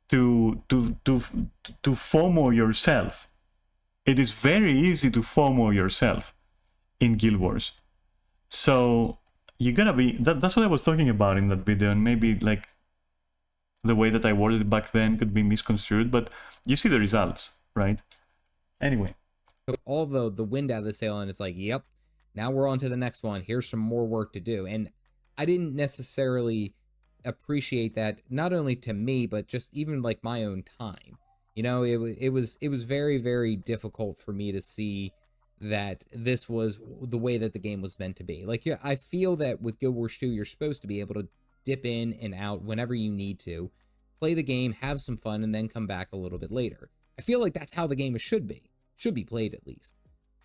to FOMO yourself. It is very easy to FOMO yourself in Guild Wars. So you're gonna be, that's what I was talking about in that video, and maybe like the way that I worded it back then could be misconstrued, but you see the results, right? Anyway. All the wind out of the sail, and it's like, yep, now we're on to the next one. Here's some more work to do. And I didn't necessarily appreciate that, not only to me, but just even like my own time. It was very, very difficult for me to see that this was the way that the game was meant to be. Like, yeah, I feel that with Guild Wars 2, you're supposed to be able to dip in and out whenever you need to, play the game, have some fun, and then come back a little bit later. I feel like that's how the game should be played, at least.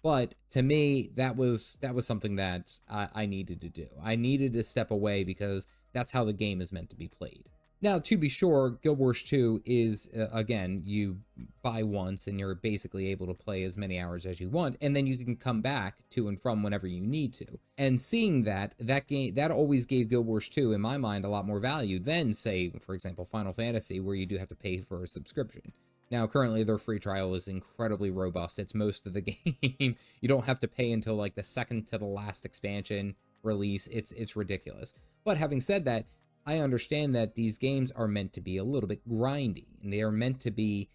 But to me, that was something that I needed to do. I needed to step away because that's how the game is meant to be played. Now, to be sure, Guild Wars 2 is, again, you buy once and you're basically able to play as many hours as you want, and then you can come back to and from whenever you need to. And seeing that game, that always gave Guild Wars 2, in my mind, a lot more value than, say, for example, Final Fantasy, where you do have to pay for a subscription. Now, currently, their free trial is incredibly robust. It's most of the game. You don't have to pay until, like, the second to the last expansion release. It's ridiculous. But having said that, I understand that these games are meant to be a little bit grindy, and they are meant to be,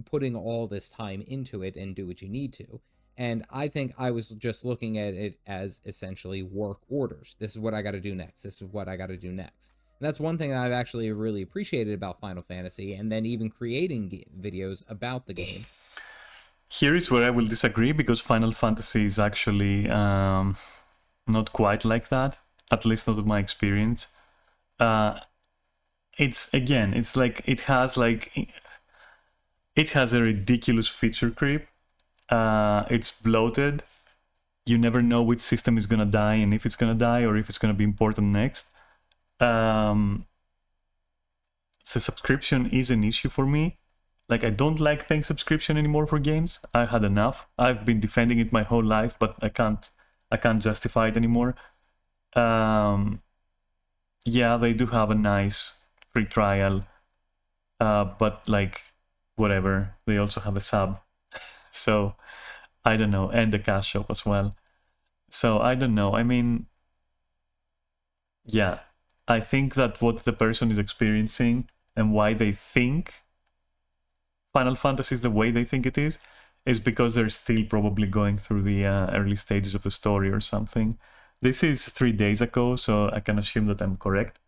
putting all this time into it and do what you need to. And I think I was just looking at it as essentially work orders. This is what I got to do next. This is what I got to do next. And that's one thing that I've actually really appreciated about Final Fantasy, and then even creating videos about the game. Here is where I will disagree, because Final Fantasy is actually not quite like that, at least not in my experience. It's like it has a ridiculous feature creep. It's bloated. You never know which system is gonna die, and if it's gonna die, or if it's gonna be important next. So subscription is an issue for me. Like, I don't like paying subscription anymore for games. I've had enough. I've been defending it my whole life, but I can't justify it anymore. Yeah, they do have a nice free trial, but like, whatever. They also have a sub. So, I don't know. And the cash shop as well. So, I don't know. I mean, yeah. I think that what the person is experiencing and why they think Final Fantasy is the way they think it is because they're still probably going through the early stages of the story or something. This is 3 days ago, so I can assume that I'm correct.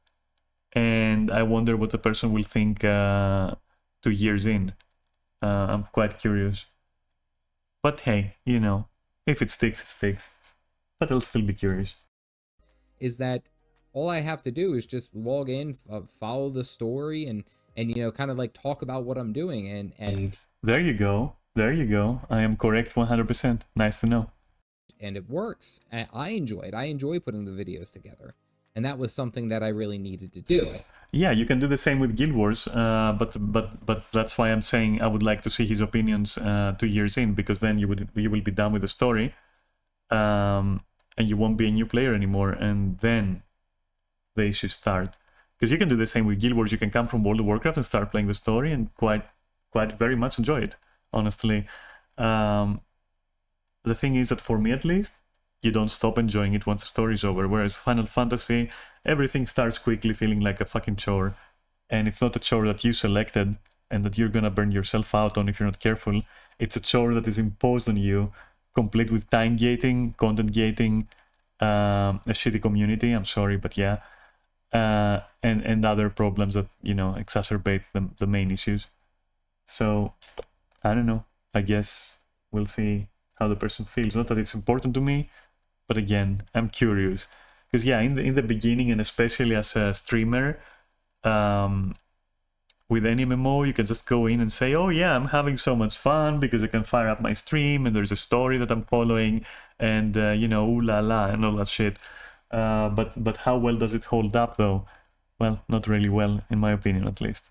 And I wonder what the person will think 2 years in. I'm quite curious. But hey, you know, if it sticks, it sticks. But I'll still be curious. Is that all I have to do is just log in, follow the story, and you know, kind of like talk about what I'm doing, and There you go. There you go. I am correct 100%. Nice to know. and it works. I enjoy it. I enjoy putting the videos together, and that was something that I really needed to do. Yeah, you can do the same with Guild Wars, but that's why I'm saying I would like to see his opinions 2 years in, because then you will be done with the story, and you won't be a new player anymore, and then the issues start. Because you can do the same with Guild Wars. You can come from World of Warcraft and start playing the story and quite very much enjoy it. Honestly, the thing is that for me at least, you don't stop enjoying it once the story is over. Whereas Final Fantasy, everything starts quickly feeling like a fucking chore. And it's not a chore that you selected and that you're gonna burn yourself out on if you're not careful. It's a chore that is imposed on you, complete with time gating, content gating, a shitty community, I'm sorry, but yeah. And other problems that, you know, exacerbate the main issues. So, I don't know. I guess we'll see how the person feels. Not that it's important to me, but again, I'm curious. Because yeah, in the beginning, and especially as a streamer, with any MMO, you can just go in and say, oh yeah, I'm having so much fun because I can fire up my stream and there's a story that I'm following and, you know, ooh la la and all that shit. But how well does it hold up though? Well, not really well, in my opinion at least.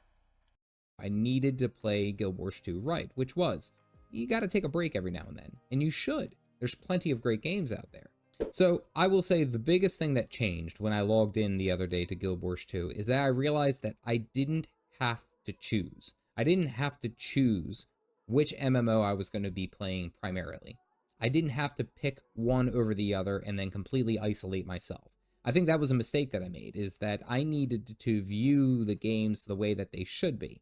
I needed to play Guild Wars 2 right, which was, you got to take a break every now and then, and you should. There's plenty of great games out there. So I will say the biggest thing that changed when I logged in the other day to Guild Wars 2 is that I realized that I didn't have to choose. I didn't have to choose which MMO I was going to be playing primarily. I didn't have to pick one over the other and then completely isolate myself. I think that was a mistake that I made, is that I needed to view the games the way that they should be.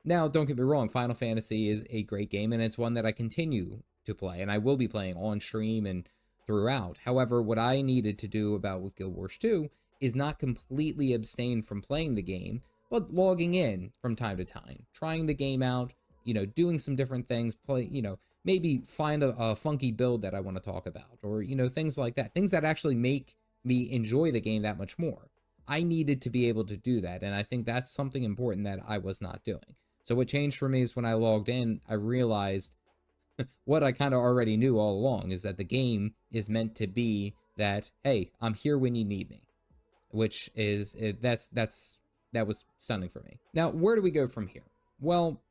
Now, don't get me wrong, Final Fantasy is a great game, and it's one that I continue to play, and I will be playing on stream and throughout. However, what I needed to do about with Guild Wars 2 is not completely abstain from playing the game, but logging in from time to time, trying the game out, you know, doing some different things, play, you know, maybe find a funky build that I want to talk about, or, you know, things like that, things that actually make me enjoy the game that much more. I needed to be able to do that, and I think that's something important that I was not doing. So what changed for me is when I logged in, I realized what I kind of already knew all along, is that the game is meant to be that, hey, I'm here when you need me, which is, that was stunning for me. Now, where do we go from here? Well,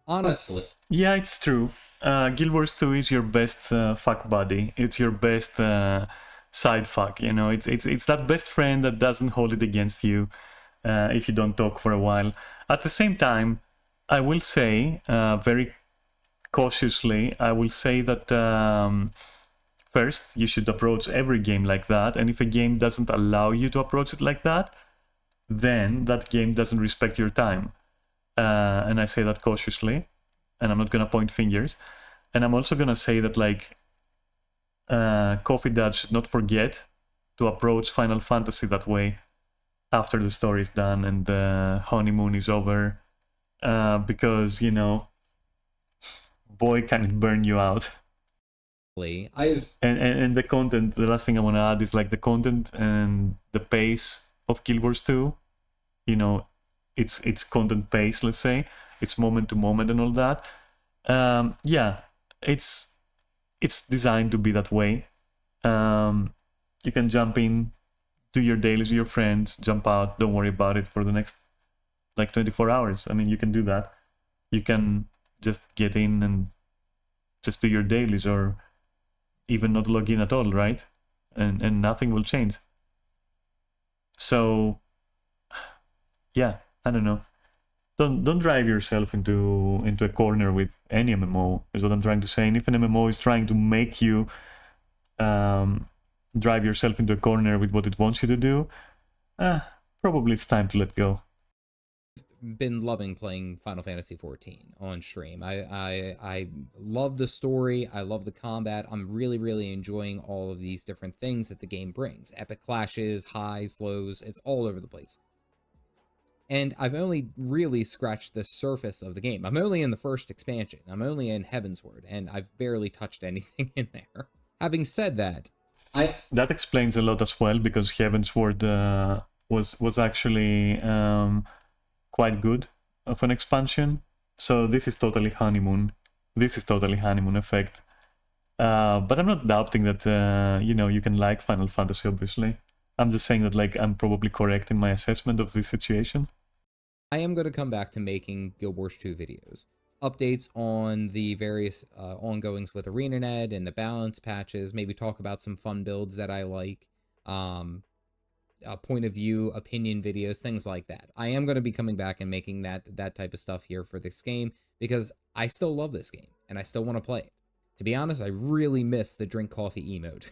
honestly, Yeah, it's true. Guild Wars 2 is your best fuck buddy. It's your best side fuck. You know, it's that best friend that doesn't hold it against you if you don't talk for a while. At the same time, I will say very cautiously, I will say that first you should approach every game like that, and if a game doesn't allow you to approach it like that, then that game doesn't respect your time. And I say that cautiously, and I'm not gonna point fingers. And I'm also gonna say that, like, Coffee Dad should not forget to approach Final Fantasy that way after the story is done and the honeymoon is over, because, you know, boy, can it burn you out. I've And the content, the last thing I want to add is, like, the content and the pace of Guild Wars 2, you know, it's content pace, let's say, it's moment to moment and all that. Yeah, it's designed to be that way. You can jump in, do your dailies with your friends, jump out, don't worry about it for the next, like, 24 hours. I mean, you can do that. You can just get in and just do your dailies, or even not log in at all, right? And nothing will change. So yeah, I don't know. Don't drive yourself into a corner with any MMO, is what I'm trying to say. And if an MMO is trying to make you drive yourself into a corner with what it wants you to do, probably it's time to let go. been loving playing Final Fantasy XIV on stream. I love the story. I love the combat. I'm really enjoying all of these different things that the game brings. Epic clashes, highs, lows. It's all over the place. And I've only really scratched the surface of the game. I'm only in the first expansion. I'm only in Heavensward, and I've barely touched anything in there. Having said that, That explains a lot as well, because Heavensward was actually quite good of an expansion. So this is totally honeymoon. This is totally honeymoon effect. But I'm not doubting that you know, you can like Final Fantasy, obviously. I'm just saying that, like, I'm probably correct in my assessment of this situation. I am going to come back to making Guild Wars 2 videos. Updates on the various ongoings with ArenaNet and the balance patches, maybe talk about some fun builds that I like, point of view, opinion videos, things like that. I am going to be coming back and making that type of stuff here for this game, because I still love this game, and I still want to play it. To be honest, I really miss the drink coffee emote.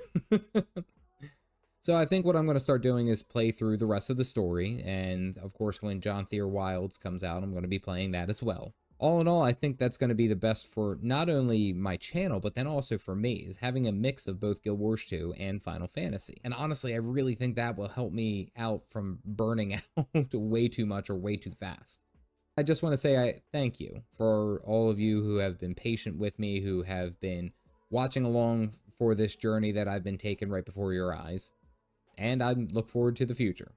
So I think what I'm going to start doing is play through the rest of the story, and of course when John Thier Wilds comes out, I'm going to be playing that as well. All in all, I think that's going to be the best for not only my channel, but then also for me, is having a mix of both Guild Wars 2 and Final Fantasy. And honestly, I really think that will help me out from burning out way too much or way too fast. I just want to say I thank you for all of you who have been patient with me, who have been watching along for this journey that I've been taking right before your eyes. And I look forward to the future.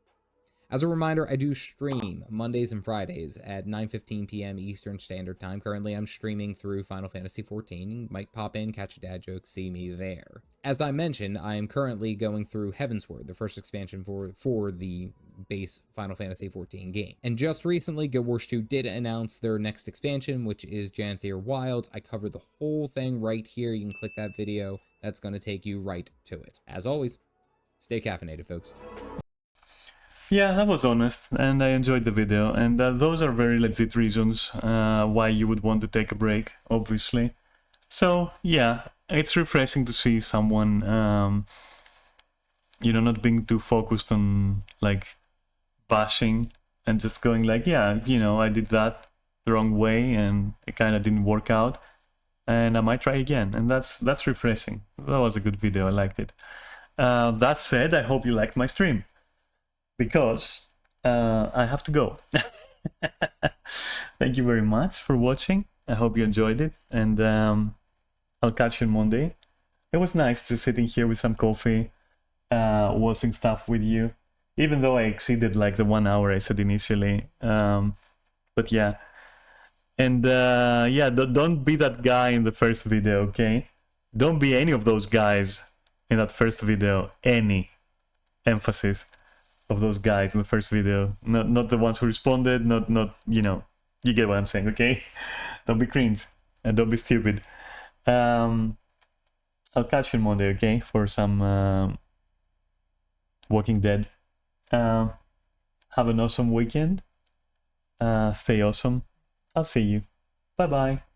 As a reminder, I do stream Mondays and Fridays at 9:15 p.m. Eastern Standard Time. Currently, I'm streaming through Final Fantasy XIV. You might pop in, catch a dad joke, see me there. As I mentioned, I am currently going through Heavensward, the first expansion for the base Final Fantasy XIV game. And just recently, Guild Wars 2 did announce their next expansion, which is John Thier Wilds. I covered the whole thing right here. You can click that video. That's going to take you right to it. As always, stay caffeinated, folks. Yeah, that was honest, and I enjoyed the video, and those are very legit reasons why you would want to take a break, obviously. So, yeah, it's refreshing to see someone, you know, not being too focused on, like, bashing, and just going like, yeah, you know, I did that the wrong way, and it kind of didn't work out, and I might try again, and that's refreshing. That was a good video, I liked it. That said, I hope you liked my stream, because I have to go. Thank you very much for watching. I hope you enjoyed it, and I'll catch you on Monday. It was nice just sitting here with some coffee, watching stuff with you, even though I exceeded like the 1 hour I said initially. But yeah. And yeah, don't be that guy in the first video, okay? Don't be any of those guys in that first video. Any emphasis of those guys in the first video. Not the ones who responded, not you know, you get what I'm saying, okay? Don't be cringe and don't be stupid. I'll catch you on Monday, okay? For some Walking Dead. Have an awesome weekend. Stay awesome. I'll see you. Bye bye.